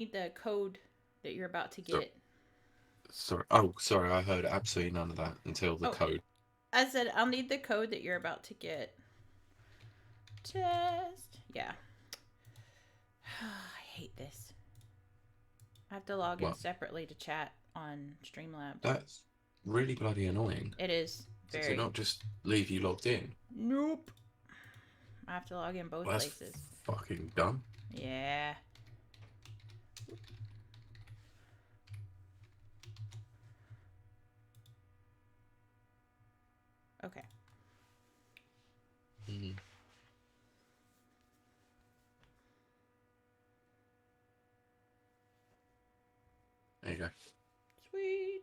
Need the code that you're about to So, get. sorry. Oh, sorry. I heard absolutely none of that until the Oh, code. I said I'll need the code that you're about to get. Test. Yeah. I hate this. I have to log in Well, separately to chat on Streamlabs. that's really bloody annoying. It is Does it very. not just leave you logged in? Nope. I have to log in both Well, that's places. fucking dumb. Yeah. Okay. Mm. There you go. Sweet.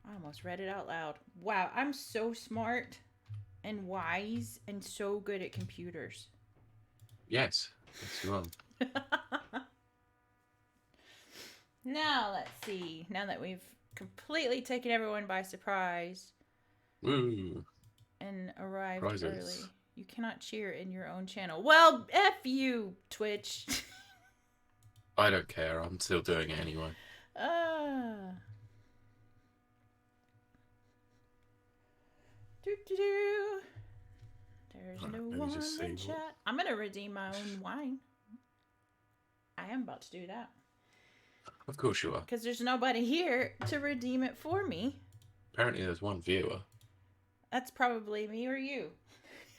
I almost read it out loud. Wow, I'm so smart and wise and so good at computers. Yes. Yes, you are. Now, let's see. Now that we've completely taken everyone by surprise Woo. and arrived Prizes. early, you cannot cheer in your own channel. Well, F you, Twitch. I don't care. I'm still doing it anyway. uh. Doo doo doo. There's Right, no let me one just see in what. chat. I'm gonna redeem my own wine. I am about to do that. Of course you are. Because there's nobody here to redeem it for me. Apparently, there's one viewer. That's probably me or you.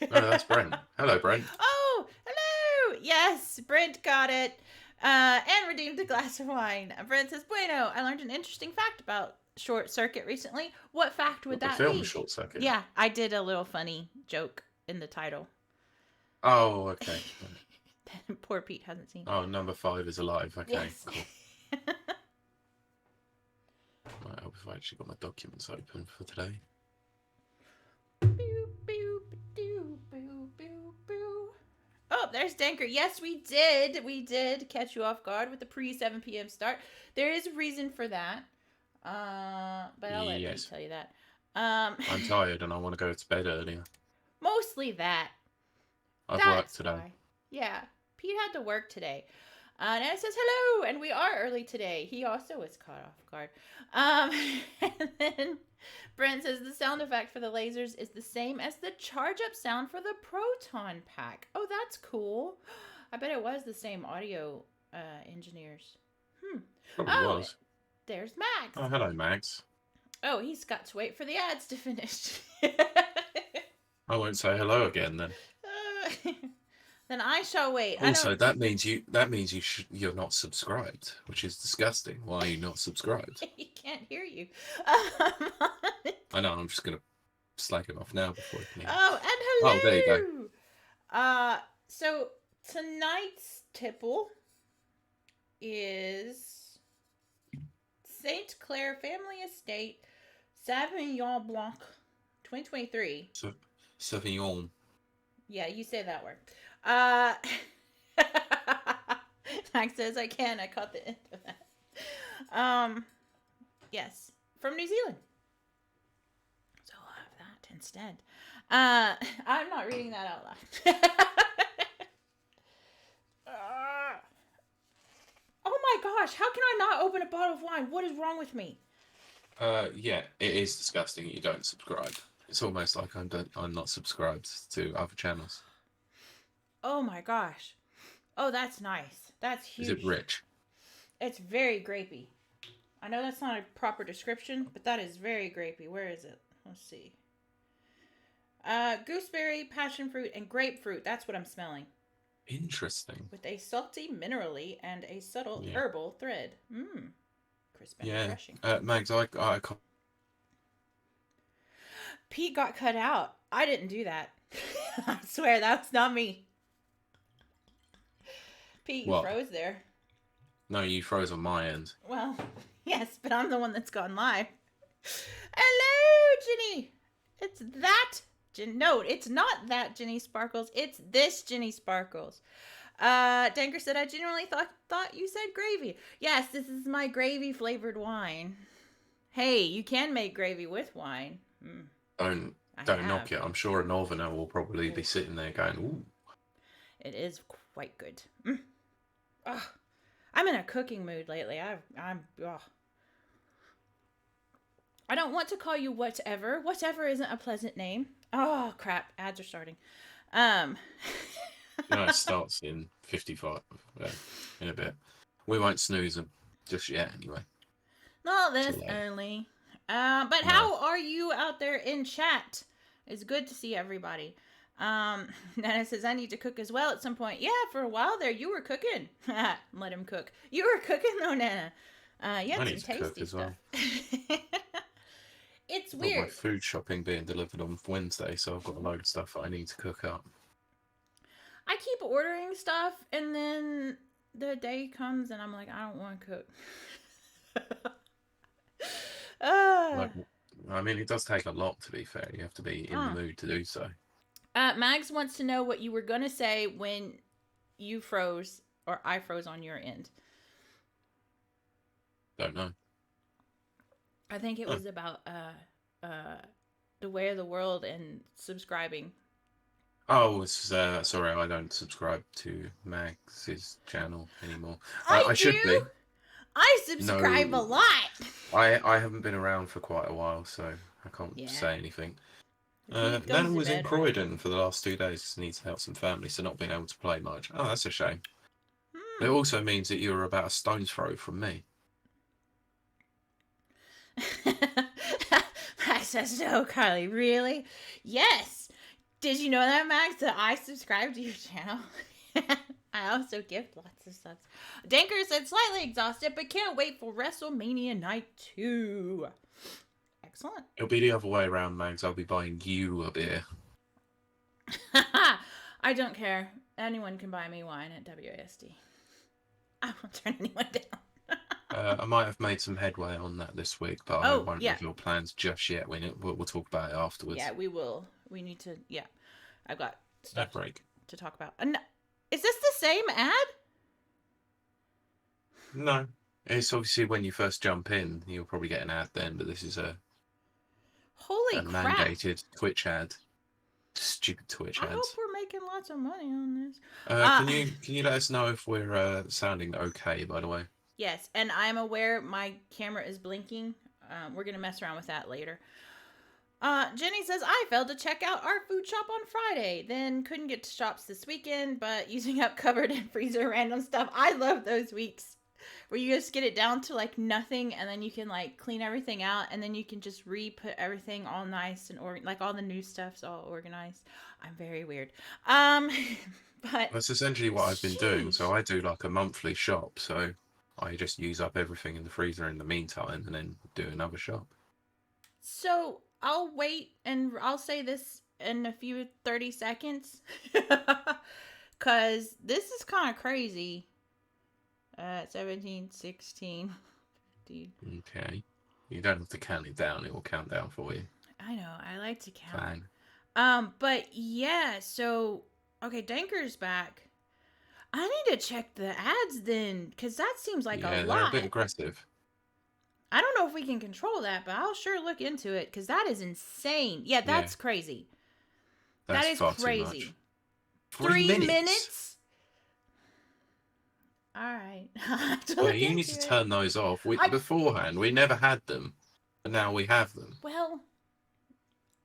No, that's Brent. Hello, Brent. Oh, hello! Yes, Brent got it. And redeemed a glass of wine. Brent says, Bueno, I learned an interesting fact about Short Circuit recently. What fact would What, the that film be? Short Circuit? Yeah, I did a little funny joke in the title. Oh, okay. Poor Pete hasn't seen. Oh, number 5 is alive. Okay, Yes. cool. Right, I've actually got my documents open for today. Oh, there's Danker. Yes, we did. We did catch you off guard with the pre 7 p.m. start. There is a reason for that. But I'll let Pete Yes. tell you that. Um, I'm tired and I want to go to bed earlier. mostly that. I've worked That's today. why. Yeah, Pete had to work today. And it says hello, and we are early today. He also was caught off guard. And then Brent says the sound effect for the lasers is the same as the charge up sound for the proton pack. Oh, that's cool. I bet it was the same audio engineers. Probably Oh, was. there's Max. Oh, hello, Max. Oh, he's got to wait for the ads to finish. I won't say hello again then. Then I shall wait. I Also, don't. you're not subscribed, which is disgusting. Why are you not subscribed? He can't hear you. I know. I'm just gonna slag him off now before he can hear. Oh, and Oh, there you go. hello. So tonight's tipple is Saint Clair Family Estate, Sauvignon Blanc, 2023. So, Sauvignon. Yeah, you say that word. Uh, Max says I can. I caught the end of that. Yes, from New Zealand. So I'll have that instead. I'm not reading that out loud. Oh my gosh! How can I not open a bottle of wine? What is wrong with me? Yeah, it is disgusting. You don't subscribe. It's almost like I'm not subscribed to other channels. Oh my gosh! Oh, that's nice. That's Is huge. it rich? It's very grapey. I know that's not a proper description, but that is very grapey. Where is it? Let's see. Gooseberry, passion fruit, and grapefruit. That's what I'm smelling. Interesting. With a salty minerally and a subtle Yeah. herbal thread. Mmm. Crisp and Yeah. refreshing. Mags, I can't. Pete got cut out. I didn't do that. I swear that was not me. Pete, you What? froze there. No, you froze on my end. Well, yes, but I'm the one that's gone live. Hello, Ginny. It's that. No, it's not that Ginny Sparkles. It's this Ginny Sparkles. Danker said, I genuinely thought you said gravy. Yes, this is my gravy flavored wine. Hey, you can make gravy with wine. Don't knock it. I'm sure a northerner will probably be sitting there going, "Ooh." It is quite good. Ugh. I'm in a cooking mood lately. I'm. Ugh. I don't want to call you whatever. Whatever isn't a pleasant name. Oh crap! Ads are starting. Um. No, it starts in 55 in a bit. We won't snooze them just yet, anyway. Not this early. But No. how are you out there in chat? It's good to see everybody. Nana says, I need to cook as well at some point. Yeah, for a while there, you were cooking. Let him cook. You were cooking though, Nana. You had some tasty stuff. Well. It's weird. Got my food shopping being delivered on Wednesday, so I've got a load of stuff that I need to cook up. I keep ordering stuff, and then the day comes, and I'm like, I don't want to cook. Like, I mean, it does take a lot, to be fair. You have to be in the mood to do so. Mags wants to know what you were going to say when you froze, or I froze on your end. Don't know. I think it was about the way of the world and subscribing. Oh, it's, sorry, I don't subscribe to Max's channel anymore. I should be. I subscribe a lot. I haven't been around for quite a while, so I can't say anything. Nana was in Croydon for the last 2 days. Needs to help some family, so not being able to play much. Oh, that's a shame. It also means that you're about a stone's throw from me. Max says, no, Kylie, really? Yes. Did you know that, Max, that I subscribe to your channel? I also gift lots of subs. Danker said, slightly exhausted, but can't wait for WrestleMania Night 2. Excellent. It'll be the other way around, Mags. I'll be buying you a beer. I don't care. Anyone can buy me wine at WASD. I won't turn anyone down. I might have made some headway on that this week, but I won't reveal plans just yet. We'll talk about it afterwards. Yeah, we will. We need to, I've got stuff to talk about. Is this the same ad? No. It's obviously when you first jump in, you'll probably get an ad then, but this is a mandated Twitch ad. Stupid Twitch ads. I hope we're making lots of money on this. Can you let us know if we're sounding okay, by the way? Yes, and I'm aware my camera is blinking. We're going to mess around with that later. Jenny says, I failed to check out our food shop on Friday. Then couldn't get to shops this weekend, but using up cupboard and freezer random stuff. I love those weeks where you just get it down to like nothing, and then you can like clean everything out, and then you can just put everything all nice and like all the new stuff's all organized. I'm very weird. But that's essentially what I've been doing. So I do like a monthly shop. So I just use up everything in the freezer in the meantime, and then do another shop. So I'll wait, and I'll say this in a few 30 seconds. Because this is kind of crazy. 17, 16, 15. Okay. You don't have to count it down. It will count down for you. I know. I like to count. Fine. But yeah, so, okay, Danker's back. I need to check the ads then, because that seems like a lot. Yeah, they're a bit aggressive. I don't know if we can control that, but I'll sure look into it, because that is insane. Yeah, that's crazy. That is crazy. 3 minutes? All right. Well, you need to turn those off. Beforehand, we never had them, but now we have them. Well,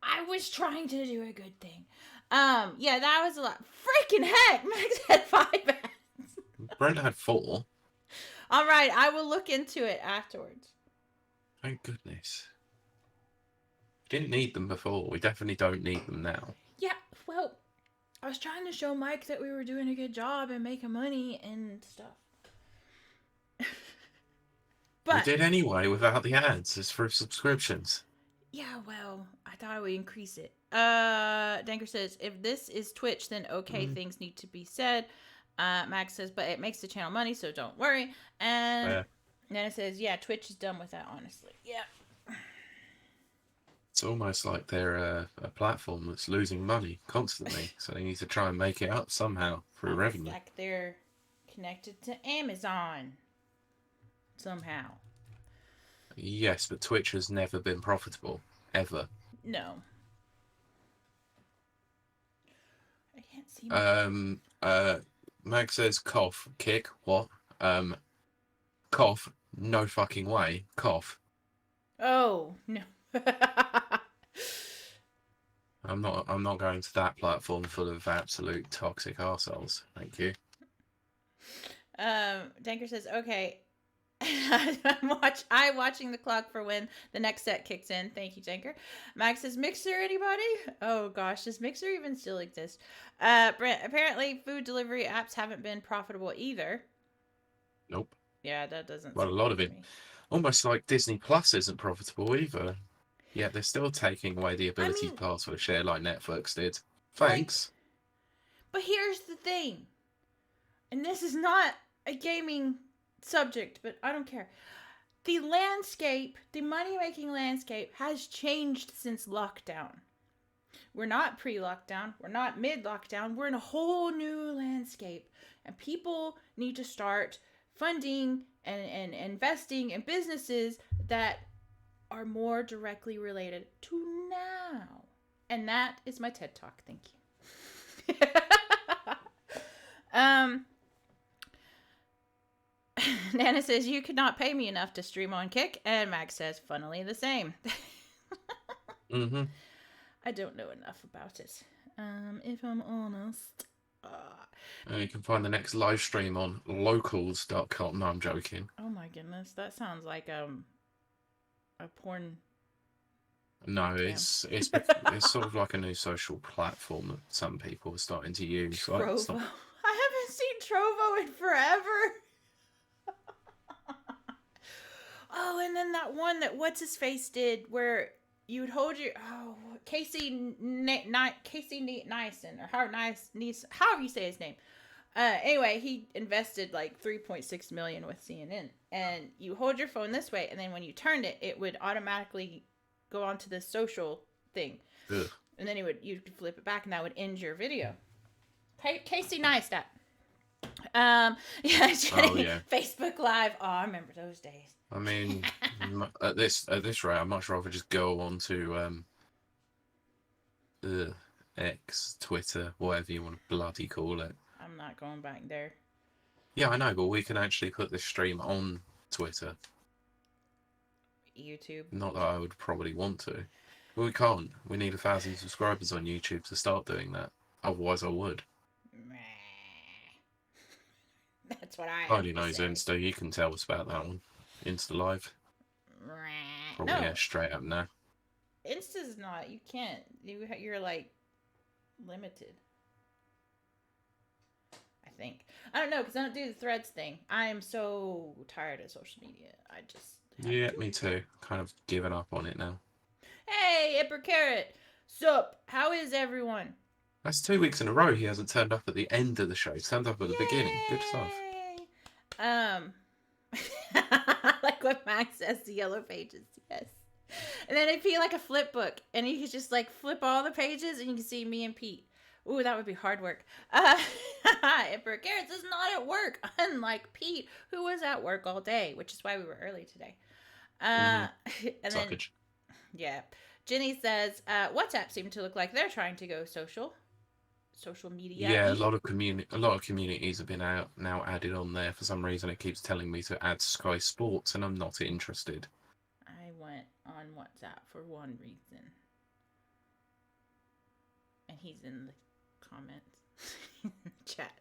I was trying to do a good thing. Yeah, that was a lot. Freaking heck, Max had 5 ads. Brenda had 4. All right, I will look into it afterwards. Thank goodness. We didn't need them before. We definitely don't need them now. Yeah, well, I was trying to show Mike that we were doing a good job and making money and stuff. But we did anyway without the ads. It's for subscriptions. Yeah, well, I thought I would increase it. Danker says, if this is Twitch, then things need to be said. Max says, but it makes the channel money, so don't worry. And Nana says, yeah, Twitch is done with that, honestly. Yeah. It's almost like they're a platform that's losing money constantly, so they need to try and make it up somehow through revenue. Like they're connected to Amazon somehow. Yes, but Twitch has never been profitable, ever. No. I can't see. Mag says cough, kick, what? Cough, no fucking way, cough. Oh, no. I'm not going to that platform full of absolute toxic arseholes. Thank you. Danker says, okay. I'm watching the clock for when the next set kicks in. Thank you, Danker. Max says, Mixer, anybody? Oh gosh, does Mixer even still exist? Brent, apparently food delivery apps haven't been profitable either. Nope. Yeah, that doesn't. Well, a lot of it, almost like Disney Plus isn't profitable either. Yeah, they're still taking away the ability to pass for a share like Netflix did. Thanks. But here's the thing, and this is not a gaming subject, but I don't care. The landscape, the money-making landscape, has changed since lockdown. We're not pre-lockdown. We're not mid-lockdown. We're in a whole new landscape. And people need to start funding and investing in businesses that are more directly related to now. And that is my TED Talk. Thank you. Nana says, you could not pay me enough to stream on Kick. And Max says, funnily the same. Mm-hmm. I don't know enough about it. If I'm honest. You can find the next live stream on locals.com. No, I'm joking. Oh my goodness. That sounds like a porn. No, it's sort of like a new social platform that some people are starting to use. Trovo. I haven't seen Trovo in forever. Oh, and then that one that what's his face did where you would hold your Casey Neiston or however you say his name. Anyway, he invested like $3.6 million with CNN, and you hold your phone this way, and then when you turned it, it would automatically go onto this social thing. Ugh. And then you could flip it back, and that would end your video. Casey Neistat. Yeah, Jenny, oh yeah, Facebook Live. Oh, I remember those days. I mean, at this rate, I'd much rather just go on to X, Twitter, whatever you want to bloody call it. I'm not going back there. Yeah, I know, but we can actually put this stream on Twitter. YouTube. Not that I would probably want to. But we can't. We need 1,000 subscribers on YouTube to start doing that. Otherwise, I would. That's what I Heidi knows Insta. You can tell us about that one. Insta Live. Probably, yeah, straight up now. Insta's not. You can't. You're like limited. I think. I don't know because I don't do the threads thing. I am so tired of social media. I just. Yeah, me too. Kind of given up on it now. Hey, Ipper Carrot. Sup? How is everyone? That's 2 weeks in a row he hasn't turned up at the end of the show. He turned up at the beginning. Good stuff. Like what Max says, the yellow pages. Yes. And then it'd be like a flip book, and you could just like flip all the pages, and you can see me and Pete. Ooh, that would be hard work. Ipper Carrots is not at work, unlike Pete, who was at work all day, which is why we were early today. And then, yeah, Jenny says, WhatsApp seemed to look like they're trying to go social media. Yeah, a lot of communities have been now added on there. For some reason, it keeps telling me to add Sky Sports, and I'm not interested. I went on WhatsApp for one reason, and he's in the comments chat.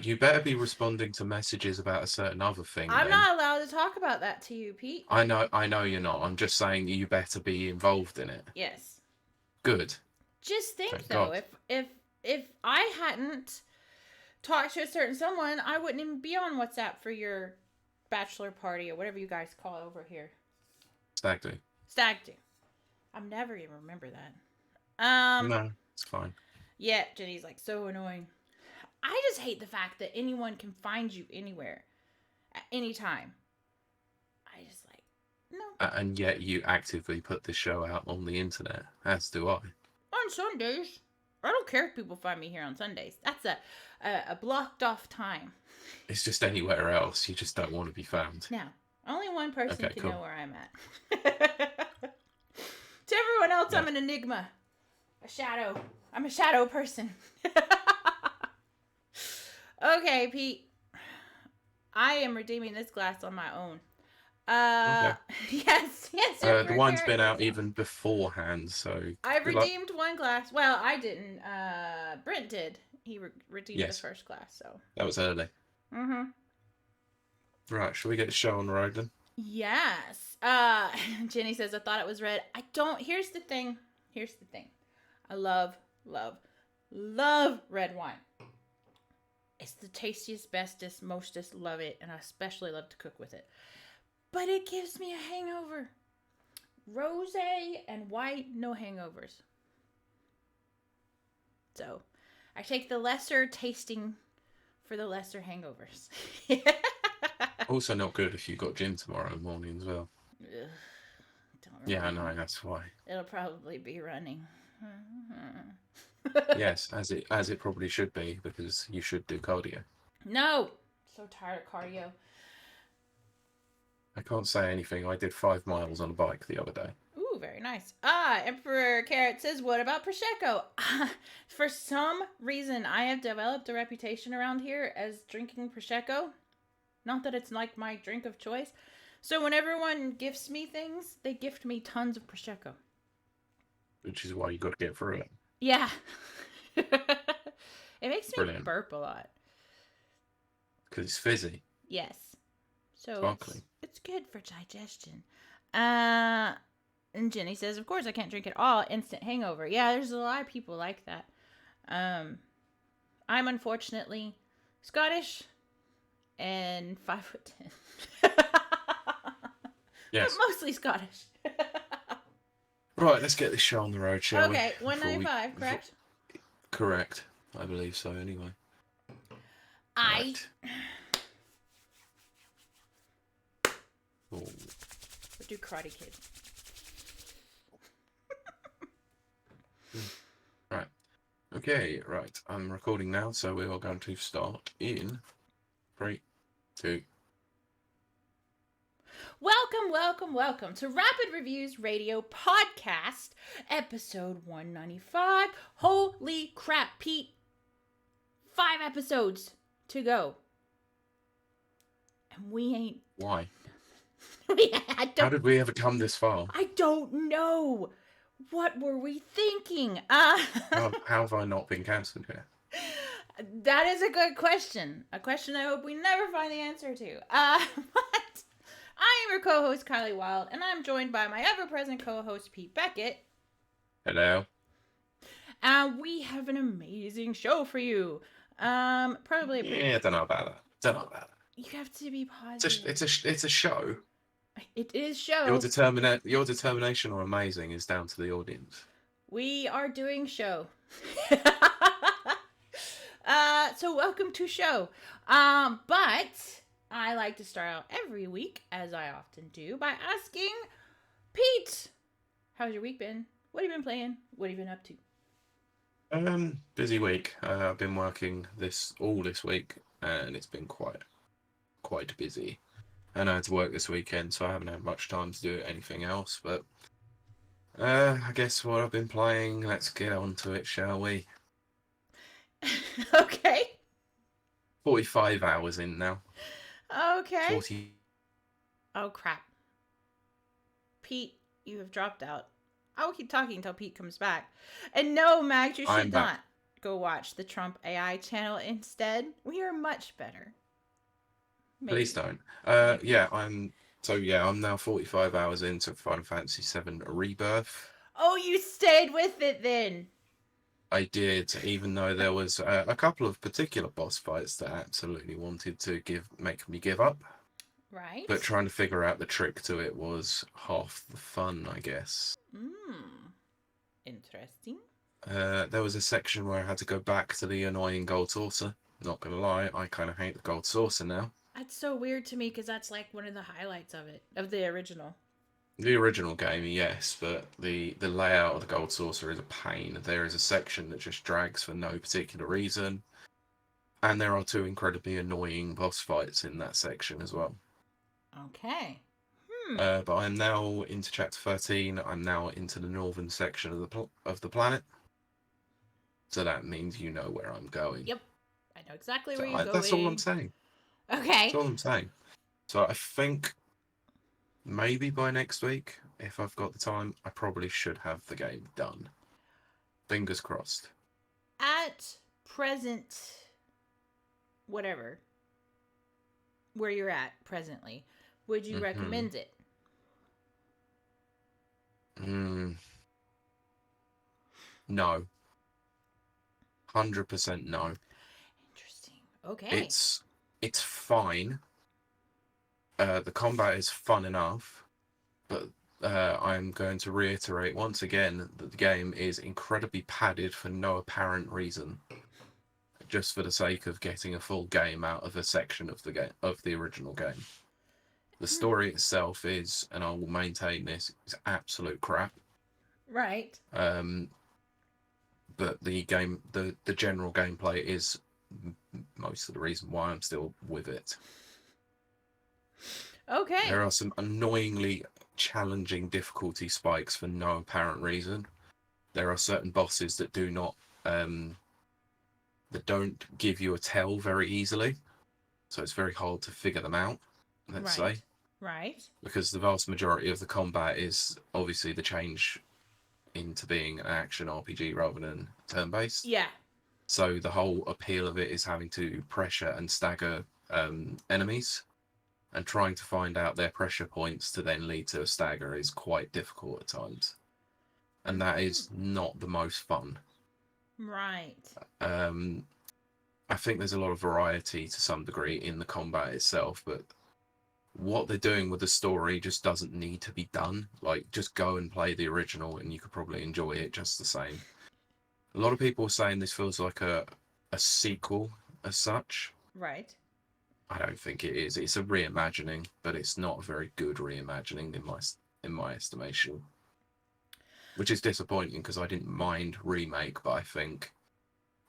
You better be responding to messages about a certain other thing. I'm not allowed to talk about that to you, Pete. I know you're not. I'm just saying you better be involved in it. Yes. Good. Just think Thank though, God. if I hadn't talked to a certain someone, I wouldn't even be on WhatsApp for your bachelor party or whatever you guys call it over here. Stag do. I'm never even remember that. No, it's fine. Yeah, Jenny's like so annoying. I just hate the fact that anyone can find you anywhere at any time. I just like no. And yet you actively put this show out on the internet, as do I. On Sundays. I don't care if people find me here on Sundays. That's a blocked off time. It's just anywhere else. You just don't want to be found. Now, only one person can cool. know where I'm at. To everyone else, yeah. I'm an enigma. A shadow. I'm a shadow person. Okay, Pete. I am redeeming this glass on my own. Okay. Yes, The Emperor wine's Carrot been out says even beforehand, so I've good luck. redeemed one glass. Well, I didn't. Brent did. He redeemed the Yes, first glass, so. that was early. Mm-hmm. Right, shall we get the show on the road then? Yes. Jenny says, I thought it was red. I don't. Here's the thing. I love, love, love red wine. It's the tastiest, bestest, mostest. Love it. And I especially love to cook with it. But it gives me a hangover. Rosé and white, no hangovers. So, I take the lesser tasting for the lesser hangovers. Also not good if you've got gym tomorrow morning as well. Ugh, Yeah, I know, that's why. It'll probably be running. Yes, as it probably should be, because you should do cardio. No! So tired of cardio. I can't say anything. I did 5 miles on a bike the other day. Ooh, very nice. Emperor Carrot says, what about Prosecco? For some reason, I have developed a reputation around here as drinking Prosecco. Not that it's like my drink of choice. So when everyone gifts me things, they gift me tons of Prosecco. Which is why you got to get through it. Yeah. It makes me burp a lot. Because it's fizzy. Yes. So sparkling. It's good for digestion. And Jenny says, of course I can't drink it all. Instant hangover. Yeah, there's a lot of people like that. I'm unfortunately Scottish and 5'10". Yes. But mostly Scottish. Right, let's get this show on the road, shall we? Okay, 195, correct? Correct. I believe so, anyway. Right. Oh. We'll do Karate Kid. Right. Okay, right. I'm recording now, so we are going to start in 3, 2. Welcome to Rapid Reviews Radio Podcast, episode 195. Holy crap, Pete. 5 episodes to go. And we ain't... Why? How did we ever come this far? I don't know. What were we thinking? How have I not been cancelled here? That is a good question. A question I hope we never find the answer to. But I am your co-host, Kiley Wilde, and I'm joined by my ever-present co-host, Pete Beckett. Hello. And we have an amazing show for you. Probably... Yeah, I don't know about that. You have to be positive. It's a show. It is show. Your determination or amazing is down to the audience. We are doing show. So welcome to show. But I like to start out every week, as I often do, by asking Pete, how's your week been? What have you been playing? What have you been up to? Busy week. I've been working all this week, and it's been quite busy. And I had to work this weekend, so I haven't had much time to do anything else. But I guess what I've been playing. Let's get on to it, shall we? Okay. 45 hours in now. Okay. 40. Oh, crap. Pete, you have dropped out. I will keep talking until Pete comes back. And no, Max, you should not go watch the Trump AI channel instead. We are much better. Maybe. Please don't. I'm now 45 hours into Final Fantasy VII Rebirth. Oh, you stayed with it then. I did, even though there was a couple of particular boss fights that absolutely wanted to make me give up. Right. But trying to figure out the trick to it was half the fun, I guess. Interesting. There was a section where I had to go back to the annoying gold saucer. Not gonna lie, I kind of hate the gold saucer now. That's so weird to me because that's like one of the highlights of the original. The original game, yes, but the layout of the gold saucer is a pain. There is a section that just drags for no particular reason, and there are 2 incredibly annoying boss fights in that section as well. Okay. But I'm now into chapter 13. I'm now into the northern section of the planet, so that means you know where I'm going. Yep, I know exactly So where you're going. that's all I'm saying. Okay. That's all I'm saying. So I think maybe by next week, if I've got the time, I probably should have the game done. Fingers crossed. At present, whatever, where you're at presently, would you recommend it? No. 100% no. Interesting. Okay. It's fine. The combat is fun enough, but I'm going to reiterate once again that the game is incredibly padded for no apparent reason, just for the sake of getting a full game out of a section of the original game. The story itself is, and I will maintain this, is absolute crap. Right. But the general gameplay is most of the reason why I'm still with it. Okay. There are some annoyingly challenging difficulty spikes for no apparent reason. There are certain bosses that don't give you a tell very easily, so it's very hard to figure them out, let's say. Right. Because the vast majority of the combat is obviously the change into being an action RPG rather than turn-based. Yeah. So the whole appeal of it is having to pressure and stagger enemies, and trying to find out their pressure points to then lead to a stagger is quite difficult at times. And that is not the most fun. Right. I think there's a lot of variety to some degree in the combat itself, but what they're doing with the story just doesn't need to be done. Like, just go and play the original and you could probably enjoy it just the same. A lot of people are saying this feels like a sequel as such. Right. I don't think it is. It's a reimagining, but it's not a very good reimagining in my estimation. Which is disappointing because I didn't mind remake, but I think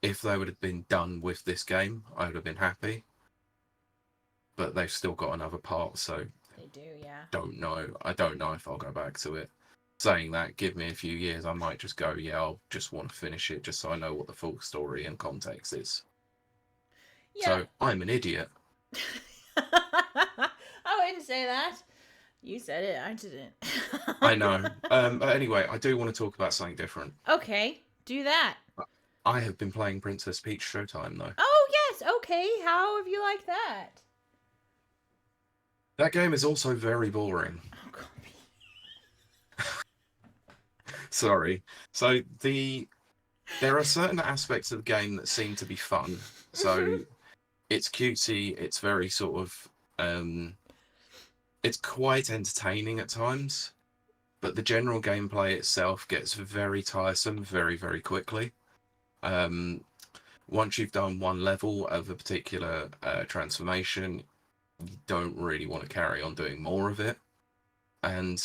if they would have been done with this game, I would have been happy. But they've still got another part, so they do, yeah. Don't know. I don't know if I'll go back to it. Saying that, give me a few years, I might just go, yeah, I'll just want to finish it just so I know what the full story and context is. Yeah. So I'm an idiot. I wouldn't say that. You said it, I didn't. I know. But anyway, I do want to talk about something different. Okay, do that. I have been playing Princess Peach Showtime, though. Oh, yes, okay. How have you liked that? That game is also very boring. Oh, God. Sorry. So there are certain aspects of the game that seem to be fun. So it's cutesy, it's very sort of it's quite entertaining at times, but the general gameplay itself gets very tiresome very, very quickly. Once you've done one level of a particular transformation, you don't really want to carry on doing more of it. And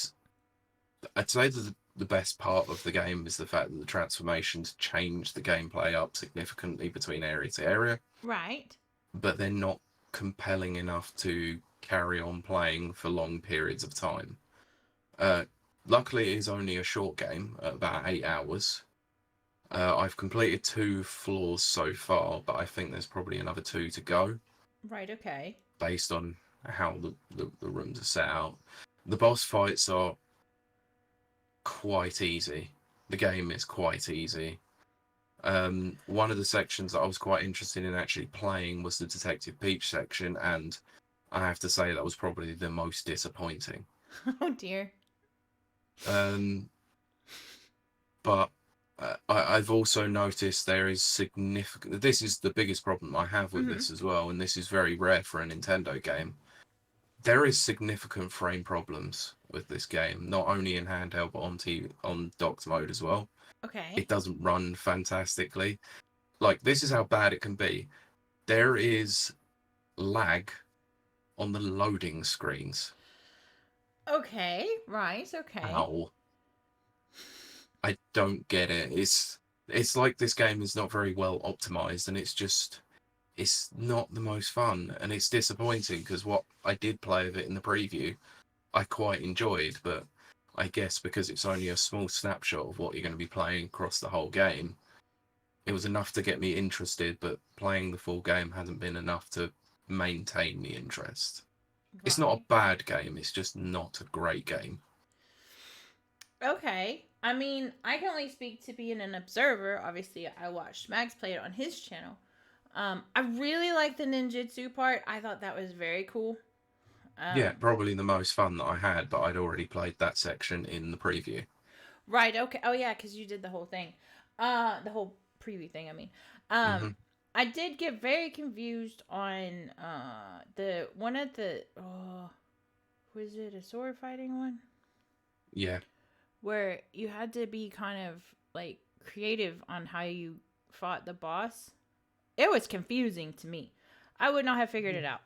I'd say that the best part of the game is the fact that the transformations change the gameplay up significantly between area to area. Right. But they're not compelling enough to carry on playing for long periods of time. Luckily, it is only a short game, about 8 hours. I've completed 2 floors so far, but I think there's probably another 2 to go. Right, okay. Based on how the rooms are set out. The boss fights are quite easy. The game is quite easy. One of the sections that I was quite interested in actually playing was the Detective Peach section, and I have to say that was probably the most disappointing. Oh dear. But I've also noticed there is significant. This is the biggest problem I have with this as well, and this is very rare for a Nintendo game. There is significant frame problems with this game, not only in handheld but on docked mode as well. Okay. It doesn't run fantastically. Like, this is how bad it can be. There is lag on the loading screens. Okay, right, okay. Ow. I don't get it. It's like this game is not very well optimized, and it's not the most fun, and it's disappointing because what I did play of it in the preview, I quite enjoyed, but I guess because it's only a small snapshot of what you're going to be playing across the whole game, it was enough to get me interested, but playing the full game hasn't been enough to maintain the interest. It's not a Right. bad game, it's just not a great game. Okay. I mean, I can only speak to being an observer. Obviously, I watched Max play it on his channel. I really like the ninjutsu part. I thought that was very cool. Yeah, probably the most fun that I had, but I'd already played that section in the preview. Right. Okay. Oh yeah, because you did the whole thing, the whole preview thing. I mean, um, Hmm. I did get very confused on the one at the was it a sword fighting one Yeah. where you had to be kind of like creative on how you fought the boss. It was confusing to me. I would not have figured it out.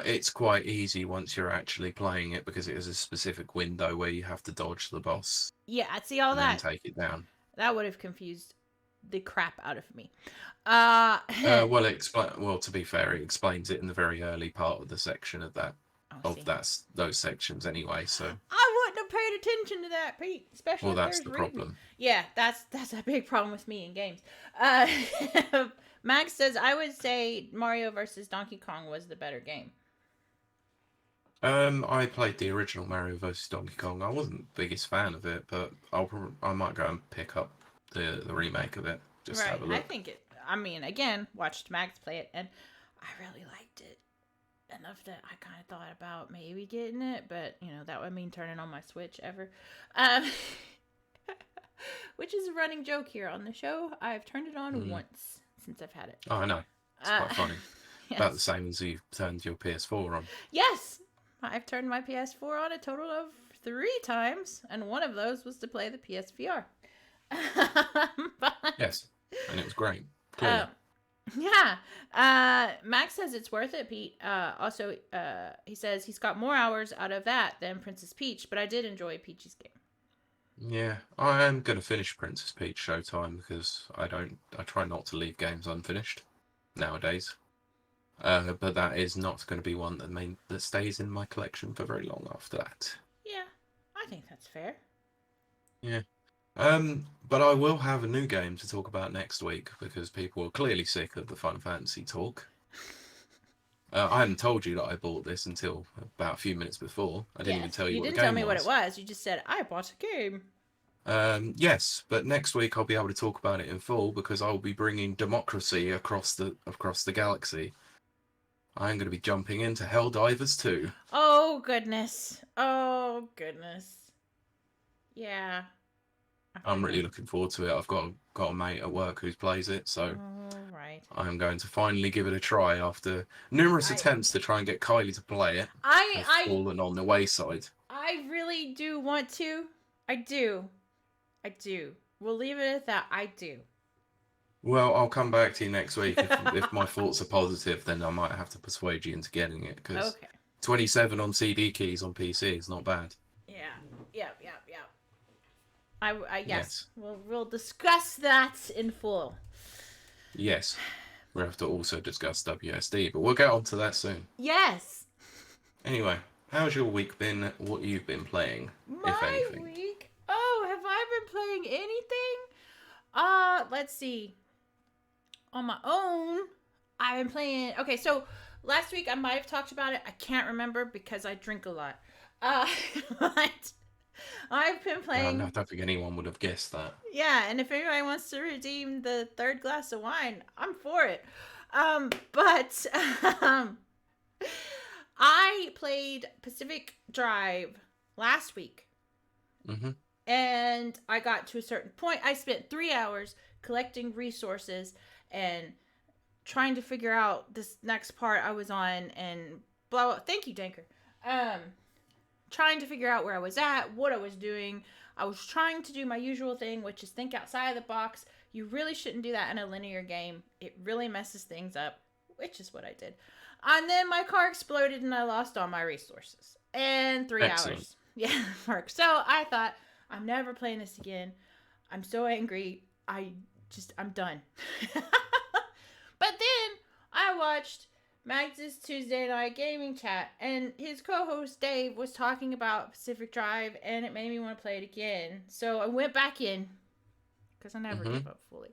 It's quite easy once you're actually playing it because it is a specific window where you have to dodge the boss Yeah, I see all and then that. take it down. That would have confused the crap out of me. Well, to be fair, it explains it in the very early part of the section Oh, of see. those sections anyway. So, I wouldn't have paid attention to that, Pete, especially well, if that's there's the reading. problem. Yeah, that's a big problem with me in games. Uh, Max says I would say Mario versus Donkey Kong was the better game. I played the original Mario vs. Donkey Kong. I wasn't the biggest fan of it, but I might go and pick up the remake of it just to Right. have a I look. think it. I mean, again, watched Max play it, and I really liked it enough that I kind of thought about maybe getting it, but that would mean turning on my Switch ever. Um, which is a running joke here on the show. I've turned it on once since I've had it. Oh, I know. It's Uh, quite funny. yes. About the same as you turned your PS4 on. Yes, I've turned my PS4 on a total of 3 times, and one of those was to play the PSVR. but, Yes, and it was great. Clearly. Yeah. Max says it's worth it, Pete. Also, he says he's got more hours out of that than Princess Peach, but I did enjoy Peach's game. Yeah, I am going to finish Princess Peach Showtime because I try not to leave games unfinished nowadays. But that is not going to be one that stays in my collection for very long after that. Yeah, I think that's fair. Yeah. But I will have a new game to talk about next week because people are clearly sick of the Final Fantasy talk. I hadn't told you that I bought this until about a few minutes before. I didn't even tell you You what the didn't game tell me what it was. was. You just said I bought a game. Yes, but next week I'll be able to talk about it in full because I'll be bringing democracy across the galaxy. I'm going to be jumping into Helldivers 2. Oh goodness. Oh goodness. Yeah. I'm really looking forward to it. I've got a mate at work who plays it, so right. I'm going to finally give it a try after numerous attempts to try and get Kiley to play it. Have fallen on the wayside. I really do want to. I do. We'll leave it at that. I do. Well, I'll come back to you next week. If my thoughts are positive, then I might have to persuade you into getting it because 27 on CD keys on PC is not bad. Yeah. Yes. We'll discuss that in full. Yes. We'll have to also discuss WSD, but we'll get on to that soon. Yes. Anyway, how's your week been? What you've been playing, if anything? My week? Oh, have I been playing anything? Let's see. On my own, I've been playing. Okay, so last week I might have talked about it. I can't remember because I drink a lot. But I've been playing. I don't think anyone would have guessed that. Yeah, and if anybody wants to redeem the third glass of wine, I'm for it. But I played Pacific Drive last week. Mm-hmm. And I got to a certain point. I spent 3 hours collecting resources and trying to figure out this next part I was on and blah, blah. Thank you, Danker. Trying to figure out where I was at, what I was doing. I was trying to do my usual thing, which is think outside of the box. You really shouldn't do that in a linear game. It really messes things up, which is what I did. And then my car exploded and I lost all my resources. And 3 hours. Yeah, work. So I thought, I'm never playing this again. I'm so angry. I'm done. But then I watched Max's Tuesday Night Gaming Chat, and his co-host Dave was talking about Pacific Drive, and it made me want to play it again. So I went back in, because I never give up fully.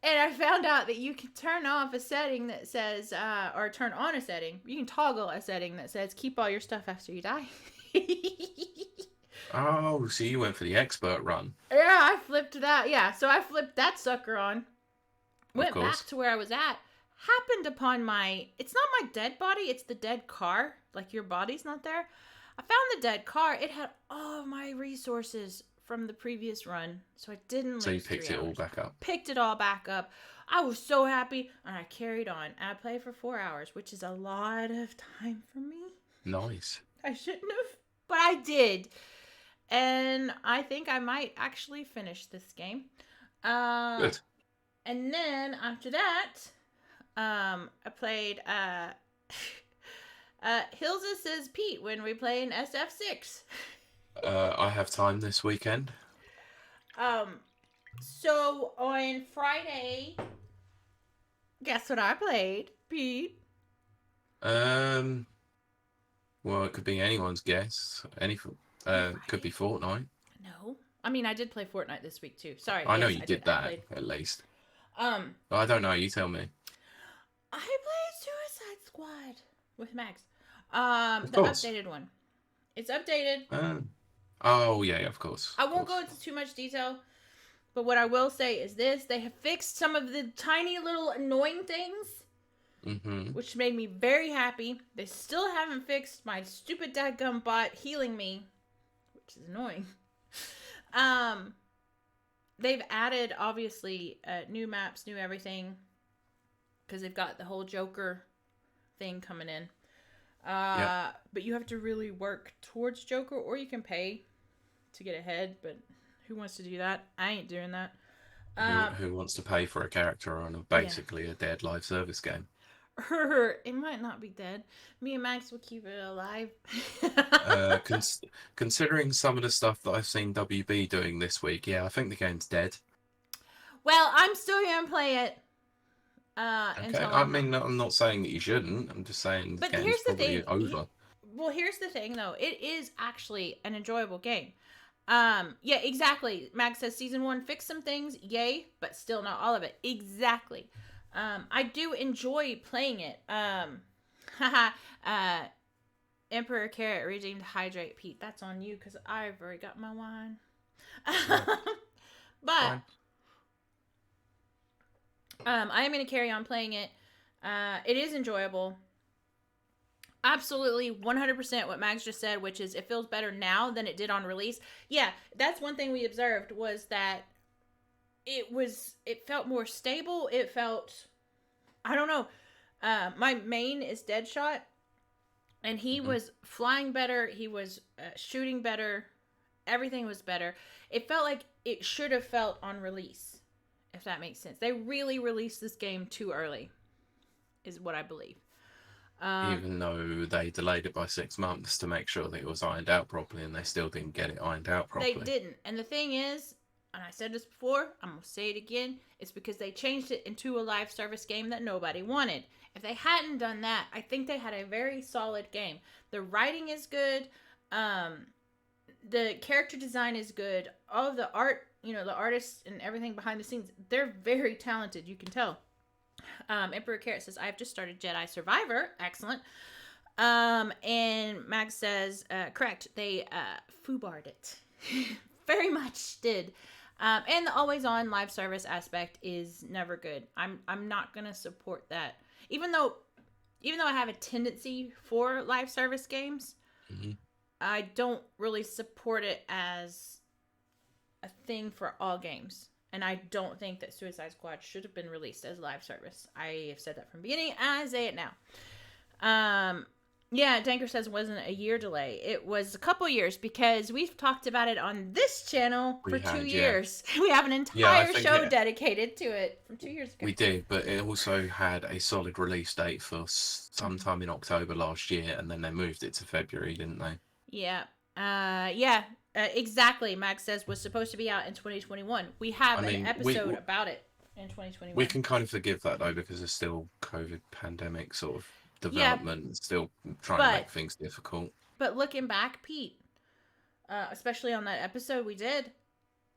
And I found out that you can turn off a setting that says, or turn on a setting. You can toggle a setting that says, keep all your stuff after you die. Oh, so you went for the expert run. Yeah, I flipped that. Yeah, so I flipped that sucker on. Of Went course. back to where I was at. Happened upon my... It's not my dead body, it's the dead car. Like, your body's not there. I found the dead car. It had all of my resources from the previous run, so I didn't lose 3 hours. So you picked it all back up. Picked it all back up. I was so happy, and I carried on. And I played for 4 hours, which is a lot of time for me. Nice. I shouldn't have, but I did. And I think I might actually finish this game. Good. And then after that, I played Hilza Says Pete when we play in SF6. I have time this weekend. So on Friday, guess what I played, Pete? Well, it could be anyone's guess. Could be Fortnite. No. I mean, I did play Fortnite this week too. Sorry. I know you did that, at least. I don't know. You tell me. I played Suicide Squad with Max. Of The course. updated one. It's updated. Oh, yeah, of course. I won't go into too much detail, but what I will say is this. They have fixed some of the tiny little annoying things, which made me very happy. They still haven't fixed my stupid dadgum bot healing me, which is annoying. They've added, obviously, new maps, new everything, because they've got the whole Joker thing coming in. Yep. But you have to really work towards Joker, or you can pay to get ahead, but who wants to do that? I ain't doing that. Who wants to pay for a character on basically a dead live service game? It might not be dead. Me and Max will keep it alive. Considering some of the stuff that I've seen WB doing this week, yeah, I think the game's dead. Well, I'm still gonna play it. Okay, I mean, I'm not saying that you shouldn't. I'm just saying the game's probably over. Well, here's the thing, though. It is actually an enjoyable game. Yeah, exactly. Max says Season 1 fixed some things. Yay, but still not all of it. Exactly. I do enjoy playing it. Emperor Carrot redeemed Hydrate Pete. That's on you, because I've already got my wine. But... Fine. I am going to carry on playing it. It is enjoyable. Absolutely 100% what Max just said, which is it feels better now than it did on release. Yeah, that's one thing we observed was that it felt more stable. It felt, I don't know. My main is Deadshot, and he was flying better. He was shooting better. Everything was better. It felt like it should have felt on release, if that makes sense. They really released this game too early, is what I believe. Even though they delayed it by 6 months to make sure that it was ironed out properly, and they still didn't get it ironed out properly. They didn't. And the thing is, and I said this before, I'm going to say it again, it's because they changed it into a live service game that nobody wanted. If they hadn't done that, I think they had a very solid game. The writing is good. The character design is good. All of the art, the artists and everything behind the scenes, they're very talented. You can tell. Emperor Carrot says, I've just started Jedi Survivor. Excellent. And Max says, correct. They foobarred it. Very much did. And the always on live service aspect is never good. I'm not going to support that. Even though I have a tendency for live service games, I don't really support it as a thing for all games. And I don't think that Suicide Squad should have been released as live service. I have said that from the beginning, and I say it now. Yeah, Danker says it wasn't a year delay. It was a couple years, because we've talked about it on this channel for 2 years. Yeah. We have an entire show dedicated to it from 2 years ago. We did, but it also had a solid release date for sometime in October last year, and then they moved it to February, didn't they? Yeah. Exactly. Max says was supposed to be out in 2021. We have an episode about it in 2021. We can kind of forgive that, though, because there's still COVID pandemic sort of development, still trying to make things difficult. But looking back, Pete, especially on that episode we did,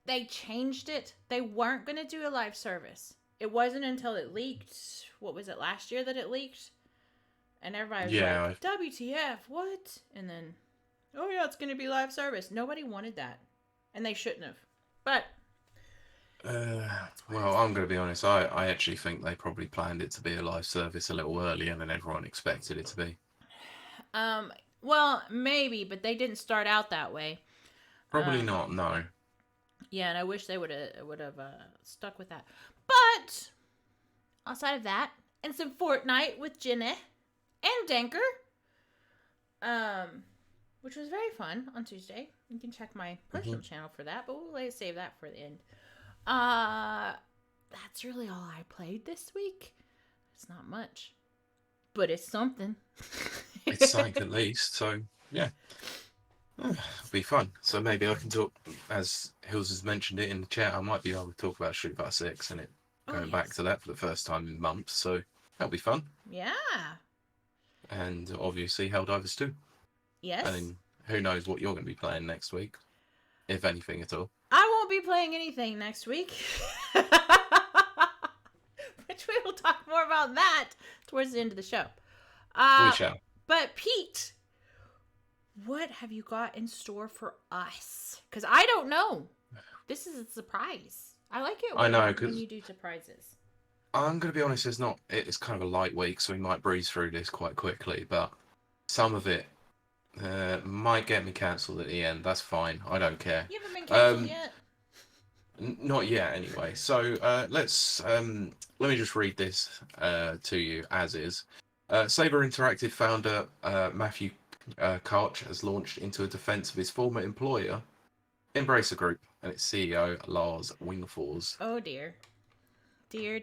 they changed it. They weren't going to do a live service. it wasn't until it leaked. What was it, last year that it leaked? And everybody was Yeah. like, WTF, what? And then, oh yeah, it's going to be live service. Nobody wanted that. And they shouldn't have. But. Well, I'm going to be honest. I actually think they probably planned it to be a live service a little earlier than everyone expected it to be. Well, maybe, but they didn't start out that way. Probably not, no. Yeah, and I wish they would have stuck with that. But outside of that, and some Fortnite with Jenna and Denker, which was very fun on Tuesday. You can check my personal channel for that, but we'll save that for the end. That's really all I played this week. It's not much, but it's something. It's something at least, so yeah. It'll be fun. So maybe I can talk, as Hills has mentioned it in the chat, I might be able to talk about Street Fighter 6 and it going back to that for the first time in months, so that'll be fun. Yeah. And obviously Helldivers 2. Yes. And who knows what you're going to be playing next week, if anything at all. I won't be playing anything next week. Which we will talk more about that towards the end of the show. We shall. But Pete, what have you got in store for us? Because I don't know. This is a surprise. I like it when you do surprises. I'm going to be honest, it's kind of a light week, so we might breeze through this quite quickly, but some of it might get me cancelled at the end. That's fine. I don't care. You haven't been cancelled yet? Not yet, anyway. So let me just read this to you as is. Saber Interactive founder Matthew Karch has launched into a defense of his former employer, Embracer Group, and its CEO, Lars Wingefors. Oh, dear. Dear.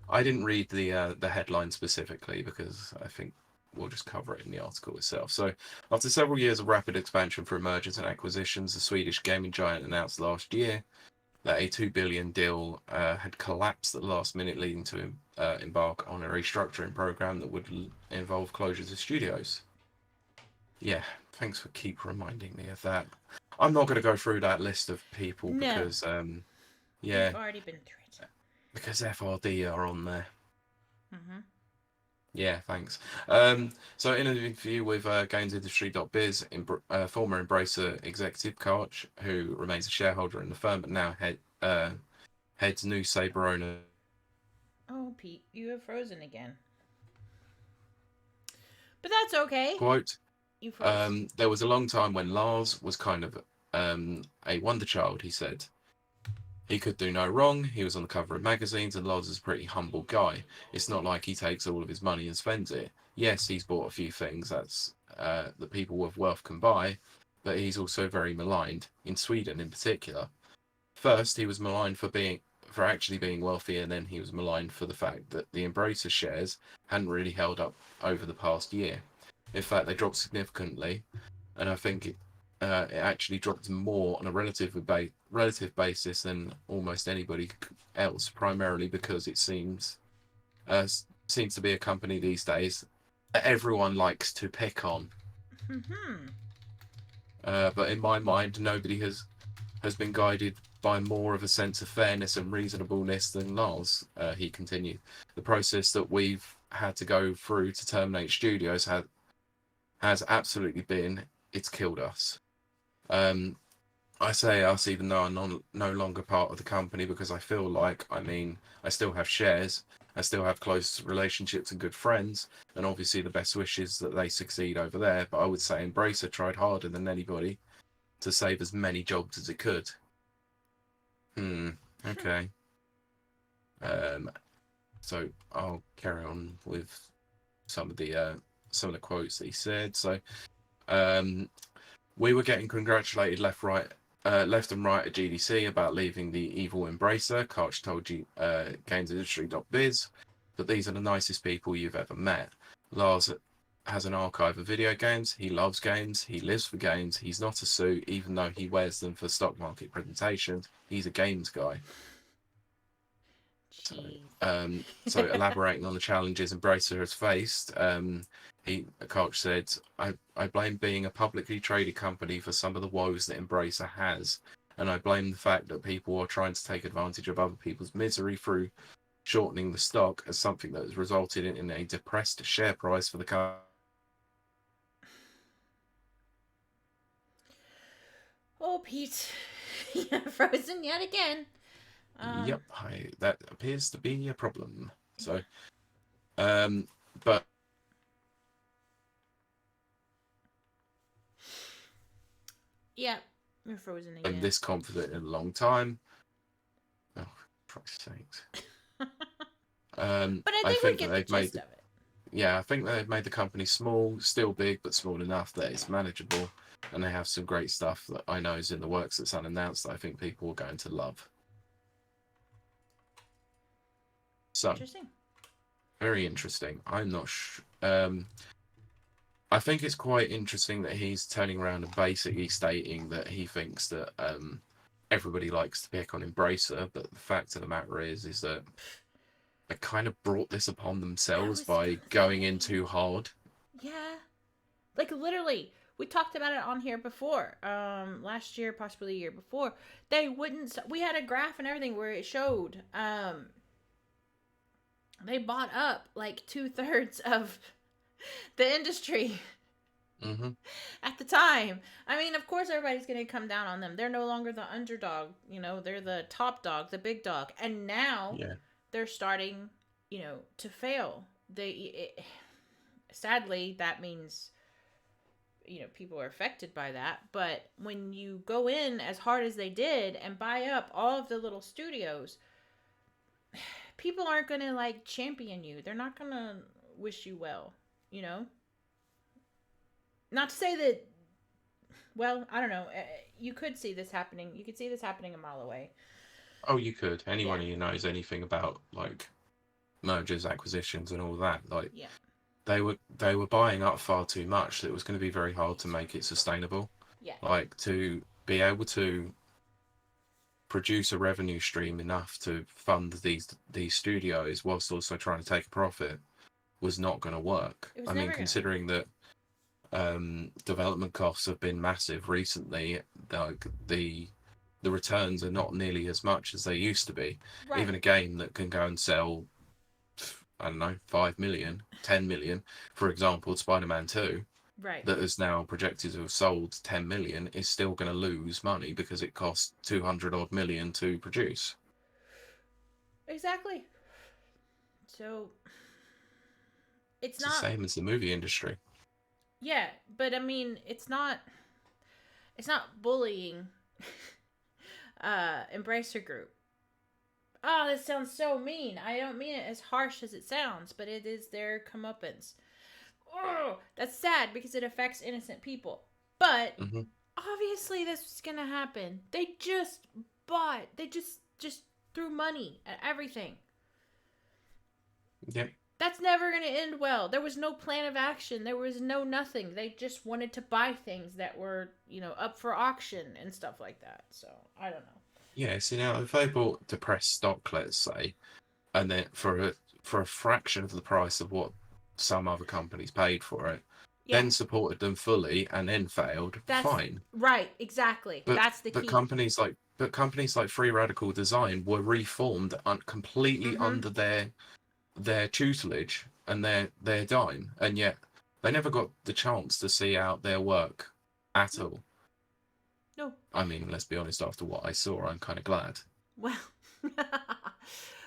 I didn't read the headline specifically because I think we'll just cover it in the article itself. So, after several years of rapid expansion through mergers and acquisitions, the Swedish gaming giant announced last year that a 2 billion deal had collapsed at the last minute, leading to embark on a restructuring program that would involve closures of studios. Yeah, thanks for keep reminding me of that. I'm not going to go through that list of people because, yeah, we've already been through it. Because FRD are on there. Mm-hmm. Yeah, thanks. So in an interview with GamesIndustry.biz, former Embracer executive Karch, who remains a shareholder in the firm but now heads new Saber owner. Oh, Pete, you have frozen again. But that's okay. Quote, you froze. There was a long time when Lars was kind of a wonder child, he said. He could do no wrong. He was on the cover of magazines, and Lars is a pretty humble guy. It's not like he takes all of his money and spends it. Yes, he's bought a few things that people with wealth can buy, but he's also very maligned, in Sweden in particular. First, he was maligned for actually being wealthy, and then he was maligned for the fact that the Embracer shares hadn't really held up over the past year. In fact, they dropped significantly, and I think it actually dropped more on a relative basis than almost anybody else, primarily because it seems to be a company these days that everyone likes to pick on. Mm-hmm. But in my mind, nobody has been guided by more of a sense of fairness and reasonableness than Lars. He continued. The process that we've had to go through to terminate studios has absolutely been, it's killed us. I say us even though I'm no longer part of the company, because I feel like, I still have shares, I still have close relationships and good friends, and obviously the best wishes that they succeed over there, but I would say Embracer tried harder than anybody to save as many jobs as it could. Okay. So I'll carry on with some of the quotes that he said. So, we were getting congratulated left and right at GDC about leaving the evil Embracer, Karch told GamesIndustry.biz, but these are the nicest people you've ever met. Lars has an archive of video games, he loves games, he lives for games, he's not a suit, even though he wears them for stock market presentations, he's a games guy. So elaborating on the challenges Embracer has faced, Karch said, I blame being a publicly traded company for some of the woes that Embracer has. and I blame the fact that people are trying to take advantage of other people's misery through shortening the stock as something that has resulted in a depressed share price for the company. Oh, Pete. You're frozen yet again. Yep, that appears to be a problem. So, but yeah, you're frozen I'm again. this confident in a long time. Oh, for Christ's sakes. But I I think we think that get the they've made, gist of it. yeah, I think that they've made the company small, still big, but small enough that it's manageable, and they have some great stuff that I know is in the works that's unannounced that I think people are going to love. So, Interesting. very interesting. I'm not I think it's quite interesting that he's turning around and basically stating that he thinks that everybody likes to pick on Embracer, but the fact of the matter is that they kind of brought this upon I themselves was by gonna going in say. too hard. Yeah. Like literally, we talked about it on here before. Last year, possibly the year before. They wouldn't. We had a graph and everything where it showed. They bought up like 2/3 of the industry Mm-hmm. at the time. I mean, of course, everybody's going to come down on them. They're no longer the underdog. You know, they're the top dog, the big dog. And now Yeah. they're starting, to fail. Sadly, that means, people are affected by that. But when you go in as hard as they did and buy up all of the little studios, people aren't going to like champion you. They're not going to wish you well, you know? Not to say that, well, I don't know. You could see this happening. You could see this happening a mile away. Oh, you could. Yeah. Anyone who knows anything about like mergers, acquisitions, and all that, like Yeah. they were buying up far too much. That it was going to be very hard to make it sustainable. Yeah. Like to be able to produce a revenue stream enough to fund these studios whilst also trying to take a profit was not going to work. It was I mean, never going to. considering that development costs have been massive recently, like the returns are not nearly as much as they used to be. Right. Even a game that can go and sell, I don't know, 5 million, 10 million, for example, Spider-Man 2, Right. that is now projected to have sold 10 million, is still going to lose money because it costs 200 odd million to produce. Exactly. So it's It's the not. same as the movie industry. Yeah, but I mean, it's not. It's not bullying. Embracer Group. Oh, this sounds so mean. I don't mean it as harsh as it sounds, but it is their comeuppance. Oh, that's sad because it affects innocent people. But Mm-hmm. obviously, this was gonna happen. They just bought. They just threw money at everything. Yep. That's never gonna end well. There was no plan of action. There was no nothing. They just wanted to buy things that were, up for auction and stuff like that. So I don't know. Yeah, see now if they bought depressed stock, let's say, and then for a fraction of the price of what some other companies paid for it, Yeah, then supported them fully and then failed, that's fine. right. Exactly. But That's the but key. companies like Free Radical Design were reformed completely Mm-hmm. under their tutelage and their dime, and yet they never got the chance to see out their work at No. all. No. I mean, let's be honest, after what I saw, I'm kind of glad. Well,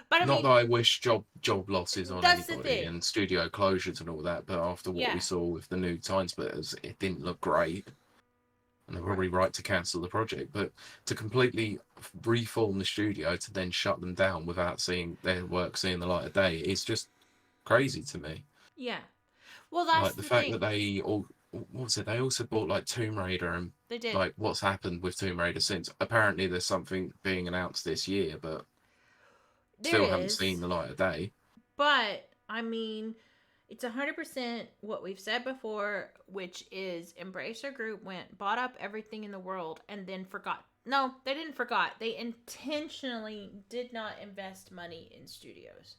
but I Not that mean, I wish job losses on that's the anybody thing. and studio closures and all that, but after what we Yeah. saw with the new Time Splitters, it didn't look great. And they're Right. probably right to cancel the project, but to completely reform the studio to then shut them down without seeing their work seeing the light of day is just crazy to me. Yeah. Well, that's Like the the fact that thing. they all, what was it? They also bought like Tomb Raider and They did. like what's happened with Tomb Raider since. Apparently, there's something being announced this year, but There still haven't seen is, the light of day. but I mean, it's 100% what we've said before, which is Embracer Group bought up everything in the world, and then forgot. No, they didn't forgot. They intentionally did not invest money in studios.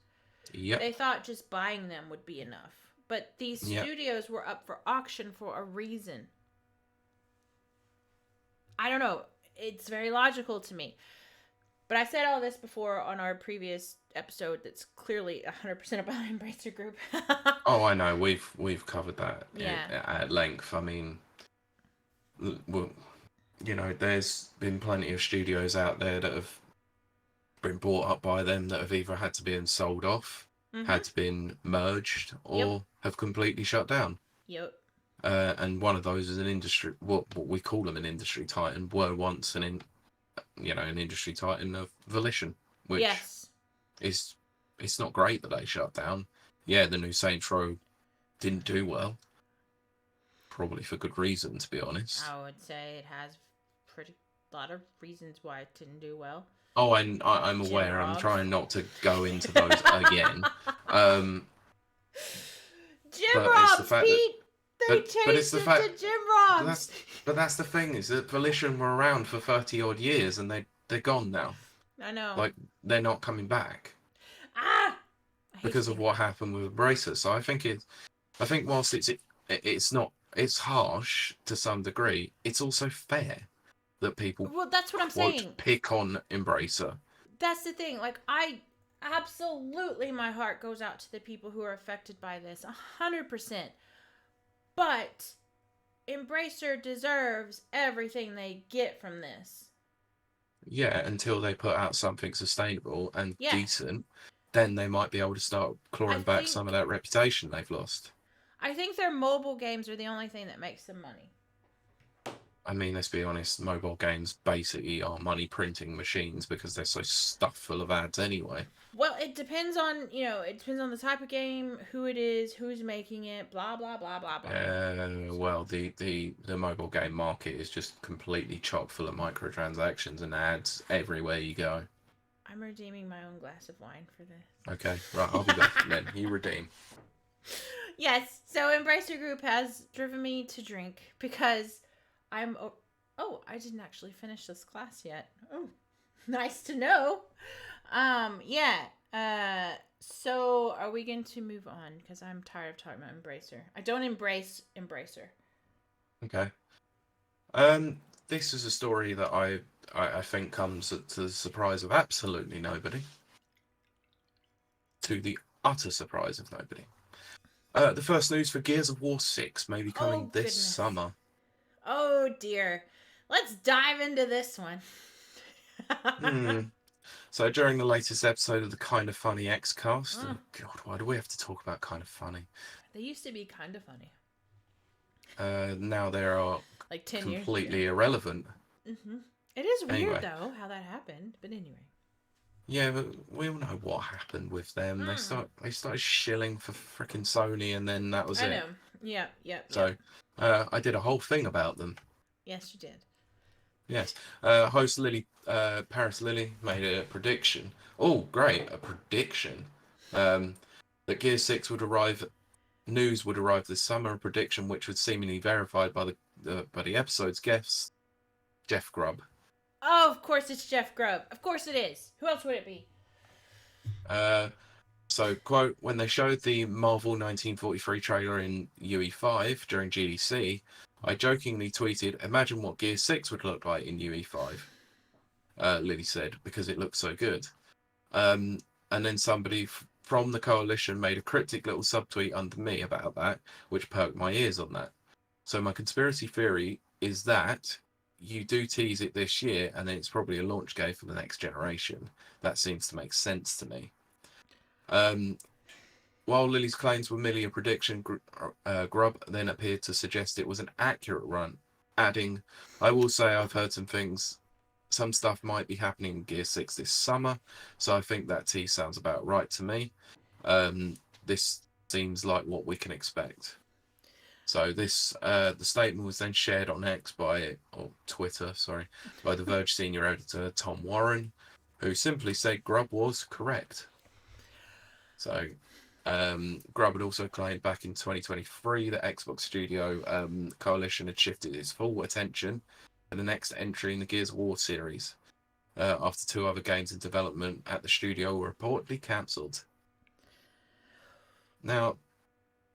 Yep, They thought just buying them would be enough. But these yep. studios were up for auction for a reason. I don't know. it's very logical to me. But I said all this before on our previous episode that's clearly 100% about Embracer Group. Oh, I know. We've covered that Yeah. at length. I mean, well, you know, there's been plenty of studios out there that have been bought up by them that have either had to be sold off, had to been merged, or have completely shut down. Yep. And one of those is an industry, what we call them an industry titan, were once an industry titan of Volition, which is, it's not great that they shut down. Yeah, the new Saints Row didn't do well, probably for good reason, to be honest. I would say it has pretty lot of reasons why it didn't do well. Oh, I'm aware. I'm trying not to go into those again. Jim Robs, Pete. They changed it to Jim Robs. But that's the thing, is that Volition were around for 30 odd years and they're gone now. I know. Like, they're not coming back. Because of what happened with Embracer. So I think whilst it's harsh to some degree, it's also fair that people that's what I'm saying. Pick on Embracer. That's the thing. Like, I absolutely, my heart goes out to the people who are affected by this 100%. But Embracer deserves everything they get from this. Yeah, until they put out something sustainable and decent, then they might be able to start clawing back some of that reputation they've lost. I think their mobile games are the only thing that makes them money. I mean, let's be honest, mobile games basically are money printing machines because they're so stuffed full of ads anyway. Well, it depends on the type of game, who it is, who's making it, blah, blah, blah, blah, blah. Well, the mobile game market is just completely chock full of microtransactions and ads everywhere you go. I'm redeeming my own glass of wine for this. Okay, right, I'll be back then. You redeem. Yes, so Embracer Group has driven me to drink because I didn't actually finish this class yet. Oh, nice to know. So are we going to move on? Because I'm tired of talking about Embracer. I don't embrace Embracer. Okay. This is a story that I think comes to the surprise of absolutely nobody. To the utter surprise of nobody. The first news for Gears of War 6 may be coming this summer. Oh dear. Let's dive into this one. So during the latest episode of the Kind of Funny Xcast, God, why do we have to talk about Kind of Funny? They used to be kind of funny. Now they are like 10 completely irrelevant. Mm-hmm. It is weird though how that happened, but anyway. Yeah, but we all know what happened with them. They started shilling for freaking Sony, and then that was it. I know. Yeah. So I did a whole thing about them. Yes, you did. Yes. Host Paris Lily made a prediction. Oh, great. A prediction. That Gear 6 would arrive this summer. A prediction which was seemingly verified by the episode's guest, Jeff Grubb. Oh, of course it's Jeff Grubb. Of course it is. Who else would it be? So, quote, when they showed the Marvel 1943 trailer in UE5 during GDC, I jokingly tweeted, imagine what Gear 6 would look like in UE5. Lily said, because it looked so good. And then somebody from the coalition made a cryptic little subtweet under me about that, which perked my ears on that. So my conspiracy theory is that you do tease it this year, and then it's probably a launch game for the next generation. That seems to make sense to me. While Lily's claims were merely a prediction, Grubb then appeared to suggest it was an accurate run, adding, I will say I've heard some stuff might be happening in Gear 6 this summer, so I think that tease sounds about right to me. This seems like what we can expect. So the statement was then shared on Twitter, by The Verge senior editor Tom Warren, who simply said Grubb was correct. So Grubb had also claimed back in 2023 that Xbox Studio Coalition had shifted its full attention to the next entry in the Gears of War series, after 2 other games in development at the studio were reportedly cancelled. Now,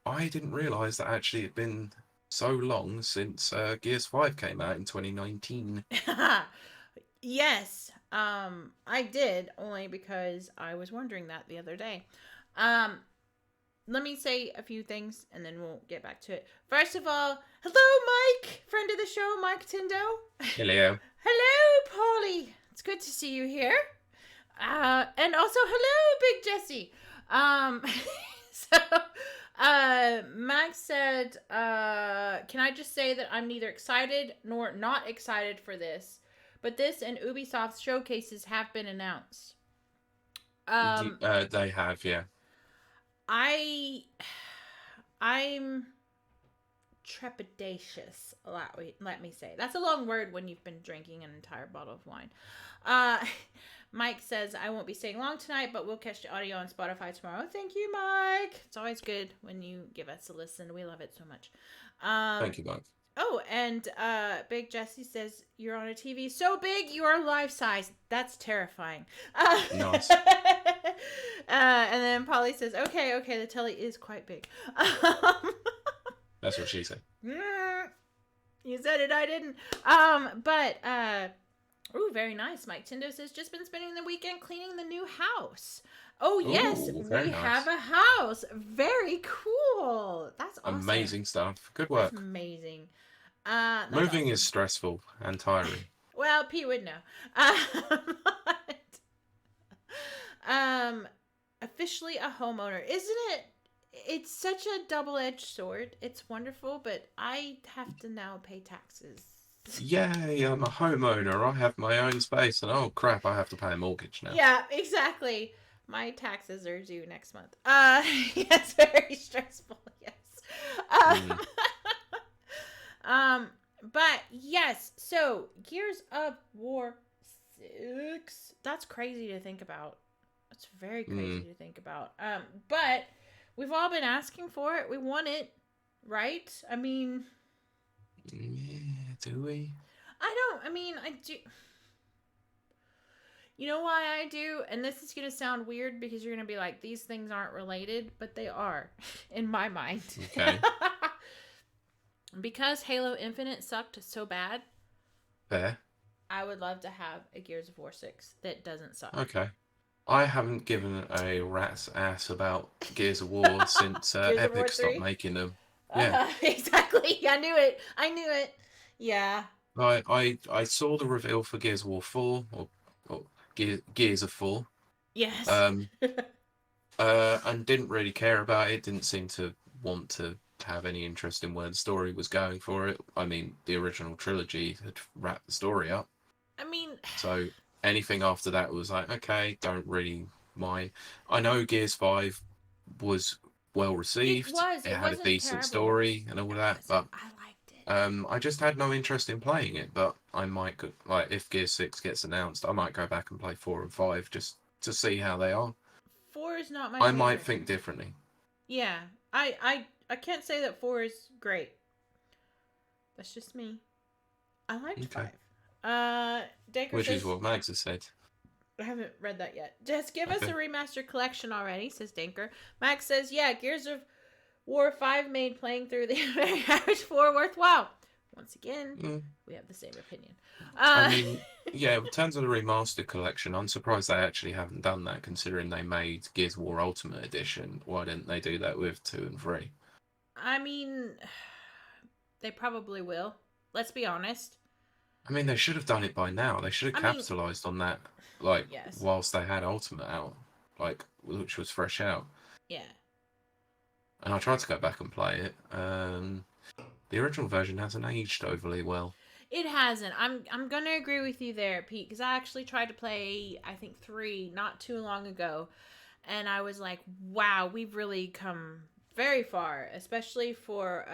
I didn't realise that actually it had been so long since Gears 5 came out in 2019. Yes, I did, only because I was wondering that the other day. Um, Let me say a few things and then we'll get back to it. First of all, hello, Mike, friend of the show, Mike Tindo. Hello. Hello, Polly. It's good to see you here. And also, hello, Big Jesse. So, Max said, can I just say that I'm neither excited nor not excited for this, but this and Ubisoft's showcases have been announced. They have, yeah. I'm trepidatious. Let me say. That's a long word when you've been drinking an entire bottle of wine. Mike says, I won't be staying long tonight, but we'll catch the audio on Spotify tomorrow. Thank you, Mike. It's always good when you give us a listen. We love it so much. Thank you, Mike. Oh, and Big Jesse says, you're on a TV so big, you are life size. That's terrifying. Nice. And then Polly says, okay, the telly is quite big. That's what she said. You said it, I didn't. Ooh, very nice. Mike Tindo says, just been spending the weekend cleaning the new house. Oh, yes, Ooh, we have a house. Very cool. That's awesome. Amazing stuff. Good work. That's amazing. Moving is stressful and tiring. Well, Pete would know. Officially a homeowner. Isn't it? It's such a double-edged sword. It's wonderful, but I have to now pay taxes. Yay, I'm a homeowner. I have my own space, and oh crap, I have to pay a mortgage now. Yeah, exactly. My taxes are due next month. Yes, very stressful. Yes. But yes, so Gears of War 6. That's crazy to think about. It's very crazy to think about. But we've all been asking for it. We want it, right? I mean, yeah, do we? I do. You know why I do? And this is going to sound weird because you're going to be like, these things aren't related, but they are in my mind. Okay. Because Halo Infinite sucked so bad. Fair. I would love to have a Gears of War 6 that doesn't suck. Okay. I haven't given a rat's ass about Gears of War since Epic stopped making them. Yeah. Exactly. I knew it. Yeah. I saw the reveal for Gears of War 4 or Gears of 4. Yes. And didn't really care about it. Didn't seem to want to have any interest in where the story was going for it. I mean, the original trilogy had wrapped the story up. I mean, so anything after that was like, okay, don't really mind. I know Gears 5 was well received. It had a decent story and all that, but I liked it. I just had no interest in playing it. But I might go, like, if Gears 6 gets announced, I might go back and play 4 and 5 just to see how they are. 4 is not my I favorite. might think differently. Yeah. I can't say that 4 is great. That's just me. I liked 5. Danker Which says, is what Max has said. I haven't read that yet. Just give us a remastered collection already, says Danker. Max says, yeah, Gears of War 5 made playing through the average 4 worthwhile. Once again, we have the same opinion. I mean, yeah, in terms of the remastered collection, I'm surprised they actually haven't done that, considering they made Gears of War Ultimate Edition. Why didn't they do that with 2 and 3? I mean, they probably will. Let's be honest. I mean, they should have done it by now. They should have capitalized on that, like, whilst they had Ultimate out, like, which was fresh out. Yeah. And I tried to go back and play it. The original version hasn't aged overly well. It hasn't. I'm gonna agree with you there, Pete, because I actually tried to play, I think 3 not too long ago, and I was like, wow, we've really come very far, especially for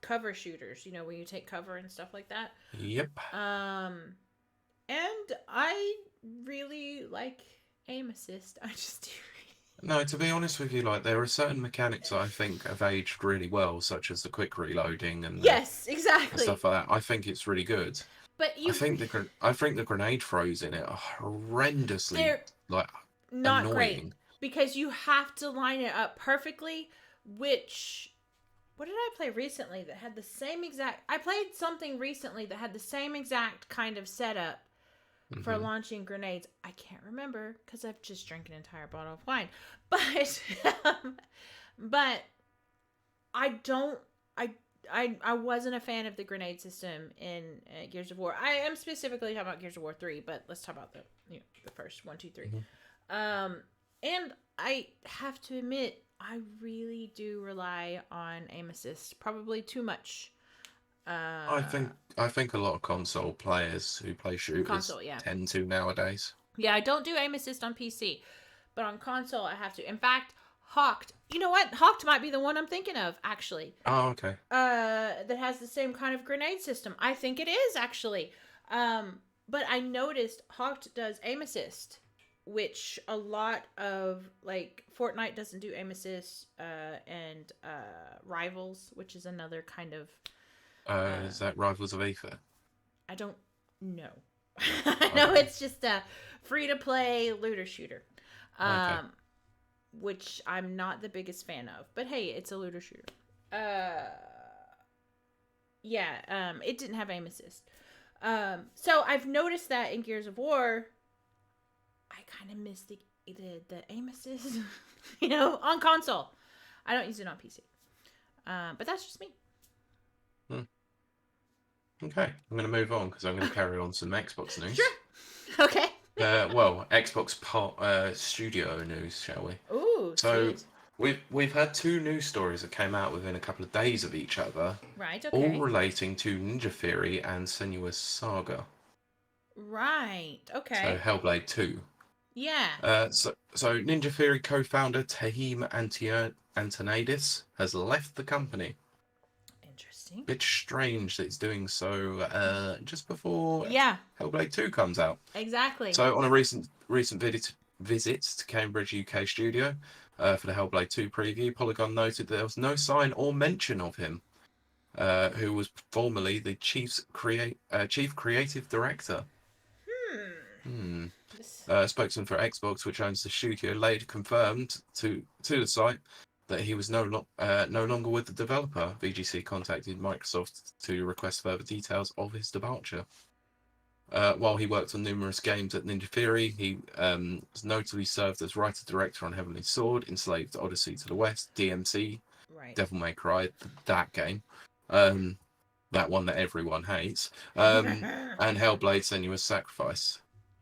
cover shooters, you know, when you take cover and stuff like that. Yep. And I really like aim assist. I just do. No, to be honest with you, like, there are certain mechanics that I think have aged really well, such as the quick reloading and yes, exactly, and stuff like that. I think it's really good. But I think the grenade throws in it are horrendously not annoying. Great because you have to line it up perfectly. Which what did I play recently that had the same exact... I played something recently that had the same exact kind of setup for launching grenades. I can't remember because I've just drank an entire bottle of wine. But, but I don't... I wasn't a fan of the grenade system in Gears of War. I am specifically talking about Gears of War 3, but let's talk about the first 1, 2, 3. And I have to admit, I really do rely on aim assist, probably too much. I think a lot of console players who play shooters tend to nowadays. Yeah, I don't do aim assist on PC, but on console I have to. In fact, Hawked. You know what? Hawked might be the one I'm thinking of, actually. Oh, okay. That has the same kind of grenade system. I think it is, actually. But I noticed Hawked does aim assist, which a lot of, like, Fortnite doesn't do aim assist, and Rivals, which is another kind of... is that Rivals of Aether? I don't know. I know it's just a free-to-play looter shooter. Which I'm not the biggest fan of. But hey, it's a looter shooter. It didn't have aim assist. So I've noticed that in Gears of War, I kind of miss the aim assist, on console. I don't use it on PC. But that's just me. Okay, I'm going to move on because I'm going to carry on some Xbox news. Sure. Okay. Xbox studio news, shall we? Ooh, so sweet. we've had 2 news stories that came out within a couple of days of each other. Right, okay. All relating to Ninja Theory and Senua's Saga. Right, okay. So Hellblade 2. Yeah. So Ninja Theory co-founder Tahim Antonadis has left the company. Interesting. Bit strange that it's doing so just before Hellblade 2 comes out. Exactly. So on a recent visit to Cambridge UK studio for the Hellblade 2 preview, Polygon noted there was no sign or mention of him, who was formerly the chief creative director. Spokesman for Xbox, which owns the studio, later confirmed to the site that he was no longer with the developer. VGC contacted Microsoft to request further details of his departure. While he worked on numerous games at Ninja Theory, he was notably served as writer-director on Heavenly Sword, Enslaved Odyssey to the West, DMC, Devil May Cry, that game, that one that everyone hates, and Hellblade: Senua's Sacrifice.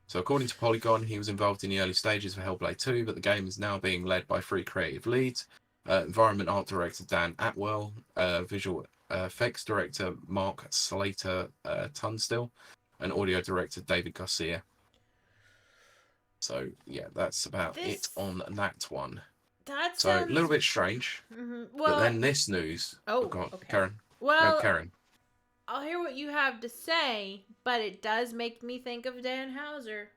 So according to Polygon, he was involved in the early stages of Hellblade 2, but the game is now being led by 3 creative leads. Environment art director Dan Atwell, visual effects director Mark Slater Tunstill, and audio director David Garcia. So yeah, that's about it on that one. So a little bit strange. Well, but then this news. Oh, okay. Karen. Well, no, Karen. I'll hear what you have to say, but it does make me think of Dan Houser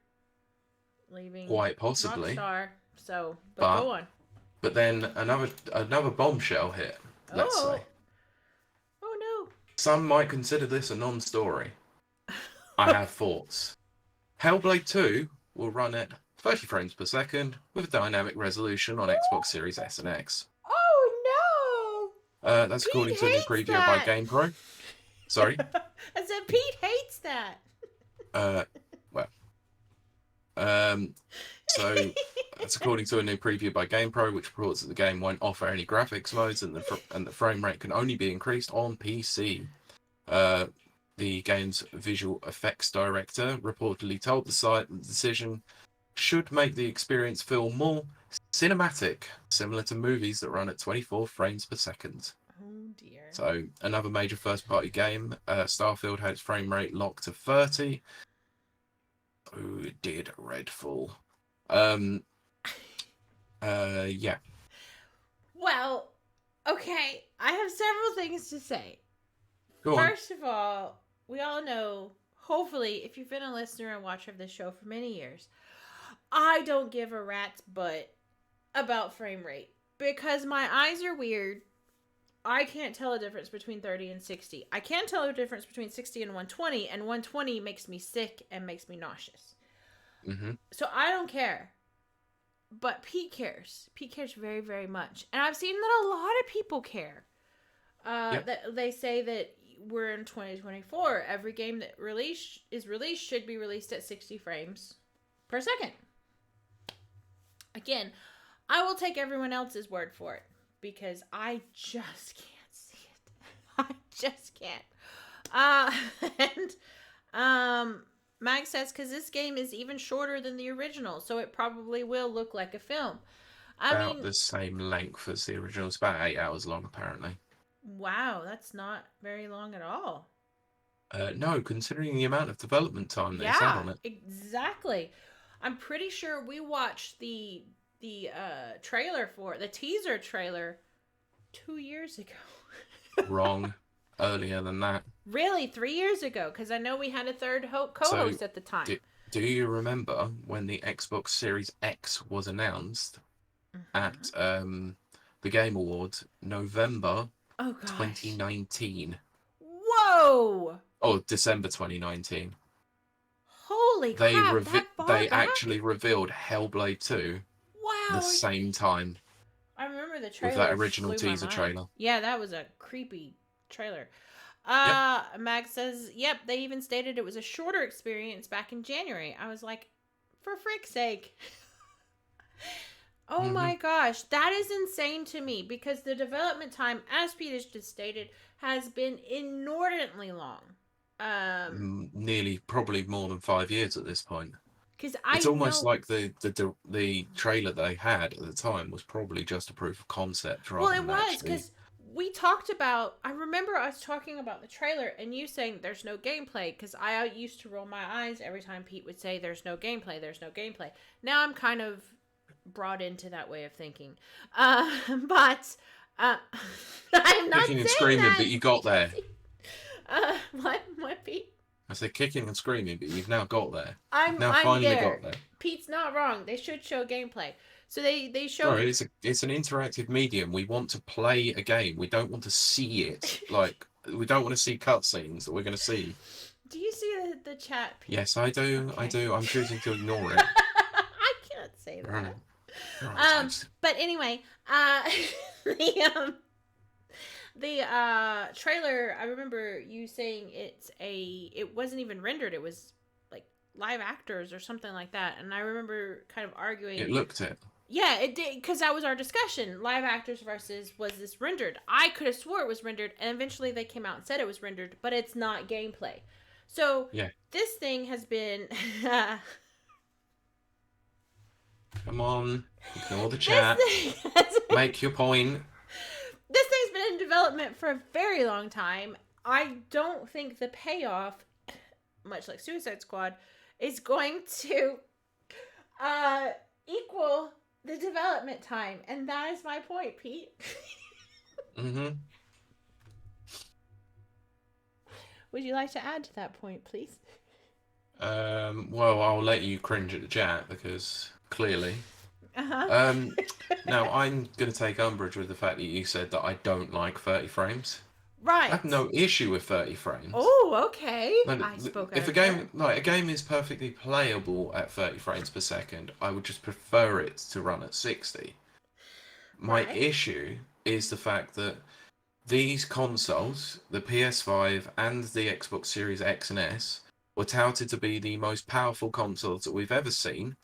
leaving quite possibly Rockstar. So, but go on. But then another bombshell hit. Let's say. Oh no. Some might consider this a non-story. I have thoughts. Hellblade 2 will run at 30 frames per second with a dynamic resolution on Xbox Series S and X. Oh no! That's according to a new preview by GamePro. Sorry? I said Pete hates that. So that's according to a new preview by GamePro, which reports that the game won't offer any graphics modes and the frame rate can only be increased on PC. The game's visual effects director reportedly told the site that the decision should make the experience feel more cinematic, similar to movies that run at 24 frames per second. Oh dear. So another major first-party game, Starfield, had its frame rate locked to 30. Oh, did Redfall. Yeah. Well, okay. I have several things to say. Go on. First of all, we all know, hopefully, if you've been a listener and watcher of this show for many years, I don't give a rat's butt about frame rate because my eyes are weird. I can't tell a difference between 30 and 60. I can tell a difference between 60 and 120, and 120 makes me sick and makes me nauseous. Mm-hmm. So I don't care. But Pete cares. Pete cares very, very much. And I've seen that a lot of people care. Yep. They say that we're in 2024. Every game that is released should be released at 60 frames per second. Again, I will take everyone else's word for it because I just can't see it. I just can't. And Mag says because this game is even shorter than the original, so it probably will look like a film. About the same length as the original. It's about 8 hours long, apparently. Wow, that's not very long at all. No, considering the amount of development time they had on it. Exactly. I'm pretty sure we watched the trailer for the teaser trailer 2 years ago. Wrong. Earlier than that. Really, 3 years ago? Because I know we had a third co-host at the time. Do you remember when the Xbox Series X was announced at the Game Awards, November 2019? Whoa! Oh, December 2019. Holy crap! They actually revealed Hellblade 2. Wow! The same time. I remember the trailer with that original teaser trailer. Yeah, that was a creepy trailer. Yep. Mag says, yep, they even stated it was a shorter experience back in January. I was like, for frick's sake. Oh my gosh, that is insane to me because the development time, as Pete has just stated, has been inordinately long. Nearly, probably more than 5 years at this point. Because it's almost like the trailer they had at the time was probably just a proof of concept. Well, it was because we talked about. I remember us talking about the trailer and you saying there's no gameplay because I used to roll my eyes every time Pete would say there's no gameplay. There's no gameplay. Now I'm kind of brought into that way of thinking, but I'm not kicking and screaming, but you got there. What, Pete? I said kicking and screaming, but you've now got there. I'm finally there. got there. Pete's not wrong. They should show gameplay. So they show. Sorry, it's an interactive medium. We want to play a game. We don't want to see it. Like we don't want to see cutscenes that we're going to see. Do you see the chat, Pete? Yes, I do. Okay. I do. I'm choosing to ignore it. I can't say that. But anyway, the trailer, I remember you saying it wasn't even rendered. It was like live actors or something like that. And I remember kind of arguing. It looked it. Yeah, it did, because that was our discussion. Live actors versus was this rendered? I could have swore it was rendered, and eventually they came out and said it was rendered, but it's not gameplay. So yeah. This thing has been... Come on, ignore the chat. Make your point. This thing's been in development for a very long time. I don't think the payoff, much like Suicide Squad, is going to equal the development time. And that is my point, Pete. Would you like to add to that point, please? Well, I'll let you cringe at the chat because clearly. Now, I'm going to take umbrage with the fact that you said that I don't like 30 frames. Right. I have no issue with 30 frames. Oh, okay. If a game is perfectly playable at 30 frames per second, I would just prefer it to run at 60. My issue is the fact that these consoles, the PS5 and the Xbox Series X and S, were touted to be the most powerful consoles that we've ever seen.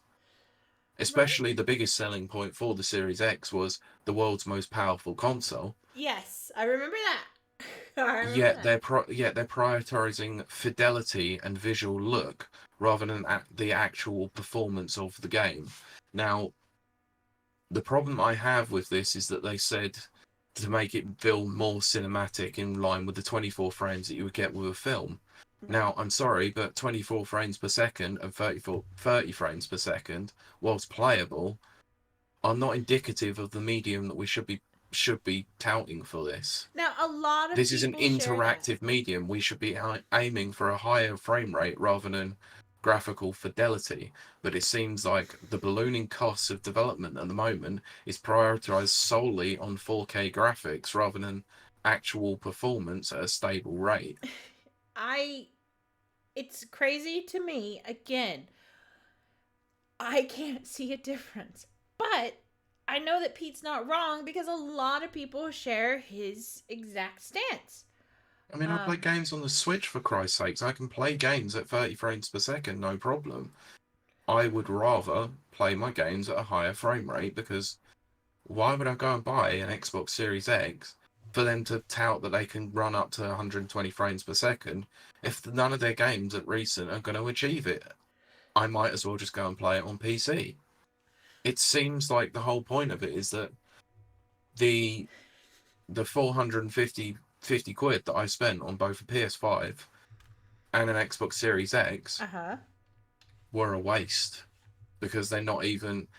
Especially the biggest selling point for the Series X was the world's most powerful console. Yes, I remember that. Yet they're prioritizing fidelity and visual look rather than the actual performance of the game. Now, the problem I have with this is that they said to make it feel more cinematic in line with the 24 frames that you would get with a film. Now, I'm sorry, but 24 frames per second and 30 frames per second, whilst playable, are not indicative of the medium that we should be touting for this. Now, a lot of this is an interactive medium. We should be aiming for a higher frame rate rather than graphical fidelity. But it seems like the ballooning costs of development at the moment is prioritized solely on 4K graphics rather than actual performance at a stable rate. It's crazy to me. Again, I can't see a difference. But I know that Pete's not wrong because a lot of people share his exact stance. I mean, I play games on the Switch, for Christ's sakes. I can play games at 30 frames per second, no problem. I would rather play my games at a higher frame rate, because why would I go and buy an Xbox Series X for them to tout that they can run up to 120 frames per second if none of their games at recent are going to achieve it? I might as well just go and play it on PC. It seems like the whole point of it is that the 450 quid that I spent on both a PS5 and an Xbox Series X were a waste, because they're not even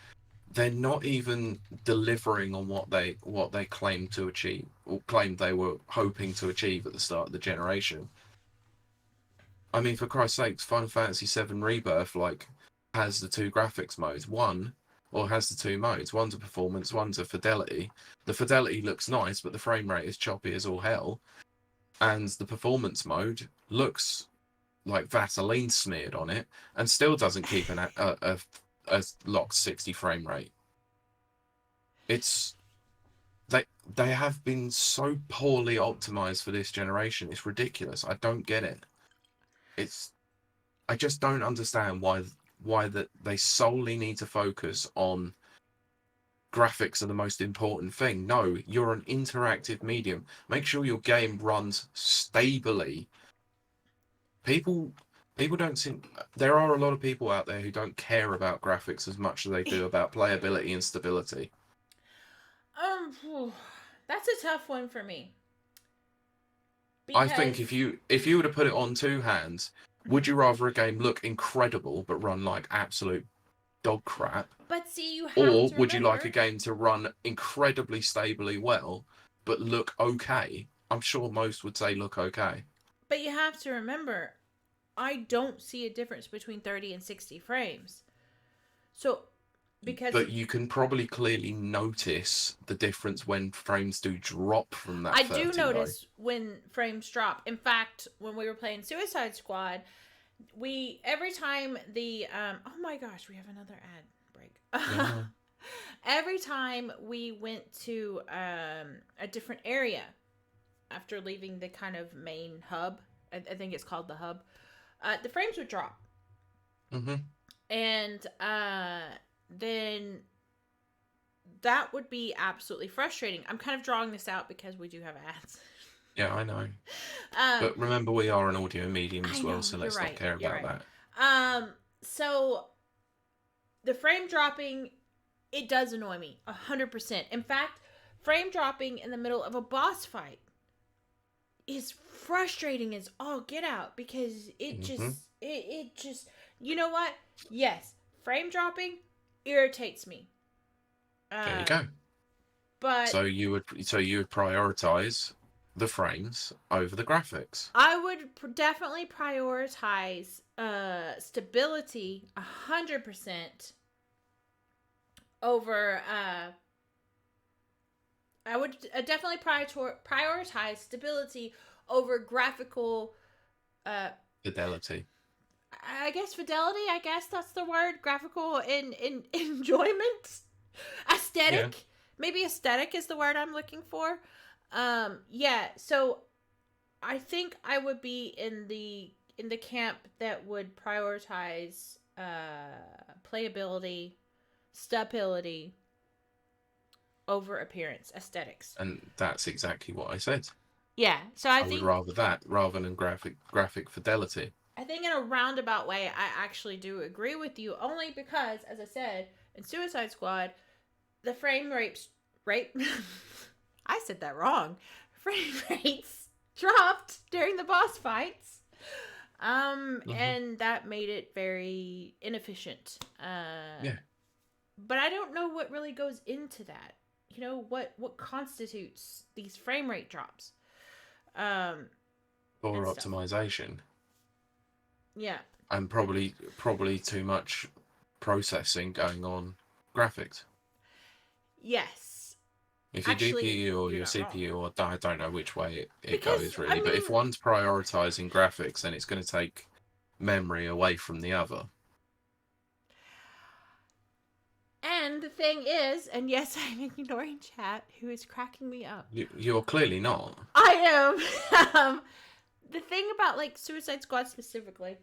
delivering on what they claimed to achieve, or claimed they were hoping to achieve at the start of the generation. I mean, for Christ's sakes, Final Fantasy VII Rebirth has the two graphics modes. Has the two modes. One's a performance, one's a fidelity. The fidelity looks nice, but the frame rate is choppy as all hell. And the performance mode looks like Vaseline smeared on it, and still doesn't keep a locked 60 frame rate. They have been so poorly optimized for this generation. It's ridiculous. I don't get it. I just don't understand why they solely need to focus on graphics are the most important thing. No, you're an interactive medium. Make sure your game runs stably. People don't seem... There are a lot of people out there who don't care about graphics as much as they do about playability and stability. That's a tough one for me. I think if you were to put it on two hands, would you rather a game look incredible but run like absolute dog crap? But see, you have or to remember, would you like a game to run incredibly stably well but look okay? I'm sure most would say look okay. But you have to remember, I don't see a difference between 30 and 60 frames. But you can probably clearly notice the difference when frames do drop from that. I do notice when frames drop. In fact, when we were playing Suicide Squad, every time oh my gosh, we have another ad break. Yeah. Every time we went to a different area after leaving the kind of main hub, I think it's called the hub, the frames would drop. Mm-hmm. And then that would be absolutely frustrating. I'm kind of drawing this out because we do have ads. Yeah, I know. But remember, we are an audio medium as well, so let's not care about that. So the frame dropping, it does annoy me 100%. In fact, frame dropping in the middle of a boss fight is frustrating as all get out, because it just, you know what? Yes, frame dropping irritates me. There you go. But so you would prioritize the frames over the graphics. I would definitely prioritize stability 100% over I would definitely prioritize stability over graphical fidelity. I guess fidelity, I guess that's the word. Graphical in enjoyment. Aesthetic. Yeah. Maybe aesthetic is the word I'm looking for. Yeah, so I think I would be in the camp that would prioritize playability, stability over appearance, aesthetics. And that's exactly what I said. Yeah, so I think would rather that rather than graphic fidelity. I think in a roundabout way, I actually do agree with you, only because, as I said, in Suicide Squad, the frame rates I said that wrong. Frame rates dropped during the boss fights. And that made it very inefficient. Yeah. But I don't know what really goes into that. You know, what constitutes these frame rate drops. For optimization. Yeah. And probably too much processing going on graphics. Yes. If your GPU or your CPU, or I don't know which way it goes really, but if one's prioritizing graphics, then it's going to take memory away from the other. And And the thing is, and yes, I'm ignoring chat, who is cracking me up. You're clearly not. I am. The thing about, like, Suicide Squad specifically,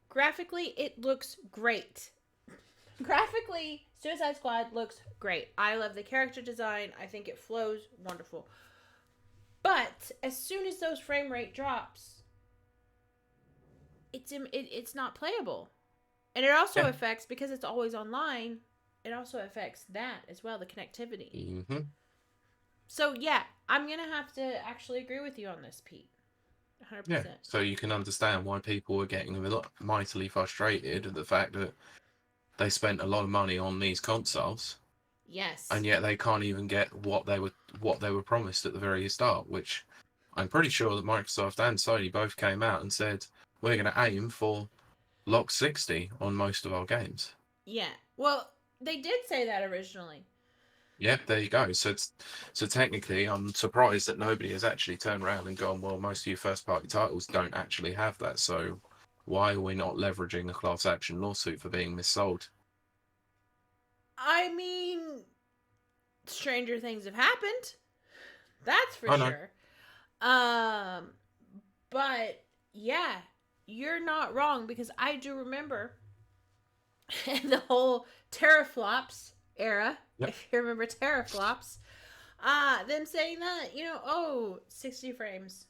graphically, it looks great. Graphically, Suicide Squad looks great. I love the character design. I think it flows wonderful. But as soon as those frame rate drops, it's not playable. And it also affects, because it's always online, it also affects that as well, the connectivity. Mm-hmm. So, yeah, I'm going to have to actually agree with you on this, Pete. 100%. Yeah, so you can understand why people were getting mightily frustrated at the fact that they spent a lot of money on these consoles. Yes. And yet they can't even get what they were promised at the very start, which I'm pretty sure that Microsoft and Sony both came out and said, we're going to aim for Lock 60 on most of our games. Yeah. Well, they did say that originally. Yep, there you go. So technically, I'm surprised that nobody has actually turned around and gone, well, most of your first-party titles don't actually have that, so why are we not leveraging a class action lawsuit for being missold? I mean, stranger things have happened. That's for sure. But yeah, you're not wrong, because I do remember the whole teraflops era. Yep. If you remember teraflops, them saying that, 60 frames.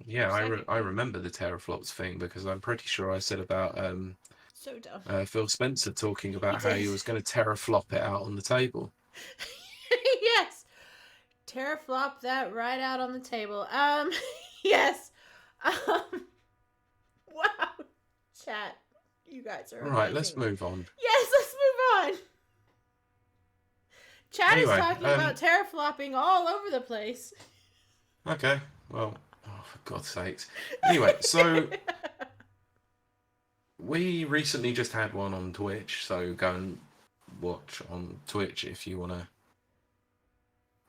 Yeah, I remember the teraflops thing, because I'm pretty sure I said about so dumb. Phil Spencer talking about how he was going to teraflop it out on the table. Yes, teraflop that right out on the table. Yes. Wow, chat. You guys are all right. Let's move on. Yes, let's move on. Chat is talking about teraflopping all over the place. Okay, well, for God's sakes. Anyway, so we recently just had one on Twitch, so go and watch on Twitch if you want to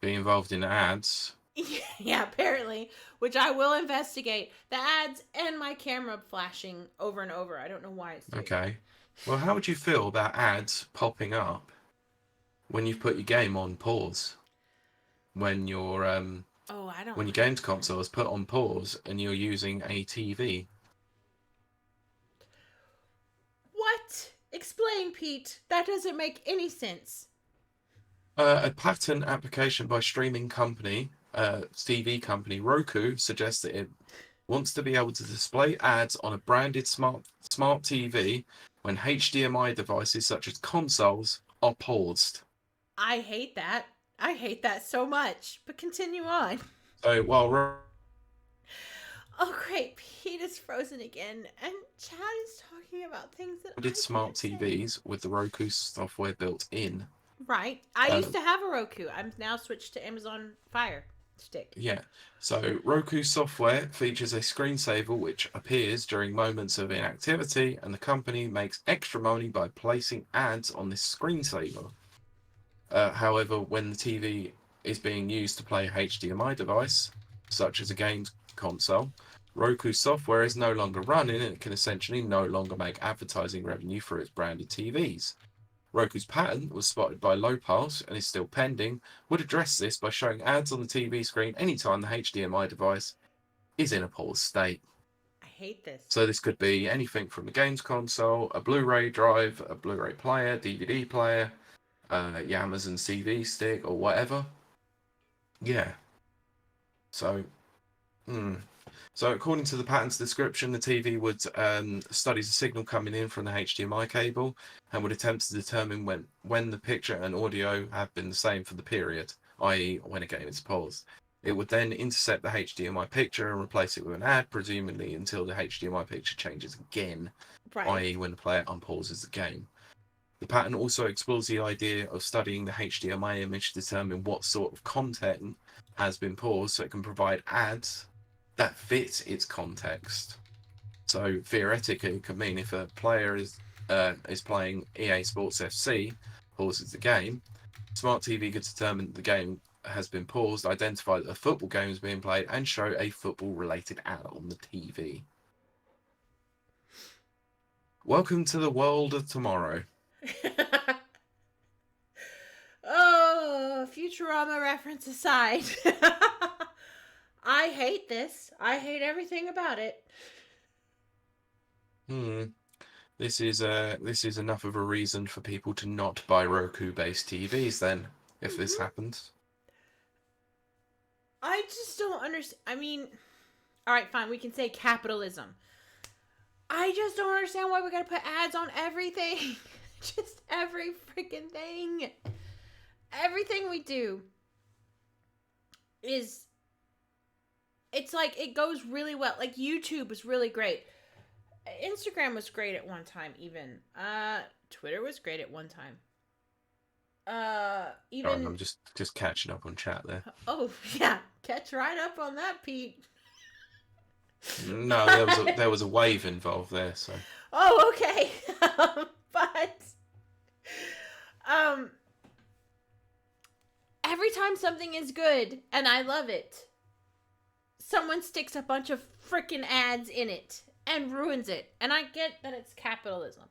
be involved in ads. Yeah, apparently, which I will investigate. The ads and my camera flashing over and over. I don't know why it's doing okay. Well, how would you feel about ads popping up when you've put your game on pause? When your when your games console is put on pause and you're using a TV? What? Explain, Pete. That doesn't make any sense. A patent application by streaming company, TV company Roku, suggests that it wants to be able to display ads on a branded smart TV when HDMI devices such as consoles are paused. I hate that. I hate that so much. But continue on. So while oh great, Pete is frozen again, and Chad is talking about things that did smart TVs with the Roku software built in. Right. I used to have a Roku. I'm now switched to Amazon Fire Stick. Yeah. So Roku software features a screensaver which appears during moments of inactivity, and the company makes extra money by placing ads on this screensaver. However, when the TV is being used to play a HDMI device, such as a games console, Roku software is no longer running, and it can essentially no longer make advertising revenue for its branded TVs. Roku's patent was spotted by Lopals and is still pending, would address this by showing ads on the TV screen anytime the HDMI device is in a paused state. I hate this. So this could be anything from the games console, a Blu-ray drive, a Blu-ray player, DVD player, your Amazon CV stick, or whatever. Yeah. So according to the patent's description, the TV would study the signal coming in from the HDMI cable and would attempt to determine when the picture and audio have been the same for the period, i.e. when a game is paused. It would then intercept the HDMI picture and replace it with an ad, presumably until the HDMI picture changes again, right, i.e. when the player unpauses the game. The patent also explores the idea of studying the HDMI image to determine what sort of content has been paused, so it can provide ads that fit its context. So theoretically, it could mean if a player is playing EA Sports FC, pauses the game, Smart TV could determine the game has been paused, identify that a football game is being played, and show a football-related ad on the TV. Welcome to the world of tomorrow. Futurama reference aside, I hate this. I hate everything about it. This is enough of a reason for people to not buy Roku-based TVs then, if this happens. I just don't understand. I mean, all right, fine, we can say capitalism. I just don't understand why we gotta put ads on everything. Just every freaking thing. Everything we do is, it's like, it goes really well. Like, YouTube was really great. Instagram was great at one time, even. Twitter was great at one time. Even... I'm just catching up on chat there. Oh, yeah. Catch right up on that, Pete. No, there was a wave involved there, so. Oh, okay. But every time something is good and I love it, someone sticks a bunch of freaking ads in it and ruins it. And I get that it's capitalism,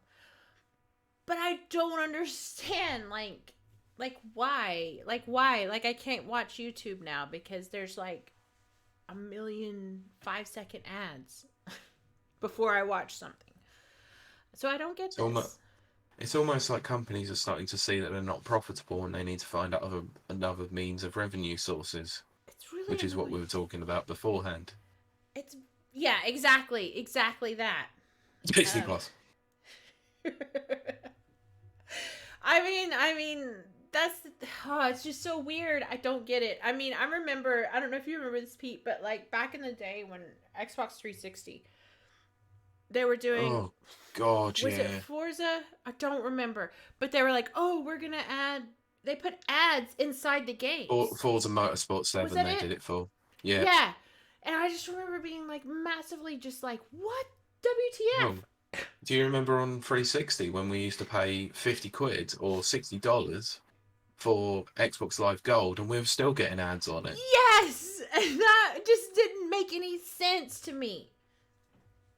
but I don't understand, like why? Like, I can't watch YouTube now because there's like 1 million 5-second ads before I watch something. So I don't get this. It's almost like companies are starting to see that they're not profitable and they need to find out another means of revenue sources. It's really which is annoying. what we were talking about beforehand. Yeah, exactly that. Disney Plus. I mean, it's just so weird. I don't get it. I mean, I don't know if you remember this, Pete, but like back in the day when Xbox 360, they were doing... Oh, God, was it Forza? I don't remember. But they were like, oh, we're going to add... They put ads inside the game. Forza Motorsport 7, they did it for. Yeah. Yeah. And I just remember being like massively just like, what? WTF? Oh. Do you remember on 360 when we used to pay 50 quid or $60 for Xbox Live Gold and we were still getting ads on it? Yes! And that just didn't make any sense to me.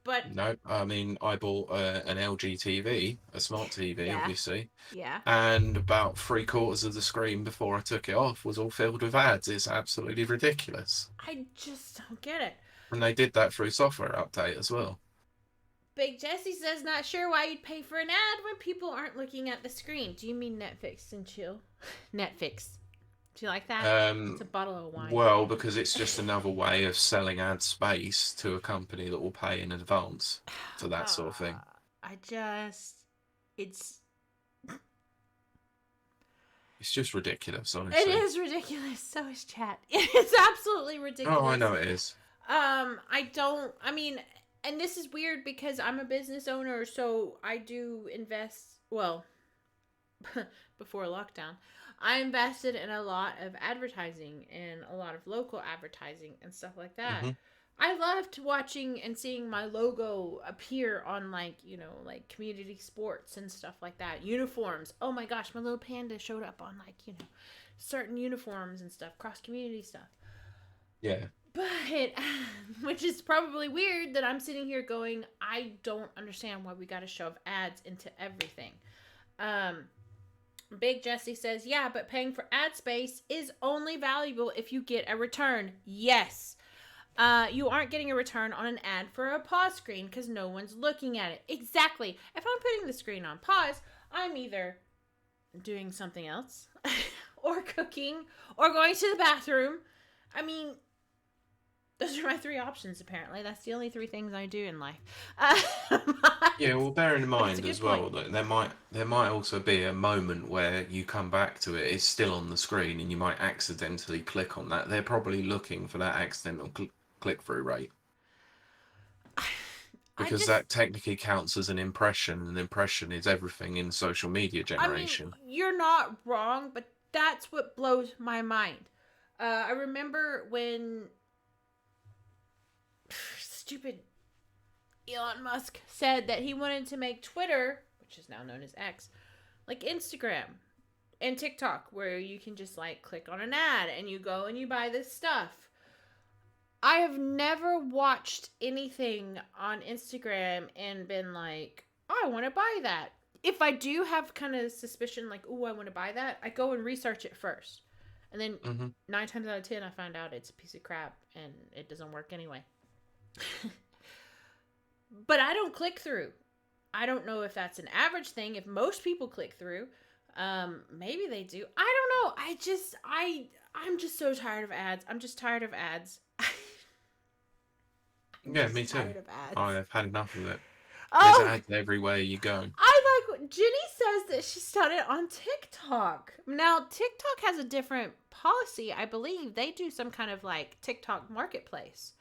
But no, I mean, I bought an LG TV, a smart TV, obviously. Yeah. And about 3/4 of the screen before I took it off was all filled with ads. It's absolutely ridiculous. I just don't get it. And they did that through software update as well. Big Jesse says, not sure why you'd pay for an ad when people aren't looking at the screen. Do you mean Netflix and chill? Netflix. Do you like that? It's a bottle of wine. Well, because it's just another way of selling ad space to a company that will pay in advance for that sort of thing. It's just ridiculous, honestly. It is ridiculous. So is chat. It's absolutely ridiculous. Oh, I know it is. I mean, and this is weird because I'm a business owner, so I do invest, well, before lockdown, I invested in a lot of advertising and a lot of local advertising and stuff like that. Mm-hmm. I loved watching and seeing my logo appear on, like, you know, like community sports and stuff like that. Uniforms. Oh my gosh, my little panda showed up on, like, you know, certain uniforms and stuff, cross-community stuff. Yeah. But, which is probably weird that I'm sitting here going, I don't understand why we got to shove ads into everything. Big Jesse says, yeah, but paying for ad space is only valuable if you get a return. Yes. You aren't getting a return on an ad for a pause screen because no one's looking at it. Exactly. If I'm putting the screen on pause, I'm either doing something else or cooking or going to the bathroom. I mean, those are my 3 options, apparently. That's the only 3 things I do in life. Yeah, well, bear in mind as well that there might also be a moment where you come back to it, it's still on the screen, and you might accidentally click on that. They're probably looking for that accidental click-through rate. Because that technically counts as an impression, and an impression is everything in social media generation. I mean, you're not wrong, but that's what blows my mind. I remember when stupid Elon Musk said that he wanted to make Twitter, which is now known as X, like Instagram and TikTok, where you can just like click on an ad and you go and you buy this stuff. I have never watched anything on Instagram and been like, oh, I want to buy that. If I do have kind of suspicion like, oh, I want to buy that, I go and research it first. And then 9 times out of 10, I find out it's a piece of crap and it doesn't work anyway. But I don't click through. I don't know if that's an average thing. If most people click through, maybe they do. I don't know. I'm just so tired of ads. I'm just tired of ads. Yeah, me too. I've had enough of it. Oh, there's ads everywhere you go. I like Jenny says that she started on TikTok. Now, TikTok has a different policy. I believe they do some kind of like TikTok marketplace.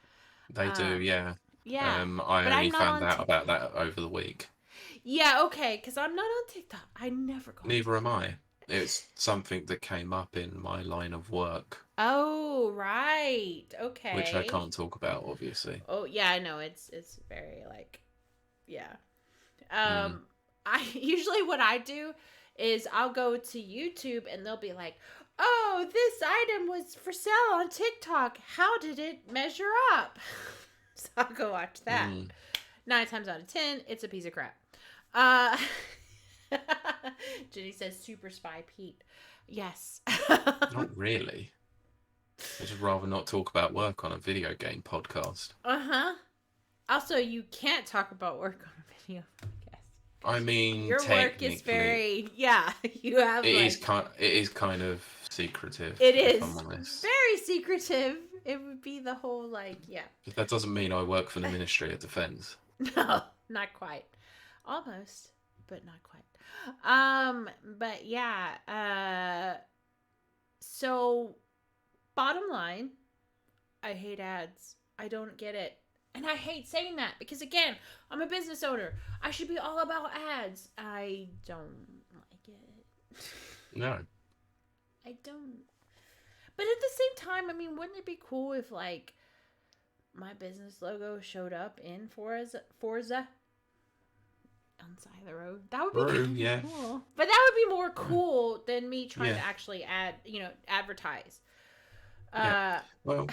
They do, yeah. Yeah. I only found out about that over the week. Yeah, okay, because I'm not on TikTok. I never go. Neither am I. It's something that came up in my line of work. Oh, right. Okay. Which I can't talk about, obviously. Oh, yeah, I know. It's very like, yeah. I usually what I do is I'll go to YouTube and they'll be like, "Oh, this item was for sale on TikTok. How did it measure up?" So I'll go watch that. 9 times out of 10, it's a piece of crap. Jenny says, "Super Spy Pete." Yes. Not really. I'd just rather not talk about work on a video game podcast. Also, you can't talk about work on a video podcast. I mean, your work is very, you have it is kind of secretive. It is very secretive. It would be the whole But that doesn't mean I work for the Ministry of Defense. No, not quite. Almost, but not quite. But yeah. So, bottom line, I hate ads. I don't get it. And I hate saying that because, again, I'm a business owner. I should be all about ads. I don't like it. No. I don't. But at the same time, I mean, wouldn't it be cool if, like, my business logo showed up in Forza on the side of the road? That would be cool. But that would be more cool than me trying to actually advertise. Yeah. Well...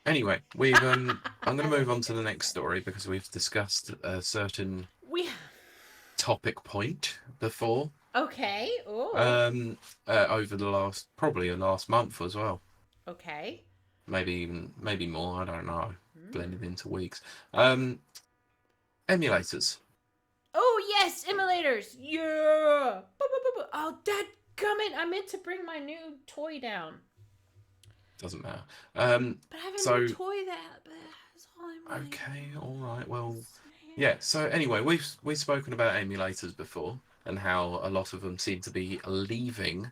Anyway, I'm going to move on to the next story because we've discussed a certain topic point before. Okay. Ooh. Over the last month as well. Okay. Maybe more. I don't know. Blended into weeks. Emulators. Oh yes, emulators. Yeah. Oh, dadgummit! I meant to bring my new toy down. Doesn't matter. But I have a new toy that's all I'm really... Okay, all right. Well, yeah. So anyway, we've spoken about emulators before and how a lot of them seem to be leaving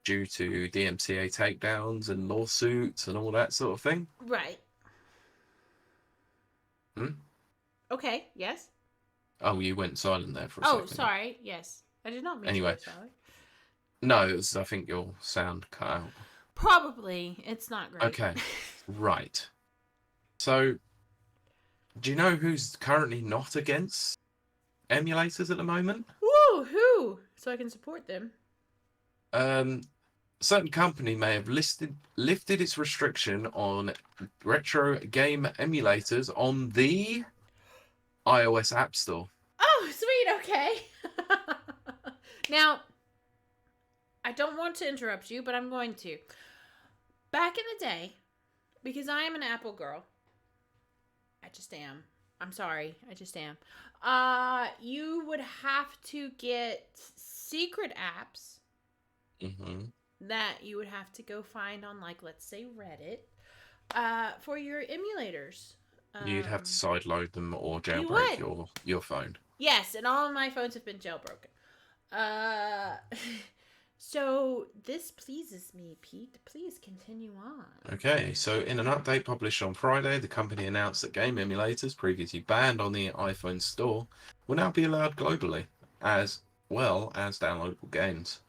due to DMCA takedowns and lawsuits and all that sort of thing. Right. Okay. Yes. Oh, you went silent there for a second. Oh, sorry. Yes, I did not mean to go silent. No, I think your sound cut out. Probably. It's not great. Okay. Right. So, do you know who's currently not against emulators at the moment? Woo! Who? So I can support them. A certain company may have lifted its restriction on retro game emulators on the iOS App Store. Oh, sweet. Okay. Now, I don't want to interrupt you, but I'm going to. Back in the day, because I am an Apple girl, I just am. I'm sorry, I just am. You would have to get secret apps that you would have to go find on, like, let's say Reddit, for your emulators. You'd have to sideload them or jailbreak your phone. Yes, and all of my phones have been jailbroken. So this pleases me, Pete. Please continue on. Okay, so in an update published on Friday, the company announced that game emulators previously banned on the iPhone store will now be allowed globally, as well as downloadable games.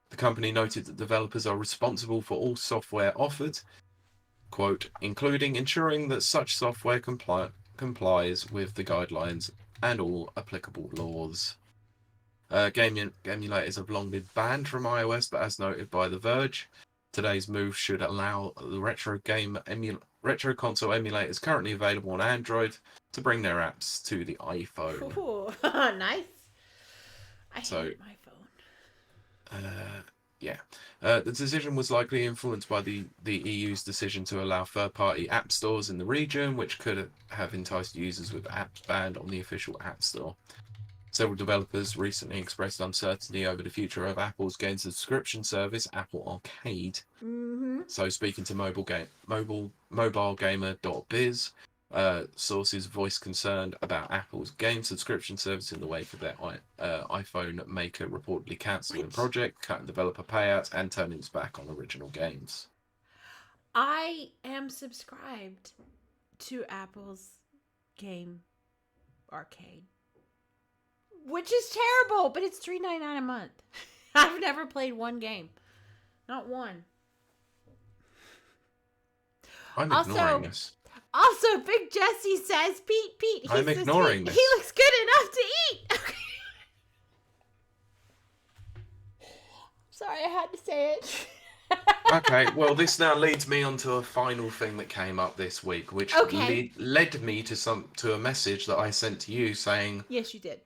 The company noted that developers are responsible for all software offered, quote, including ensuring that such software complies with the guidelines and all applicable laws. Game emulators have long been banned from iOS, but as noted by The Verge, today's move should allow the retro console emulators currently available on Android to bring their apps to the iPhone. Ooh, nice. I hate my phone. Yeah. The decision was likely influenced by the EU's decision to allow third-party app stores in the region, which could have enticed users with apps banned on the official app store. Several developers recently expressed uncertainty over the future of Apple's game subscription service, Apple Arcade. Mm-hmm. So, speaking to mobilegamer.biz, sources voiced concern about Apple's game subscription service in the wake of their iPhone maker reportedly cancelling the project, cutting developer payouts, and turning its back on original games. I am subscribed to Apple's game Arcade, which is terrible, but it's $3.99 a month. I've never played one game, not one. I'm ignoring this. Also, Big Jesse says, Pete. I'm ignoring this. He looks good enough to eat. Okay. Sorry, I had to say it. Okay, well, this now leads me on to a final thing that came up this week, which led me to a message that I sent to you saying, yes, you did.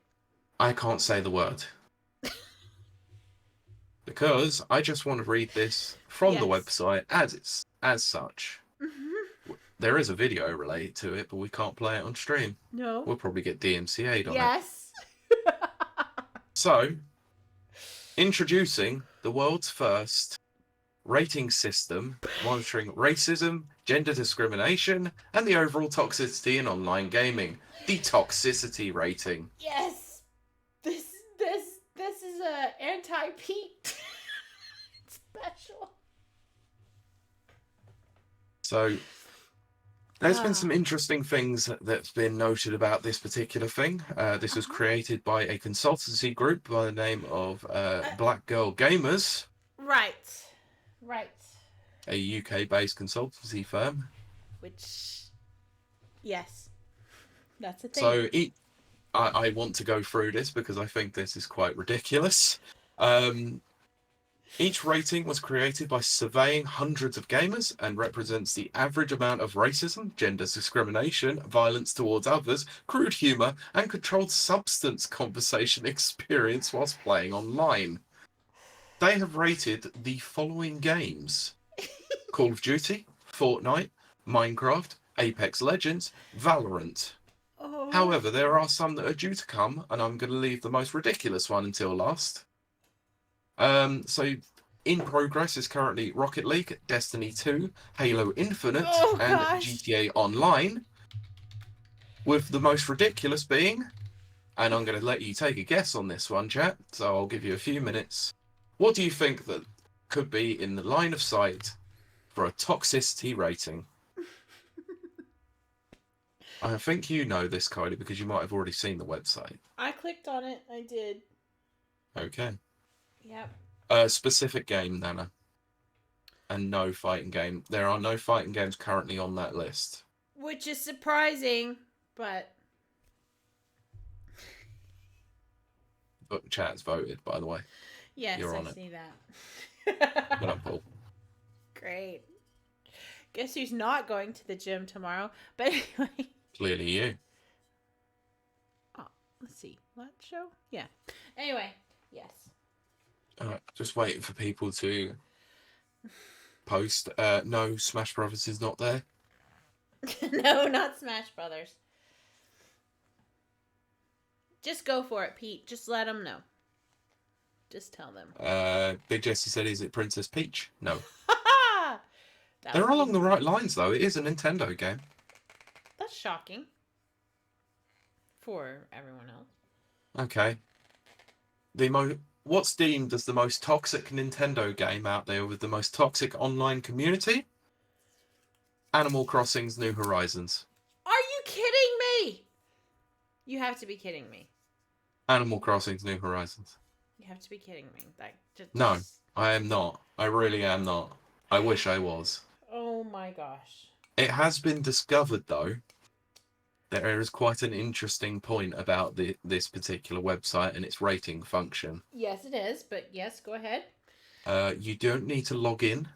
I can't say the word. Because I just want to read this from the website as such. Mm-hmm. There is a video related to it, but we can't play it on stream. No. We'll probably get DMCA'd on it. Yes. So, introducing the world's first rating system monitoring racism, gender discrimination, and the overall toxicity in online gaming. The toxicity rating. Yes. This is a anti-Pete special. So, there's been some interesting things that's been noted about this particular thing. This was created by a consultancy group by the name of Black Girl Gamers. Right. A UK-based consultancy firm. Which, yes, that's a thing. So, I want to go through this because I think this is quite ridiculous. Each rating was created by surveying hundreds of gamers and represents the average amount of racism, gender discrimination, violence towards others, crude humour, and controlled substance conversation experience whilst playing online. They have rated the following games: Call of Duty, Fortnite, Minecraft, Apex Legends, Valorant. Oh. However, there are some that are due to come, and I'm going to leave the most ridiculous one until last. So in progress is currently Rocket League, Destiny 2, Halo Infinite, and GTA Online, with the most ridiculous being, and I'm going to let you take a guess on this one, chat, so I'll give you a few minutes. What do you think that could be in the line of sight for a toxicity rating? I think you know this, Kylie, because you might have already seen the website. I clicked on it. I did. Okay. Yep. A specific game, Nana. And no fighting game. There are no fighting games currently on that list. Which is surprising, but chat's voted, by the way. Yes, You're on I it. See that. Good on, Paul. Great. Guess who's not going to the gym tomorrow? But anyway. Clearly you. Oh, let's see. What show? Yeah. Anyway, yes. Just waiting for people to post. No, Smash Brothers is not there. No, not Smash Brothers. Just go for it, Pete. Just let them know. Just tell them. Big Jesse said, is it Princess Peach? No. They're along the right lines, though. It is a Nintendo game. That's shocking. For everyone else. Okay. What's deemed as the most toxic Nintendo game out there with the most toxic online community? Animal Crossing's New Horizons. Are you kidding me? You have to be kidding me. Animal Crossing's New Horizons. You have to be kidding me. No, I am not. I really am not. I wish I was. Oh my gosh. It has been discovered, though, there is quite an interesting point about this particular website and its rating function. Yes, it is, but yes, go ahead. You don't need to log in.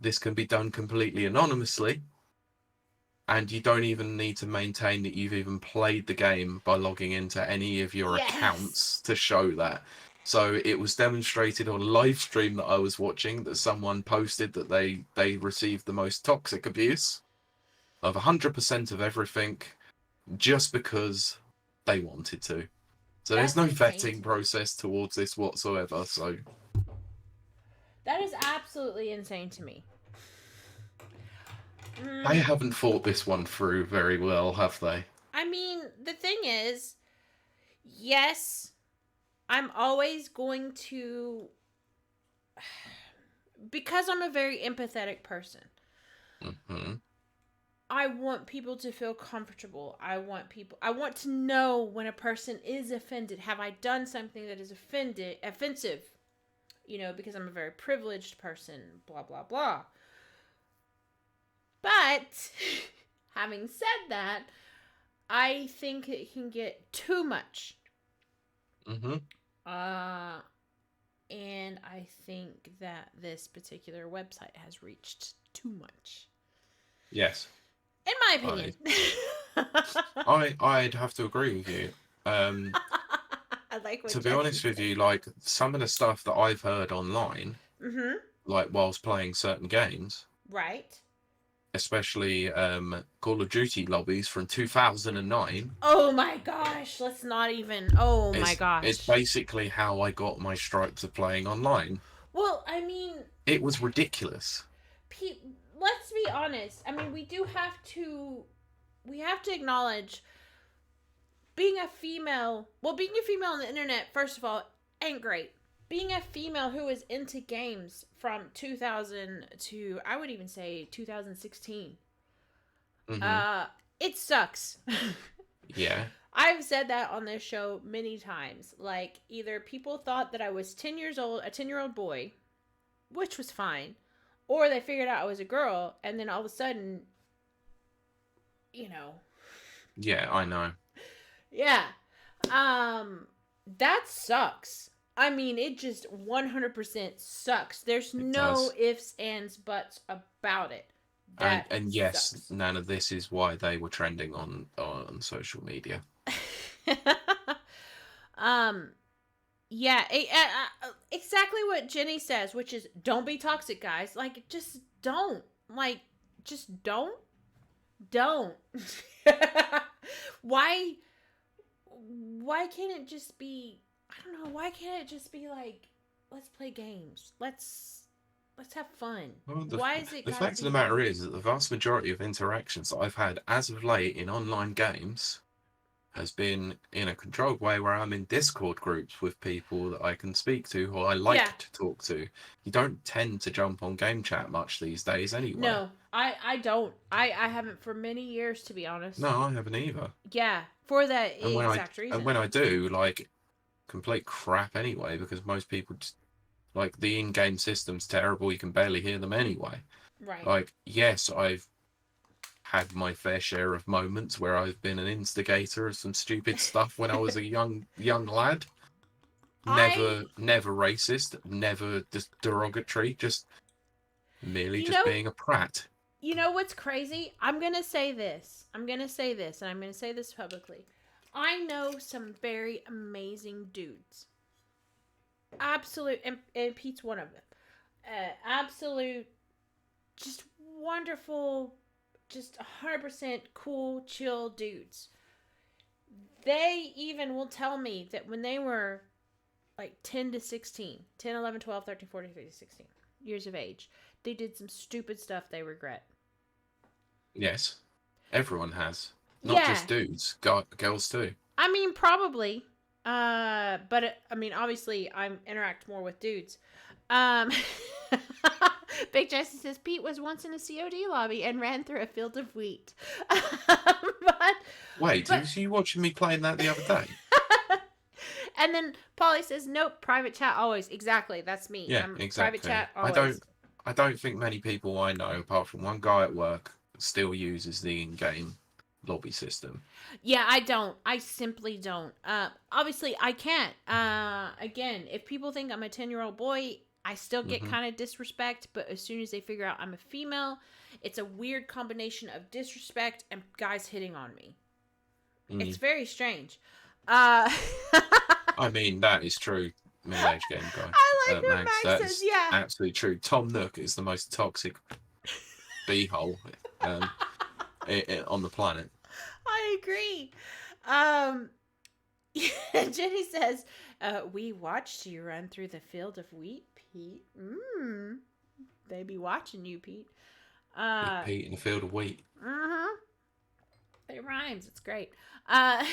This can be done completely anonymously. And you don't even need to maintain that you've even played the game by logging into any of your accounts to show that. So it was demonstrated on a live stream that I was watching that someone posted that they received the most toxic abuse of 100% of everything just because they wanted to. So there's no vetting process towards this whatsoever. So that is absolutely insane to me. They haven't thought this one through very well, have they? I mean, the thing is, yes, I'm always going to, because I'm a very empathetic person. Mm-hmm. I want people to feel comfortable. I want to know when a person is offended. Have I done something that is offensive? You know, because I'm a very privileged person, blah, blah, blah. But, having said that, I think it can get too much. Mm-hmm. And I think that this particular website has reached too much. Yes. In my opinion. I'd have to agree with you. To be honest with you, like some of the stuff that I've heard online, like whilst playing certain games, right? Especially Call of Duty lobbies from 2009. Oh my gosh! Let's not even. Oh my gosh! It's basically how I got my stripes of playing online. Well, I mean, it was ridiculous. Let's be honest. I mean, we have to acknowledge being a female on the internet, first of all, ain't great. Being a female who is into games from 2000 to, I would even say 2016, it sucks. Yeah. I've said that on this show many times. Like, either people thought that I was 10 years old, a 10-year-old boy, which was fine, or they figured out I was a girl, and then all of a sudden, you know. Yeah, I know. Yeah. That sucks. I mean, it just 100% sucks. There's no ifs, ands, buts about it. And yes, sucks. None of this is why they were trending on social media. Yeah, exactly what Jenny says, which is don't be toxic, guys. Like, just don't. Like, just don't. Why can't it just be, I don't know, why can't it just be like, let's play games. Let's have fun. Well, why is it the fact of the matter is that the vast majority of interactions that I've had as of late in online games has been in a controlled way where I'm in Discord groups with people that I can speak to who I like to talk to. You don't tend to jump on game chat much these days anyway. No, I don't. I haven't for many years, to be honest. No, I haven't either. Yeah, for that exact reason. And when I do, like, complete crap anyway, because most people just, like, the in-game system's terrible, you can barely hear them anyway. Right. Like, yes, I've had my fair share of moments where I've been an instigator of some stupid stuff when I was a young lad. Never racist, never derogatory, just merely being a prat. You know what's crazy? I'm going to say this, and I'm going to say this publicly. I know some very amazing dudes. Absolute, and Pete's one of them. Absolute, just wonderful, just 100% cool, chill dudes. They even will tell me that when they were like 10 to 16, 10, 11, 12, 13, 14, 15, 16 years of age, they did some stupid stuff they regret. Yes. Everyone has. Not just dudes. Girls too. I mean, probably. But I mean, obviously, I interact more with dudes. Big Jesse says Pete was once in a COD lobby and ran through a field of wheat. Wait, was you watching me playing that the other day? And then Polly says, "Nope, private chat always." Exactly, that's me. Yeah, exactly. Private chat always. I don't think many people I know, apart from one guy at work, still uses the in-game lobby system. Yeah, I don't. I simply don't. Obviously, I can't. Again, if people think I'm a 10-year-old boy, I still get kind of disrespect. But as soon as they figure out I'm a female, it's a weird combination of disrespect and guys hitting on me. It's very strange. I mean, that is true. middle-aged game guy. I like what Max, Max that says, is yeah. absolutely true. Tom Nook is the most toxic beehole on the planet. I agree. Jenny says, we watched you run through the field of wheat, Pete. They be watching you, Pete. Pete in a field of wheat. Uh-huh. It rhymes. It's great. But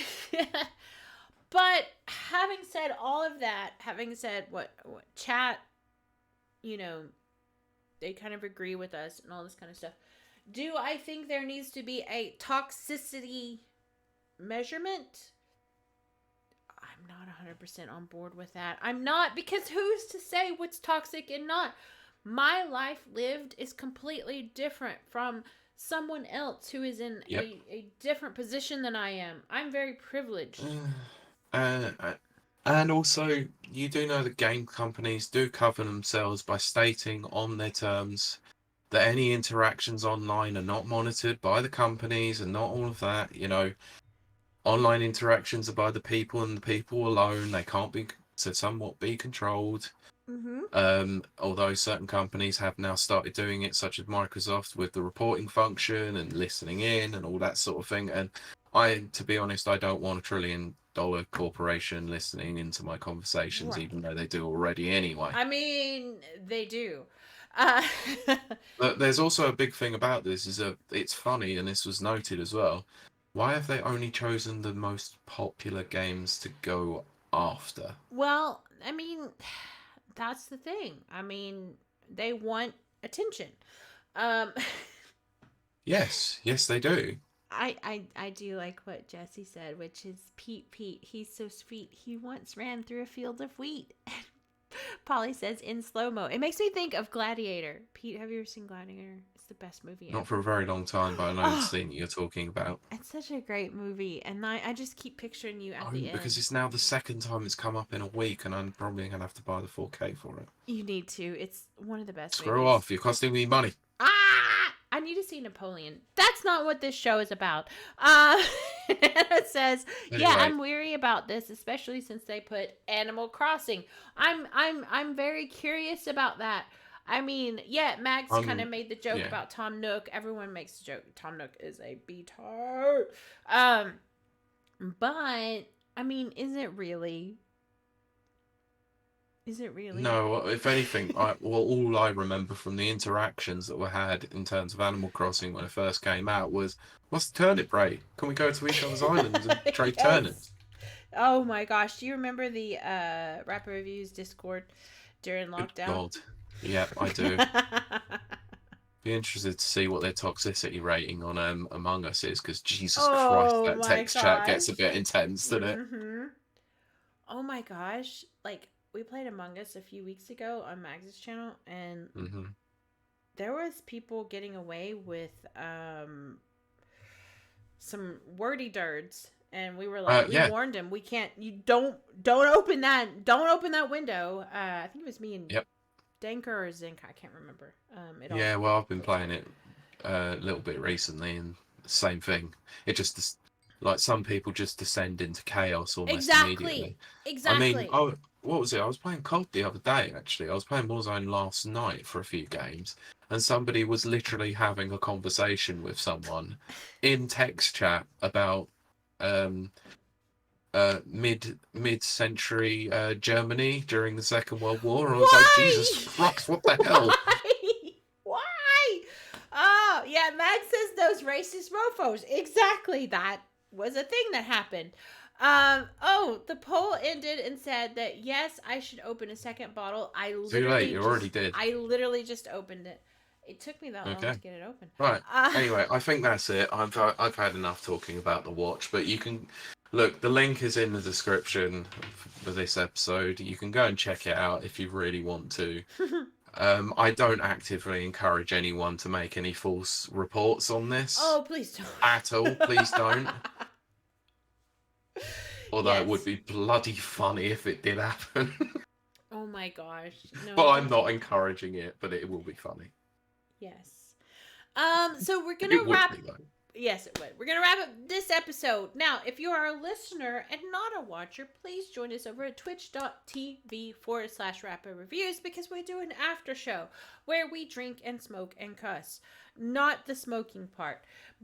having said all of that, having said what chat, they kind of agree with us and all this kind of stuff. Do I think there needs to be a toxicity measurement? I'm not 100% on board with that. I'm not, because who's to say what's toxic and not? My life lived is completely different from someone else who is in a different position than I am. I'm very privileged. And also, you do know that game companies do cover themselves by stating on their terms that any interactions online are not monitored by the companies and not all of that. Online interactions are by the people and the people alone. They can't be somewhat be controlled. Although certain companies have now started doing it, such as Microsoft, with the reporting function and listening in and all that sort of thing. And to be honest, I don't want $1 trillion corporation listening into my conversations, right, even though they do already anyway. I mean, they do. But there's also a big thing about this is that it's funny, and this was noted as well. Why have they only chosen the most popular games to go after? Well, I mean, that's the thing. I mean, they want attention. Yes, they do. I do like what Jesse said, which is Pete, he's so sweet. He once ran through a field of wheat. Polly says in slow-mo. It makes me think of Gladiator. Pete, have you ever seen Gladiator? It's the best movie ever. Not for a very long time, but I know the scene you're talking about. It's such a great movie, and I just keep picturing you at the end. Because it's now the second time it's come up in a week, and I'm probably going to have to buy the 4K for it. You need to. It's one of the best Screw movies. off. You're costing me money. I need to see Napoleon. That's not what this show is about. It says, anyway. Yeah, I'm weary about this, especially since they put Animal Crossing. I'm very curious about that. I mean, yeah, Max kind of made the joke about Tom Nook. Everyone makes the joke. Tom Nook is a beater. But I mean, is it really? Is it really? No, if anything, all I remember from the interactions that were had in terms of Animal Crossing when it first came out was, what's the turnip rate? Can we go to each other's islands and trade turnips? Oh my gosh. Do you remember the Rapper Reviews Discord during lockdown? God. Yeah, I do. Be interested to see what their toxicity rating on Among Us is, because Jesus Christ, that text chat gets a bit intense, doesn't it? Oh my gosh. Like, we played Among Us a few weeks ago on Max's channel, and there was people getting away with some wordy dirds, and we were like, we warned him, we can't. You don't open that. Don't open that window. I think it was me and Danker or Zinc. I can't remember. Well, I've been playing it a little bit recently, and same thing. It just like some people just descend into chaos almost immediately. Exactly. I mean, what was it? I was playing COD the other day, actually. I was playing Warzone last night for a few games, and somebody was literally having a conversation with someone in text chat about mid-century Germany during the Second World War. And I was like, Jesus Christ, what the hell? Why? Oh, yeah, Max says those racist mofos. Exactly, that was a thing that happened. The poll ended and said that yes, I should open a second bottle. Too late, you already did. I literally just opened it. It took me that long to get it open. Right. Anyway, I think that's it. I've had enough talking about the watch, but you can look. The link is in the description for this episode. You can go and check it out if you really want to. I don't actively encourage anyone to make any false reports on this. Oh, please don't. At all, please don't. Although it would be bloody funny if it did happen. Oh my gosh. No, but I'm not encouraging it, but it will be funny. Yes. So we're gonna wrap. Yes, it would. We're going to wrap up this episode. Now, if you are a listener and not a watcher, please join us over at twitch.tv/rapid reviews because we do an after show where we drink and smoke and cuss. Not the smoking part.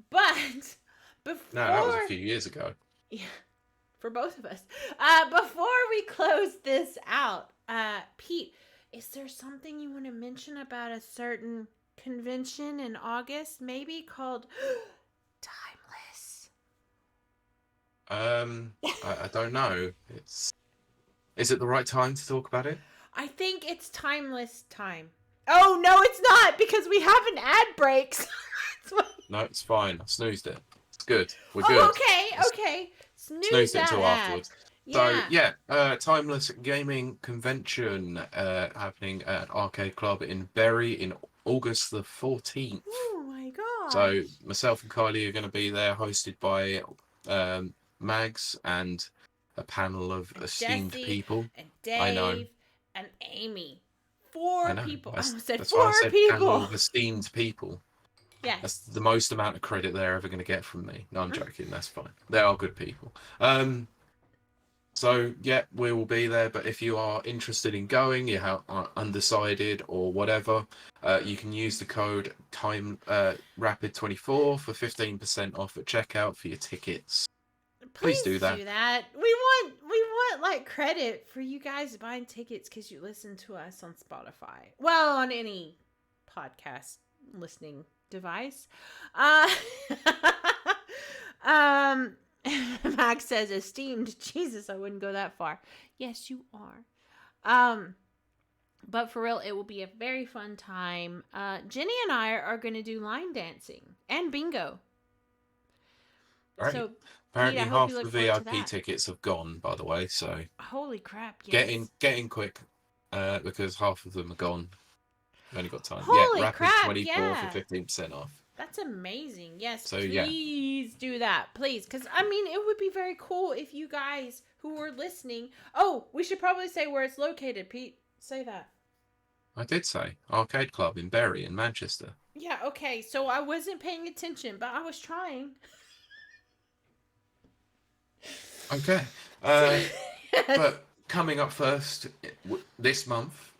But before... No, that was a few years ago. Yeah, for both of us. Before we close this out, Pete, is there something you want to mention about a certain convention in August, maybe called... I don't know. Is it the right time to talk about it? I think it's timeless time. Oh, no, it's not, because we have an ad break. No, it's fine. I snoozed it. It's good. We're good. Okay. Snooze it until ad. afterwards. Yeah. So, Timeless Gaming Convention happening at Arcade Club in Bury in August the 14th. Oh, my God. So, myself and Kylie are going to be there, hosted by Mags and a panel of esteemed Jesse people. And Dave. I know. And Amy. 4 people. I almost said that's 4 why I said people. Panel of esteemed people. Yes. That's the most amount of credit they're ever going to get from me. No, I'm joking. That's fine. They are good people. So, yeah, we will be there. But if you are interested in going, you are undecided or whatever, you can use the code RAPID24 for 15% off at checkout for your tickets. Please do that. We want like credit for you guys buying tickets because you listen to us on Spotify. Well, on any podcast listening device. Max says esteemed. Jesus, I wouldn't go that far. Yes, you are. But for real, it will be a very fun time. Jenny and I are going to do line dancing and bingo. Right. So apparently Pete, half the VIP tickets have gone, by the way. So holy crap! Yes. Get in quick, because half of them are gone. You've only got time. Holy Rapid crap! 24 yeah. for 15% off. That's amazing. Yes, so, please do that, please, because I mean it would be very cool if you guys who were listening. Oh, we should probably say where it's located. Pete, say that. I did say Arcade Club in Bury in Manchester. Yeah. Okay. So I wasn't paying attention, but I was trying. Okay. But coming up first this month,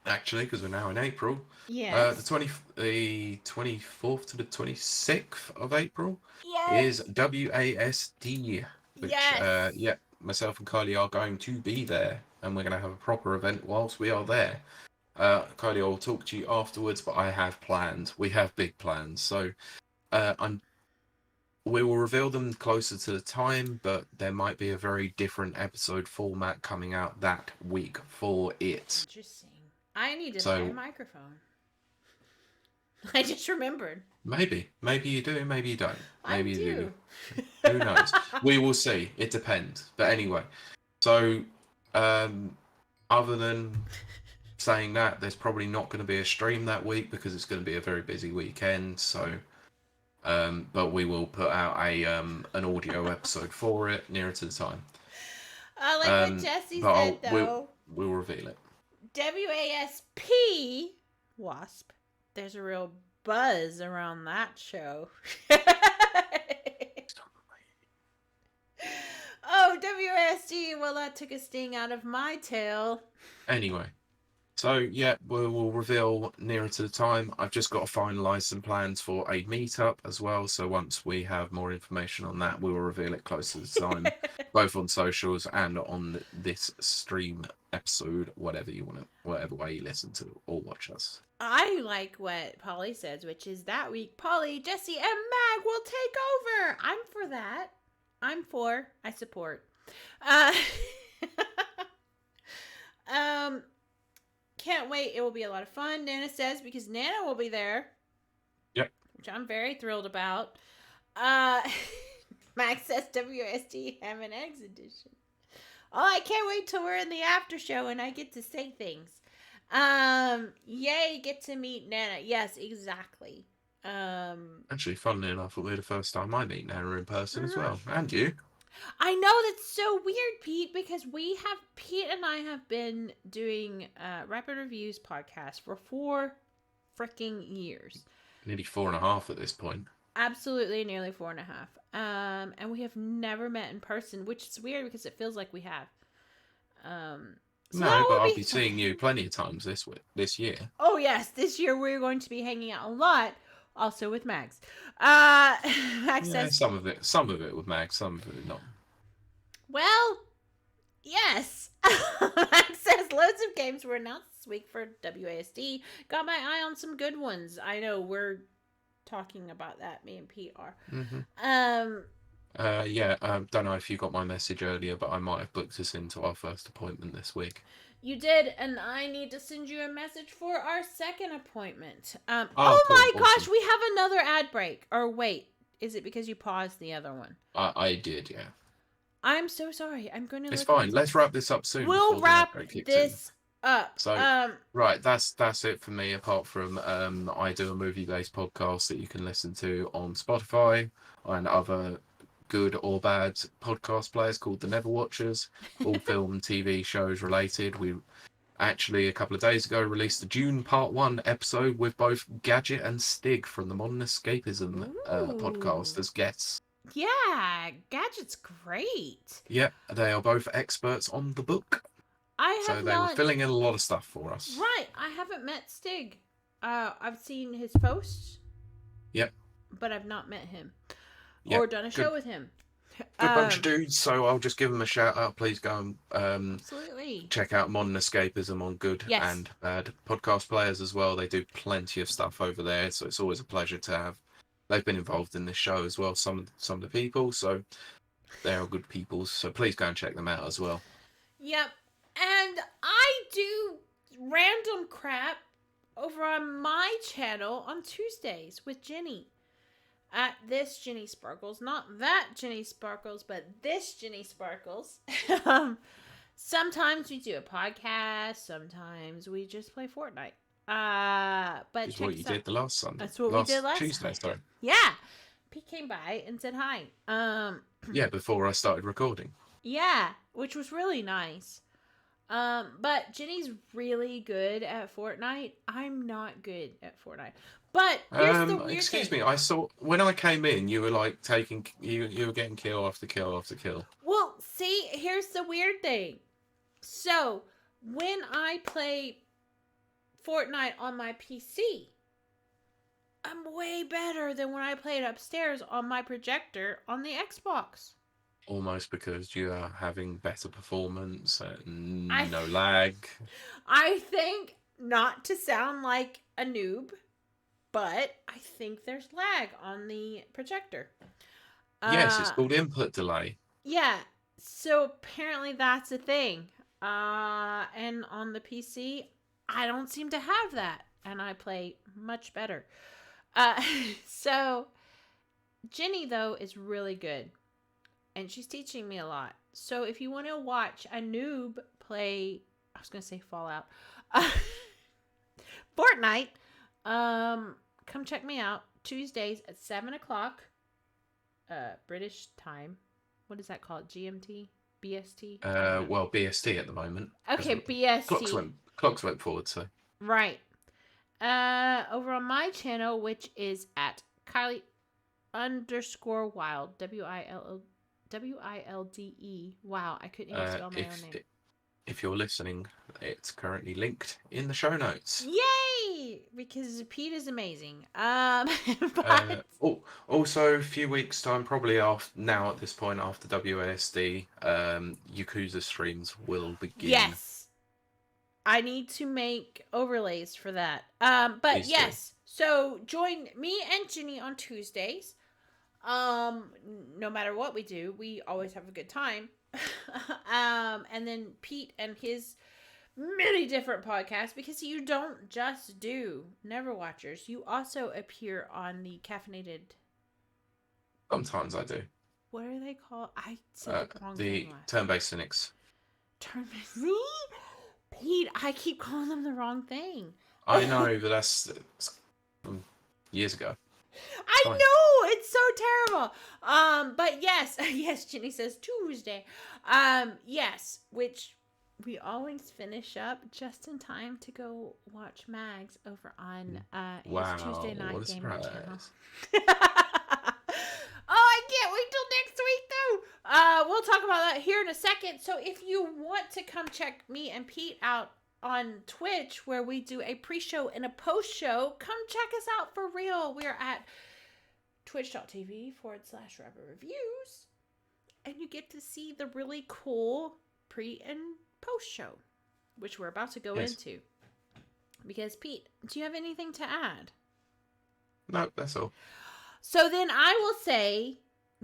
actually, because we're now in April. Yeah. The 24th to the 26th of April yes. is WASD. Which, yes. Myself and Kylie are going to be there, and we're going to have a proper event whilst we are there. Kylie, I'll talk to you afterwards, but I have plans. We have big plans, so we will reveal them closer to the time, but there might be a very different episode format coming out that week for it. Interesting. I need to buy a microphone. I just remembered. Maybe you do, maybe you don't. Maybe you do. Who knows? We will see. It depends. But anyway, so other than saying that, there's probably not going to be a stream that week because it's going to be a very busy weekend. So, but we will put out an audio episode for it nearer to the time. Like what Jesse said, though. We'll reveal it. WASP Wasp. There's a real buzz around that show. Oh, WASD. Well, that took a sting out of my tail. Anyway. So, yeah, we'll reveal nearer to the time. I've just got to finalise some plans for a meetup as well. So once we have more information on that, we will reveal it closer to the time, both on socials and on this stream episode, whatever way you listen to or watch us. I like what Polly says, which is that week, Polly, Jesse, and Mag will take over. I'm for that. I support. Can't wait. It will be a lot of fun, Nana says, because Nana will be there. Yep. Which I'm very thrilled about. Max says WSD Ham and Eggs edition. Oh, I can't wait till we're in the after show and I get to say things. Yay, get to meet Nana. Yes, exactly. Actually, funnily enough, it'll be the first time I meet Nana in person as well. And you. I know, that's so weird, Pete, because Pete and I have been doing Rapid Reviews podcast for 4 freaking years. Nearly 4.5 at this point. Absolutely, nearly 4.5. And we have never met in person, which is weird because it feels like we have. So No, that but will I'll be be fun. seeing you plenty of times this year. Oh yes, this year we're going to be hanging out a lot, also with Max. Max Yeah, says, some of it with Mag, some of it not. well, yes. Max says loads of games were announced this week for WASD. Got my eye on some good ones. I know we're talking about that. Me and Pete are. Mm-hmm. Don't know if you got my message earlier, but I might have booked us into our first appointment this week. You did, and I need to send you a message for our second appointment. Cool, My awesome. gosh, we have another ad break. Or wait, is it because you paused the other one? I did, yeah. I'm so sorry. I'm going to. It's fine. Let's wrap this up soon. We'll wrap this up. So, right, that's it for me. Apart from I do a movie-based podcast that you can listen to on Spotify and other good or bad podcast players called The Never Watchers, all film, TV shows related. We actually, a couple of days ago, released the June Part 1 episode with both Gadget and Stig from the Modern Escapism podcast as guests. Yeah, Gadget's great. Yeah, they are both experts on the book. So they were filling in a lot of stuff for us. Right, I haven't met Stig. I've seen his posts. Yep. But I've not met him. Yep. Or done a show with him. Good bunch of dudes, so I'll just give them a shout out. Please go and absolutely check out Modern Escapism on good and bad podcast players as well. They do plenty of stuff over there, so it's always a pleasure to have. They've been involved in this show as well, some of the people, so they are good people. So please go and check them out as well. Yep. And I do random crap over on my channel on Tuesdays with Jenny. At this Jenny Sparkles. Not that Jenny Sparkles, but this Jenny Sparkles. Sometimes we do a podcast. Sometimes we just play Fortnite. But that's what you did the last Sunday. That's what we did last Tuesday, sorry. Yeah. Pete came by and said hi. Yeah, before I started recording. Yeah, which was really nice. But Jenny's really good at Fortnite. I'm not good at Fortnite. But here's the weird excuse thing. me, I saw when I came in, you were like you were getting kill after kill after kill. Well, see, here's the weird thing. So when I play Fortnite on my PC, I'm way better than when I played upstairs on my projector on the Xbox. Almost because you are having better performance and no lag. I think, not to sound like a noob, but I think there's lag on the projector. Yes, it's called input delay. Yeah, so apparently that's a thing. And on the PC, I don't seem to have that, and I play much better. So Jenny, though, is really good, and she's teaching me a lot. So if you want to watch a noob play, I was going to say Fallout, Fortnite, come check me out Tuesdays at 7:00 British time. What is that called? GMT? BST? Well, BST at the moment. Okay, BST. Clocks went forward, so. Right. Over on my channel, which is at Kiley _ Wilde. WILDE. Wow, I couldn't even spell my own name. If you're listening, it's currently linked in the show notes. Yay! Because Pete is amazing. But... also, a few weeks' time, probably now at this point after WASD, Yakuza streams will begin. Yes. I need to make overlays for that. But Please yes, so join me and Jenny on Tuesdays. No matter what we do, we always have a good time. And then Pete and his many different podcasts, because you don't just do Never Watchers, you also appear on the caffeinated. Sometimes I do. What are they called? I said the wrong thing. The Turn-Based Cynics. See? Pete, I keep calling them the wrong thing. I know, but that's years ago. I know, it's so terrible. But yes, yes, Jenny says Tuesday. Yes, which we always finish up just in time to go watch Mags over on his Tuesday night gaming channel. second, so if you want to come check me and Pete out on Twitch, where we do a pre-show and a post-show, come check us out for real. We're at twitch.tv/RabberReviews, and you get to see the really cool pre and post-show, which we're about to go into. Because, Pete, do you have anything to add? No, that's all. So then I will say,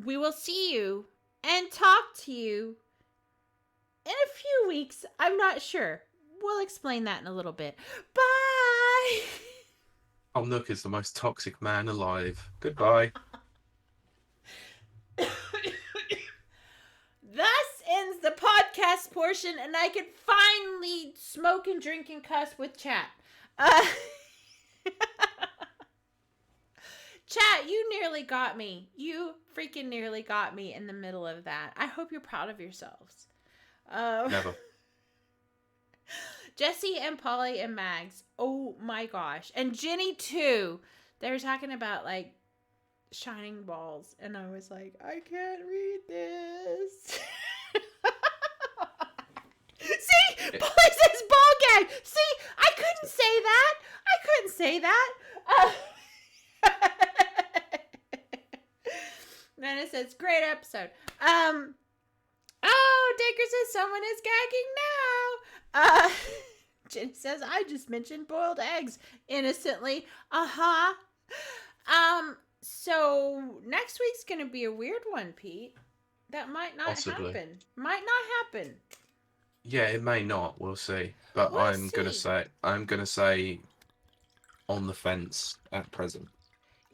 we will see you and talk to you in a few weeks. I'm not sure. We'll explain that in a little bit. Bye! Oh, Nook is the most toxic man alive. Goodbye. Thus ends the podcast portion, and I can finally smoke and drink and cuss with chat. Chat, you nearly got me. You freaking nearly got me in the middle of that. I hope you're proud of yourselves. Never. Jesse and Polly and Mags. Oh my gosh. And Jenny too. They were talking about like shining balls. And I was like, I can't read this. See? Polly says ball gag. See? I couldn't say that. Then it says, great episode. Oh, Daker says someone is gagging now. Jenny says, I just mentioned boiled eggs innocently. So next week's gonna be a weird one, Pete. That might not happen. Might not happen. Yeah, it may not. We'll see. But I'm gonna say on the fence at present.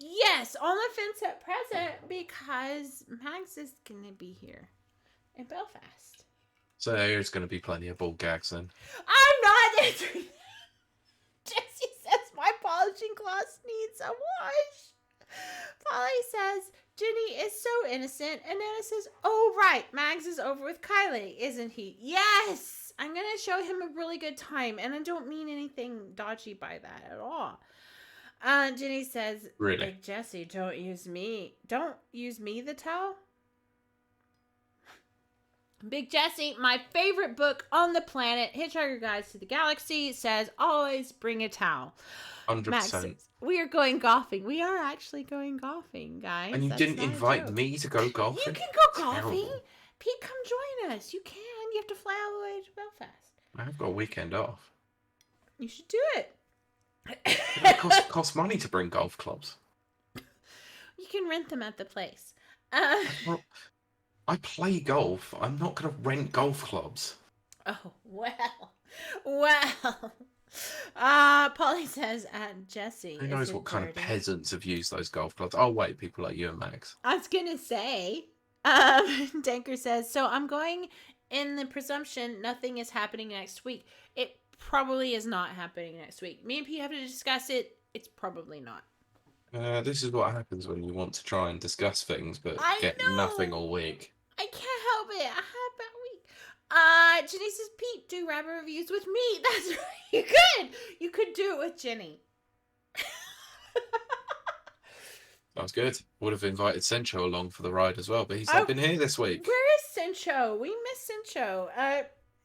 Yes, on the fence at present because Mags is gonna be here in Belfast. So there's going to be plenty of ball gags then. I'm not answering that. Jesse says my polishing cloth needs a wash. Polly says Jenny is so innocent. And Nana says, oh, right. Mags is over with Kiley, isn't he? Yes. I'm going to show him a really good time. And I don't mean anything dodgy by that at all. Jenny says, really? Big Jesse, don't use me. Don't use me, the towel. Big Jesse, my favorite book on the planet, Hitchhiker Guides to the Galaxy, says always bring a towel. 100%. Max says, we are going golfing. We are actually going golfing, guys. And you didn't invite me to go golfing? You can go golfing. Terrible. Pete, come join us. You can. You have to fly all the way to Belfast. I've got a weekend off. You should do it. It costs money to bring golf clubs. You can rent them at the place. I play golf. I'm not going to rent golf clubs. Oh, well. Polly says, Jesse. Who knows what kind of peasants have used those golf clubs? Oh, wait, people like you and Max. I was going to say, Danker says, so I'm going in the presumption nothing is happening next week. It probably is not happening next week. Me and Pete have to discuss it. It's probably not. This is what happens when you want to try and discuss things, but get nothing all week. I can't help it. I had a bad week. Jenny says, Pete, do rabbit reviews with me. That's right. You could. You could do it with Jenny. Sounds good. Would have invited Sencho along for the ride as well, but he's not been here this week. Where is Sencho? We miss Sencho.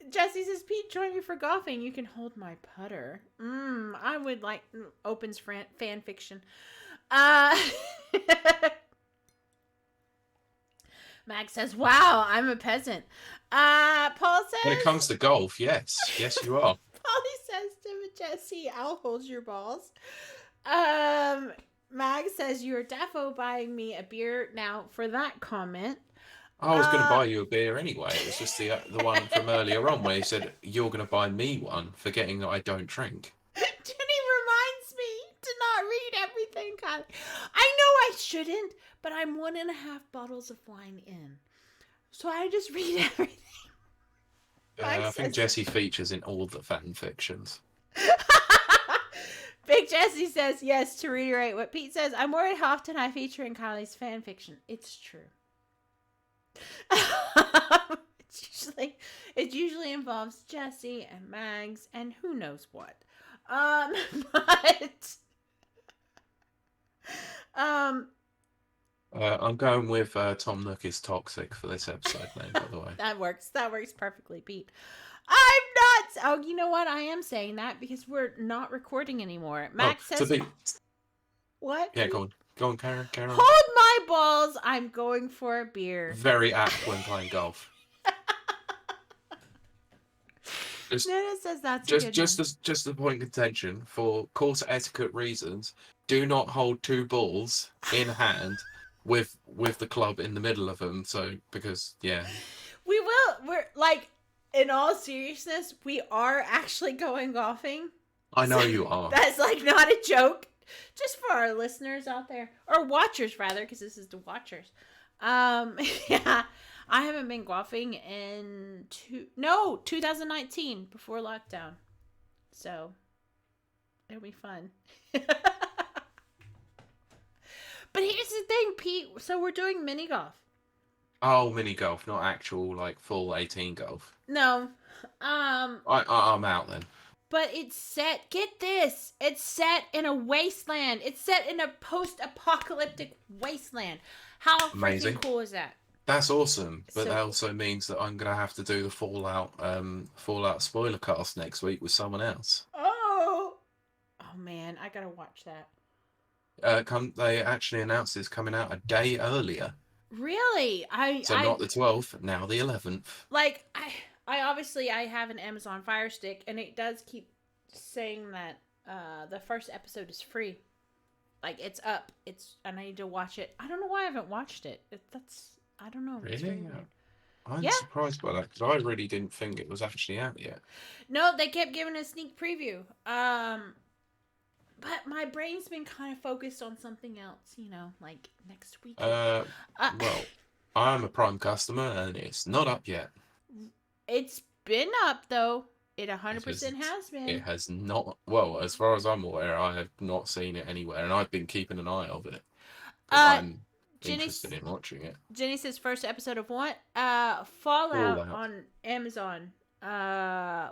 Jesse says, Pete, join me for golfing. You can hold my putter. I would like opens fan fiction. Max says, wow, I'm a peasant. Paul says... When it comes to golf, yes. Yes, you are. Polly says to Jesse, I'll hold your balls. Mag says, you're defo buying me a beer now for that comment. I was going to buy you a beer anyway. It was just the one from earlier on where he said, you're going to buy me one, forgetting that I don't drink. Jenny reminds me to not read everything, Kylie. I know I shouldn't, but I'm 1.5 bottles of wine in. So I just read everything. I think Jesse features in all the fan fictions. Big Jesse says, yes, to reiterate what Pete says, I'm worried how often I feature in Kylie's fan fiction. It's true. It usually involves Jesse and Mags and who knows what. I'm going with Tom Nook is toxic for this episode name, by the way. That works. That works perfectly, Pete. I'm not. Oh, you know what? I am saying that because we're not recording anymore. Max says. What? Yeah, go on, Karen. Hold my balls. I'm going for a beer. Very apt when playing golf. Nana says that's just a point of contention for course etiquette reasons. Do not hold two balls in hand with the club in the middle of them. So because we will. We're like, in all seriousness, we are actually going golfing. I know you are. That's like not a joke. Just for our listeners out there, or watchers rather, because this is the watchers. Yeah. I haven't been golfing in 2019 before lockdown. So it'll be fun. But here's the thing, Pete. So we're doing mini golf. Oh, mini golf, not actual like full 18 golf. No. I'm out then. But it's set. Get this. It's set in a wasteland. It's set in a post-apocalyptic wasteland. How freaking cool is that? That's awesome, but that also means that I'm gonna have to do the Fallout spoiler cast next week with someone else. Oh man, I gotta watch that. They actually announced it's coming out a day earlier. Really? Not the 12th, now the 11th. Like I obviously I have an Amazon Fire Stick, and it does keep saying that the first episode is free. Like it's up. And I need to watch it. I don't know why I haven't watched it. I don't know. Really? I'm surprised by that because I really didn't think it was actually out yet. No, they kept giving a sneak preview. But my brain's been kind of focused on something else, like next week. Well, I'm a Prime customer and it's not up yet. It's been up though. It 100% has been. It has not. Well, as far as I'm aware, I have not seen it anywhere, and I've been keeping an eye of it. I'm interested in watching it. Jenny says first episode of what? Fallout on Amazon,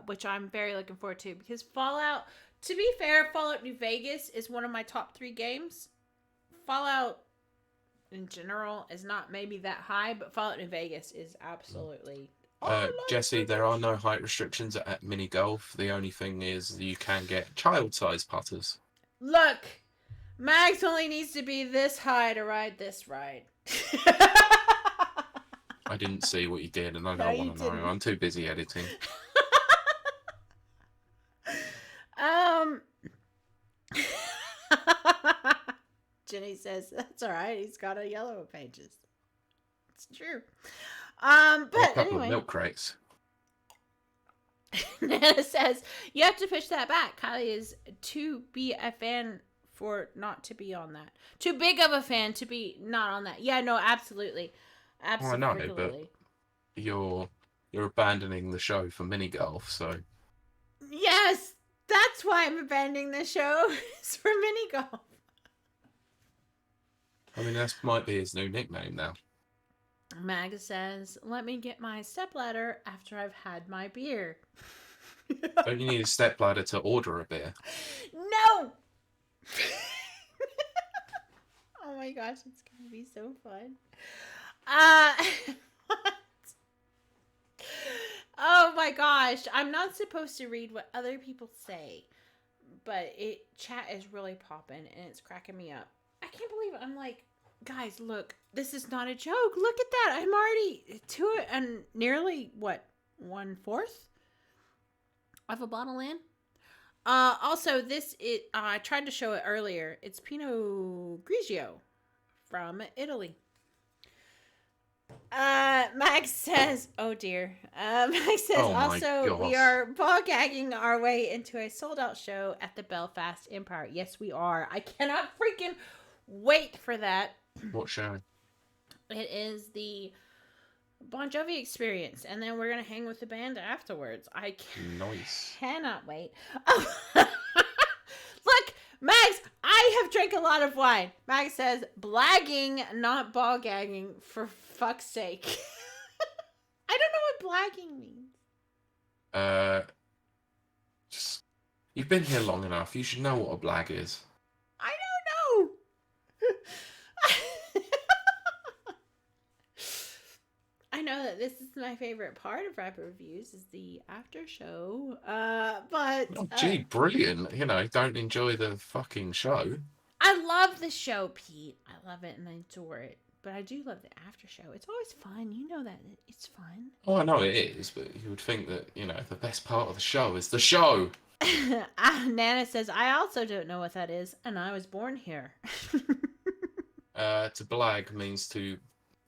which I'm very looking forward to because Fallout. To be fair, Fallout New Vegas is one of my top 3 games. Fallout in general is not maybe that high, but Fallout New Vegas is absolutely. Jesse, there are no height restrictions at mini golf. The only thing is you can get child-sized putters. Look, Max only needs to be this high to ride this ride. I didn't see what you did, and I don't want to know. I'm too busy editing. Jenny says that's all right. He's got a Yellow Pages. It's true. But a couple of milk crates. Nana says you have to push that back. Kiley is too be a fan for not to be on that. Too big of a fan to be not on that. Yeah, no, absolutely. Absolutely. Well, I know, but you're abandoning the show for mini golf, so. Yes, that's why I'm abandoning the show. It's for mini golf. I mean, that might be his new nickname now. Mag says, let me get my stepladder after I've had my beer. Don't you need a stepladder to order a beer? No! Oh my gosh, it's going to be so fun. What? Oh my gosh, I'm not supposed to read what other people say, but chat is really popping and it's cracking me up. I can't believe it. I'm like, guys, look, this is not a joke. Look at that. I'm already to it and nearly, 1/4 of a bottle in? Also, I tried to show it earlier. It's Pinot Grigio from Italy. Max says, oh dear. Max says, we are ball gagging our way into a sold out show at the Belfast Empire. Yes, we are. I cannot freaking wait for that. What show? It is the Bon Jovi Experience, and then we're gonna hang with the band afterwards. I cannot wait. Look, Max, I have drank a lot of wine. Max says, blagging, not ball gagging, for fuck's sake. I don't know what blagging means. You've been here long enough. You should know what a blag is. I don't know. know that this is my favorite part of Rapid Reviews is the after show. But gee, brilliant. You know, don't enjoy the fucking show. I love the show, Pete. I love it and I adore it. But I do love the after show. It's always fun. You know that it's fun. Oh, I know it is, but you would think that, you know, the best part of the show is the show. Nana says, I also don't know what that is, and I was born here. To blag means to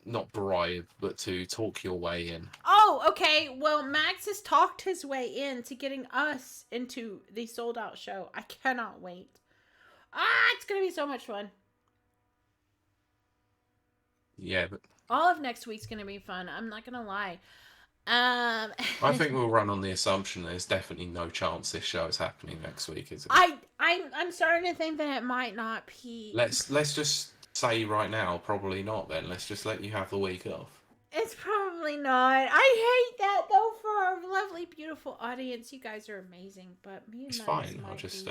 not bribe, but to talk your way in. Oh, okay. Well, Max has talked his way in to getting us into the sold out show. I cannot wait. It's going to be so much fun. Yeah, but all of next week's going to be fun. I'm not going to lie. I think we'll run on the assumption there's definitely no chance this show is happening next week, is it? I'm starting to think that it might not, Pete. Let's just say right now, probably not. Then let's just let you have the week off. It's probably not. I hate that though for our lovely, beautiful audience. You guys are amazing, but me and it's Max fine. I'll just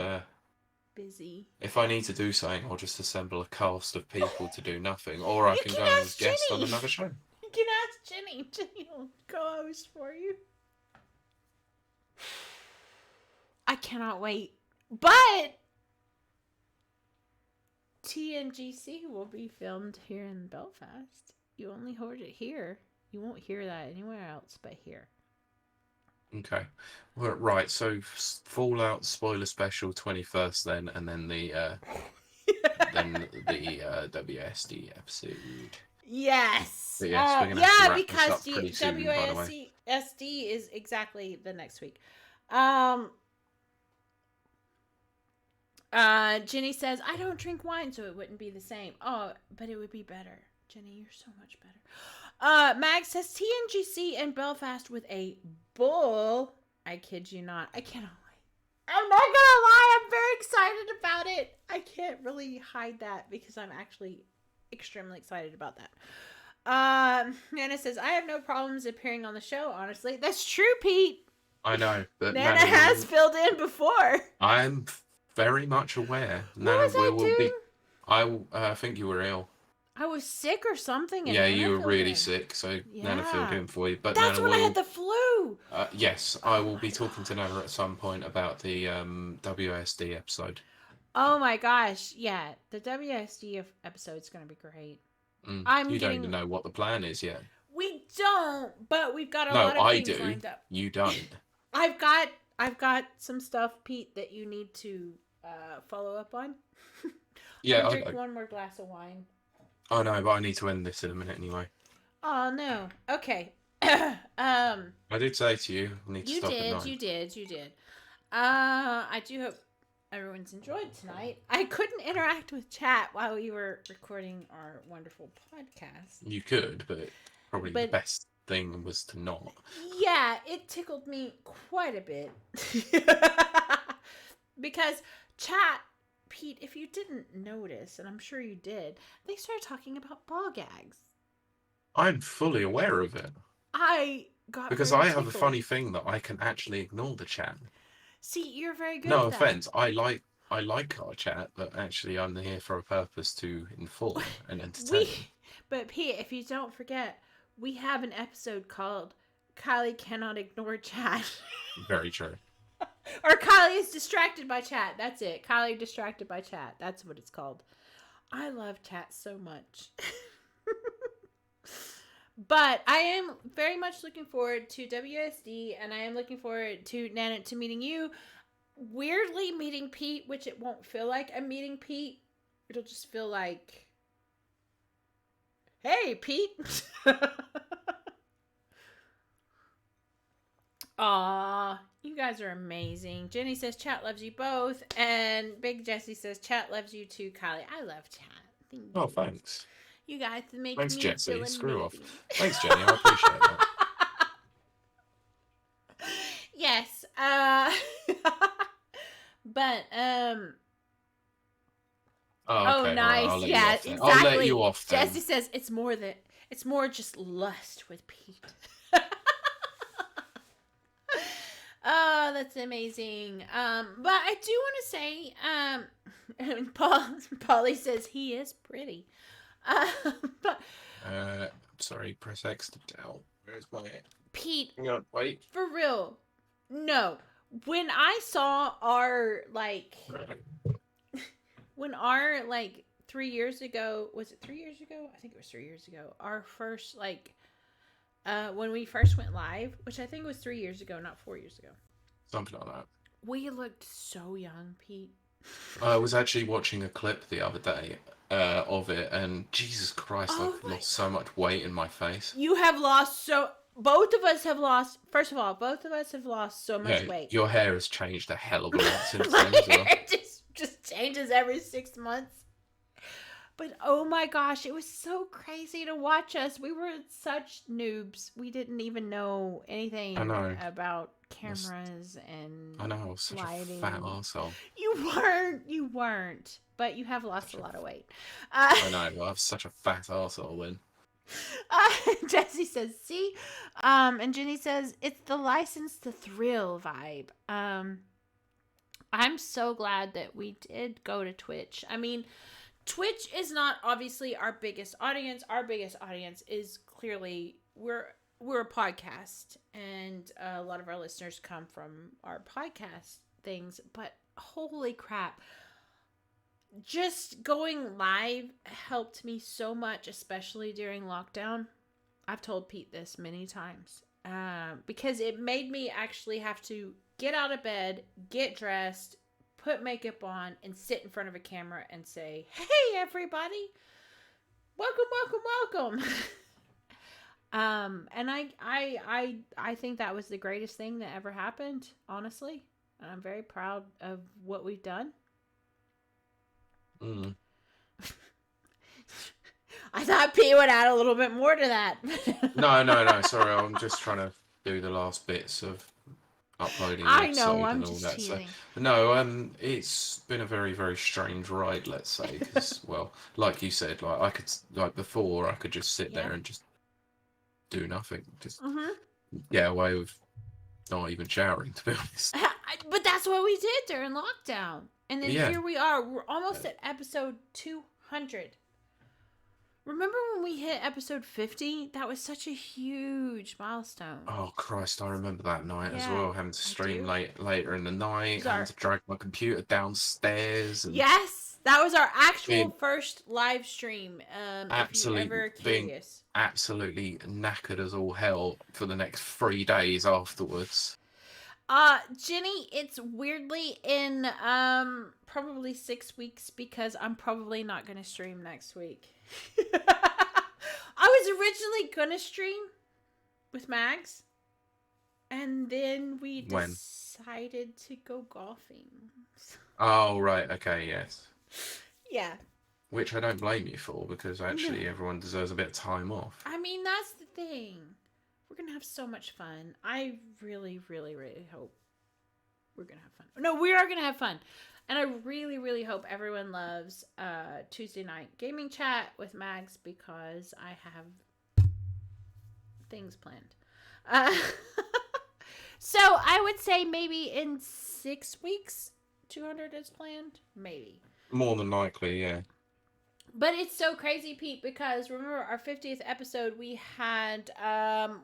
busy. If I need to do something, I'll just assemble a cast of people to do nothing, or I can go and guest on another show. You can ask Jenny. Jenny will co-host for you. I cannot wait. But TNGC will be filmed here in Belfast. You only heard it here. You won't hear that anywhere else but here. Okay. Well, right, so Fallout spoiler special 21st then, and then the WSD episode. Yes. But yes, we're gonna have to wrap because this up pretty soon, by the way. WSD is exactly the next week. Jenny says, I don't drink wine, so it wouldn't be the same. Oh, but it would be better. Jenny, you're so much better. Mag says TNGC in Belfast with a bull. I kid you not. I cannot wait. I'm not gonna lie. I'm very excited about it. I can't really hide that because I'm actually extremely excited about that. Nana says, I have no problems appearing on the show, honestly. That's true, Pete. I know. But Nana has filled in before. I'm very much aware. What was I doing? I think you were ill. I was sick or something. Yeah, you were really sick, so Nana filled in for you. But that's Nana when I had the flu. Yes, I will be talking to Nana at some point about the WSD episode. Oh my gosh, yeah. The WSD episode's going to be great. You don't even know what the plan is yet. We don't, but we've got a lot of things lined up. You don't. I've got some stuff, Pete, that you need to follow up on. Yeah, I'll drink one more glass of wine. I know, but I need to end this in a minute anyway. Oh no. Okay. I did say to you, I need to stop at 9. You did. I do hope everyone's enjoyed tonight. I couldn't interact with chat while we were recording our wonderful podcast. You could, but probably the best thing was to not. Yeah, it tickled me quite a bit. Because chat, Pete, if you didn't notice, and I'm sure you did, they started talking about ball gags. I'm fully aware of it. Because I have a funny thing that I can actually ignore the chat. See, you're very good. No offense, I like our chat, but actually I'm here for a purpose to inform and entertain. But Pete, if you don't forget, we have an episode called Kiley Cannot Ignore Chat. Very true. Or Kiley is distracted by chat. That's it. Kiley distracted by chat. That's what it's called. I love chat so much. But I am very much looking forward to WSD, and I am looking forward to Nana to meeting you. Weirdly meeting Pete, which it won't feel like I'm meeting Pete. It'll just feel like, hey, Pete. Aw, you guys are amazing. Jenny says chat loves you both, and Big Jessie says chat loves you too, Kiley. I love chat. Thank you. Thanks. You guys make Thanks, me Jessie. feel Screw off. amazing. Thanks, Jenny. I appreciate that. Yes. But Oh, okay. nice. Right, Yeah, exactly. I'll let you off then. Jessie says it's more just lust with Pete. Oh, that's amazing. But I do want to say, Polly says he is pretty. But sorry, press X to doubt. Where's my... Pete, Hang on, wait. for real. No. When I saw our, like... When our, like, 3 years ago... Was it 3 years ago? I think it was 3 years ago. Our first, like... when we first went live, which I think was 3 years ago, not 4 years ago. Something like that. We looked so young, Pete. I was actually watching a clip the other day of it, and Jesus Christ, I've lost so much weight in my face. You have lost so... Both of us have lost... First of all, both of us have lost so much weight. Your hair has changed a hell of a lot since then as well. It just changes every 6 months. But oh my gosh, it was so crazy to watch us. We were such noobs. We didn't even know anything about cameras and I know, I was such lighting. A fat arsehole. You weren't. But you have lost a lot of weight. I know, I have such a fat arsehole then. Jesse says, see? And Jenny says, it's the license to thrill vibe. I'm so glad that we did go to Twitch. I mean... Twitch is not obviously our biggest audience. Our biggest audience is clearly we're a podcast, and a lot of our listeners come from our podcast things. But holy crap, just going live helped me so much, especially during lockdown. I've told Pete this many times because it made me actually have to get out of bed, get dressed, put makeup on, and sit in front of a camera and say, hey, everybody, welcome. And I think that was the greatest thing that ever happened, honestly. And I'm very proud of what we've done. I thought Pete would add a little bit more to that. No, sorry, I'm just trying to do the last bits of uploading the episode and all that. So, no, it's been a very, very strange ride, let's say, because, well, like you said, like before, I could just sit there and just do nothing, just get away with not even showering, to be honest. But that's what we did during lockdown, and then here we are. We're almost at episode 200. Remember when we hit episode 50? That was such a huge milestone. Oh, Christ, I remember that night as well. Having to stream later in the night, having to drag my computer downstairs. And yes, that was our actual first live stream. Absolutely, if you're ever curious. Absolutely knackered as all hell for the next 3 days afterwards. Jenny, it's weirdly in probably 6 weeks because I'm probably not going to stream next week. I was originally gonna stream with Mags, and then we decided to go golfing. Oh, right, okay, yes. Yeah. Which I don't blame you for, because actually everyone deserves a bit of time off. I mean, that's the thing. We're gonna have so much fun. I really, really, really hope we're gonna have fun. No, we are gonna have fun. And I really, really hope everyone loves Tuesday night gaming chat with Mags, because I have things planned. So I would say maybe in 6 weeks, 200 is planned. Maybe. More than likely, yeah. But it's so crazy, Pete, because remember our 50th episode, we had,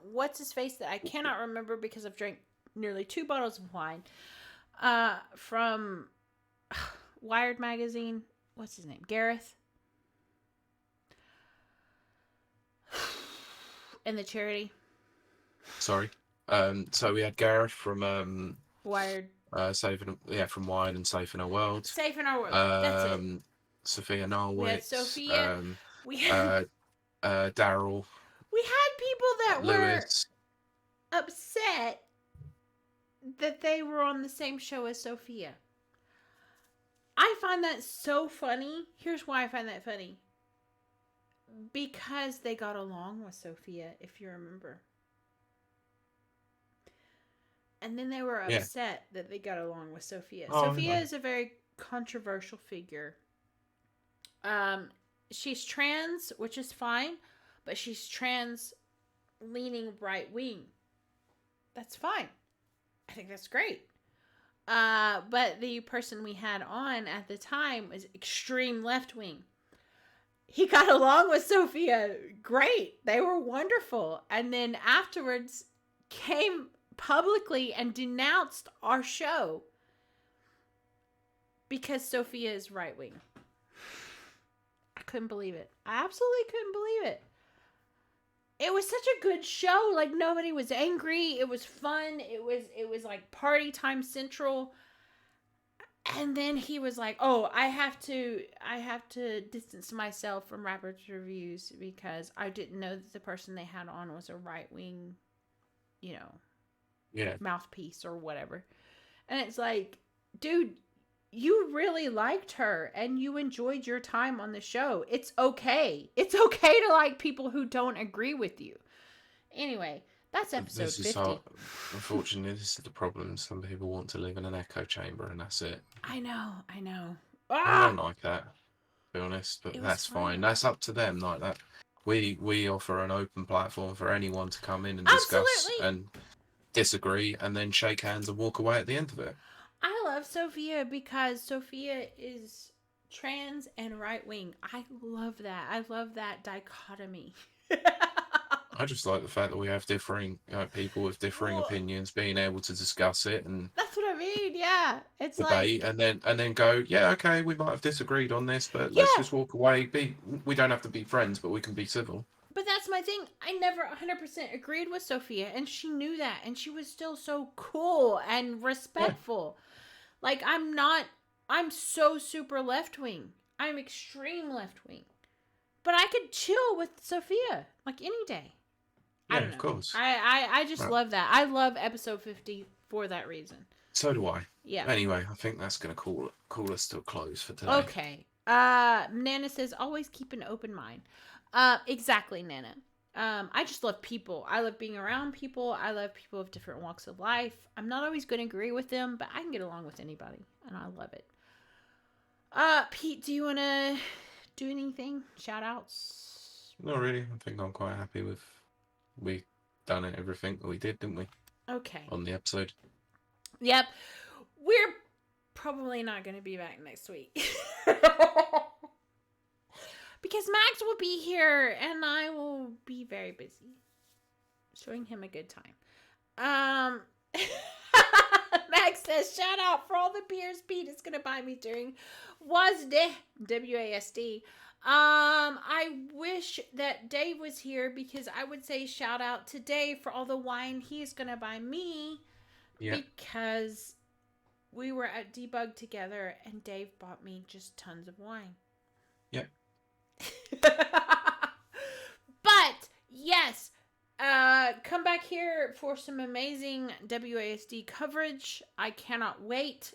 what's his face that I cannot remember because I've drank nearly 2 bottles of wine, from Wired magazine. What's his name? Gareth. And the charity. Sorry. So we had Gareth from Wired. From Wired and Safe in Our World. Safe in Our World. That's it. Sophia Narwitz. We had Sophia. We had Daryl. We had people that Lewis. were upset that they were on the same show as Sophia. I find that so funny. Here's why I find that funny. Because they got along with Sophia, if you remember. And then they were upset that they got along with Sophia. Sophia is a very controversial figure. She's trans, which is fine, but she's trans leaning right wing. That's fine. I think that's great. But the person we had on at the time was extreme left wing. he got along with Sophia great. They were wonderful. And then afterwards came publicly and denounced our show because Sophia is right-wing. I couldn't believe it. I absolutely couldn't believe it. It was such a good show. Like, nobody was angry. It was fun. It was like party time central. And then he was like, "Oh, I have to distance myself from Rapper's Reviews because I didn't know that the person they had on was a right-wing, mouthpiece or whatever." And it's like, dude, you really liked her and you enjoyed your time on the show. It's okay. It's okay to like people who don't agree with you. Anyway, that's episode 50. Unfortunately, this is the problem. Some people want to live in an echo chamber, and that's it. I know. I don't like that, to be honest, but that's fine. That's up to them. Like that, we offer an open platform for anyone to come in and discuss and disagree, and then shake hands and walk away at the end of it. I love Sophia because Sophia is trans and right-wing. I love that. I love that dichotomy. I just like the fact that we have differing people with differing opinions being able to discuss it, and that's what I mean. Yeah, it's debate, like, and then go, yeah, okay, we might have disagreed on this, but let's just walk away. We don't have to be friends, but we can be civil. But that's my thing. I never 100% agreed with Sophia, and she knew that, and she was still so cool and respectful. Yeah. Like, I'm so super left-wing. I'm extreme left-wing. But I could chill with Sophia, like, any day. Yeah, of course. I just love that. I love episode 50 for that reason. So do I. Yeah. Anyway, I think that's going to call us to a close for today. Okay. Nana says, always keep an open mind. Exactly, Nana. I just love people. I love being around people. I love people of different walks of life. I'm not always going to agree with them, but I can get along with anybody, and I love it. Pete, do you want to do anything? Shout outs? Not really. I think I'm quite happy with we done everything that we did, didn't we? Okay. On the episode. Yep. We're probably not going to be back next week. Because Max will be here and I will be very busy. Showing him a good time. Max says, shout out for all the beers Pete is going to buy me during WASD. WASD. I wish that Dave was here because I would say shout out to Dave for all the wine he's going to buy me. Yeah. Because we were at Debug together and Dave bought me just tons of wine. Yep. But yes, come back here for some amazing WASD coverage. I cannot wait.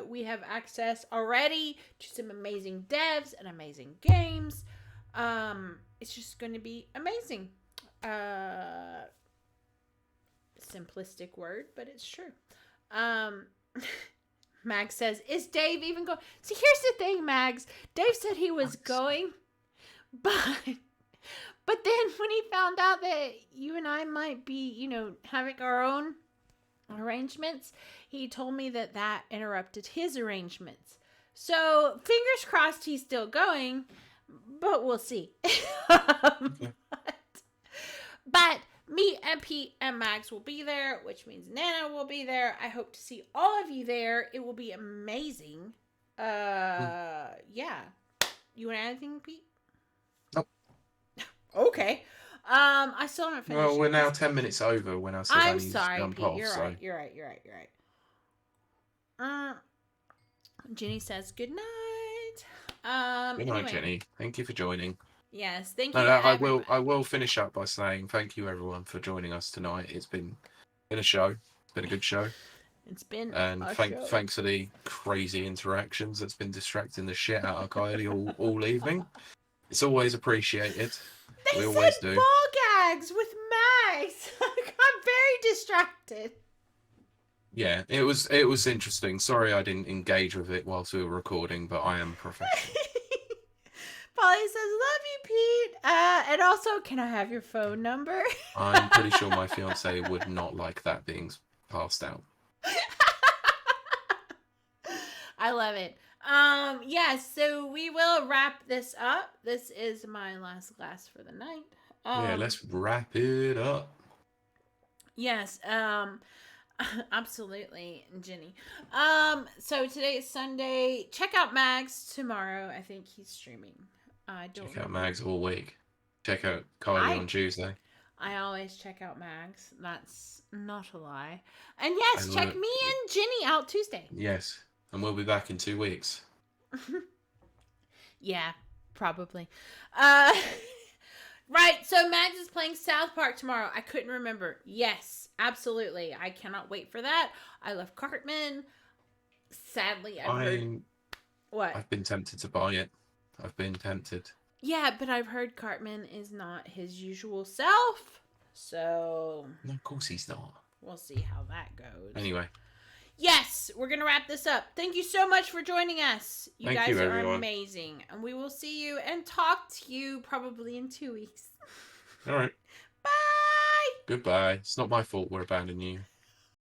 We have access already to some amazing devs and amazing games. It's just going to be amazing. Simplistic word, but it's true. Mags says, is Dave even going? See, here's the thing, Mags. Dave said he was going, but then when he found out that you and I might be, having our own arrangements, he told me that interrupted his arrangements. So, fingers crossed he's still going, but we'll see. But me and Pete and Max will be there, which means Nana will be there. I hope to see all of you there. It will be amazing. Yeah. You want to add anything, Pete? Nope. Okay. I still haven't finished. Well, we're now 10 minutes over when I said I need to jump Pete. off. You're right. Jenny says good night. Good night, Jenny. Thank you for joining. Yes, thank you. I will finish up by saying thank you everyone for joining us tonight. It's been a show. It's been a good show. It's been thanks for the crazy interactions that's been distracting the shit out of Kiley all evening. It's always appreciated. We always do. Ball gags with Max. I'm very distracted. Yeah, it was interesting. Sorry I didn't engage with it whilst we were recording, but I am professional. Polly says, love you, Pete. And also, can I have your phone number? I'm pretty sure my fiance would not like that being passed out. I love it. Yes, so we will wrap this up. This is my last glass for the night. Yeah, let's wrap it up. Yes, absolutely, Jenny. So today is Sunday. Check out Mags tomorrow. I think he's streaming. I don't check out Mags all week. Check out Kylie on Tuesday. I always check out Mags. That's not a lie. And yes, check me and Jenny out Tuesday. Yes, and we'll be back in 2 weeks. Yeah, probably. Right, so Mags is playing South Park tomorrow. I couldn't remember. Yes, absolutely. I cannot wait for that. I love Cartman. Sadly, I've heard... What? I've been tempted to buy it. I've been tempted. Yeah, but I've heard Cartman is not his usual self. So... No, of course he's not. We'll see how that goes. Anyway. Yes, we're going to wrap this up. Thank you so much for joining us. You Thank guys you, are amazing. And we will see you and talk to you probably in 2 weeks. All right. Bye. Goodbye. It's not my fault we're abandoning you.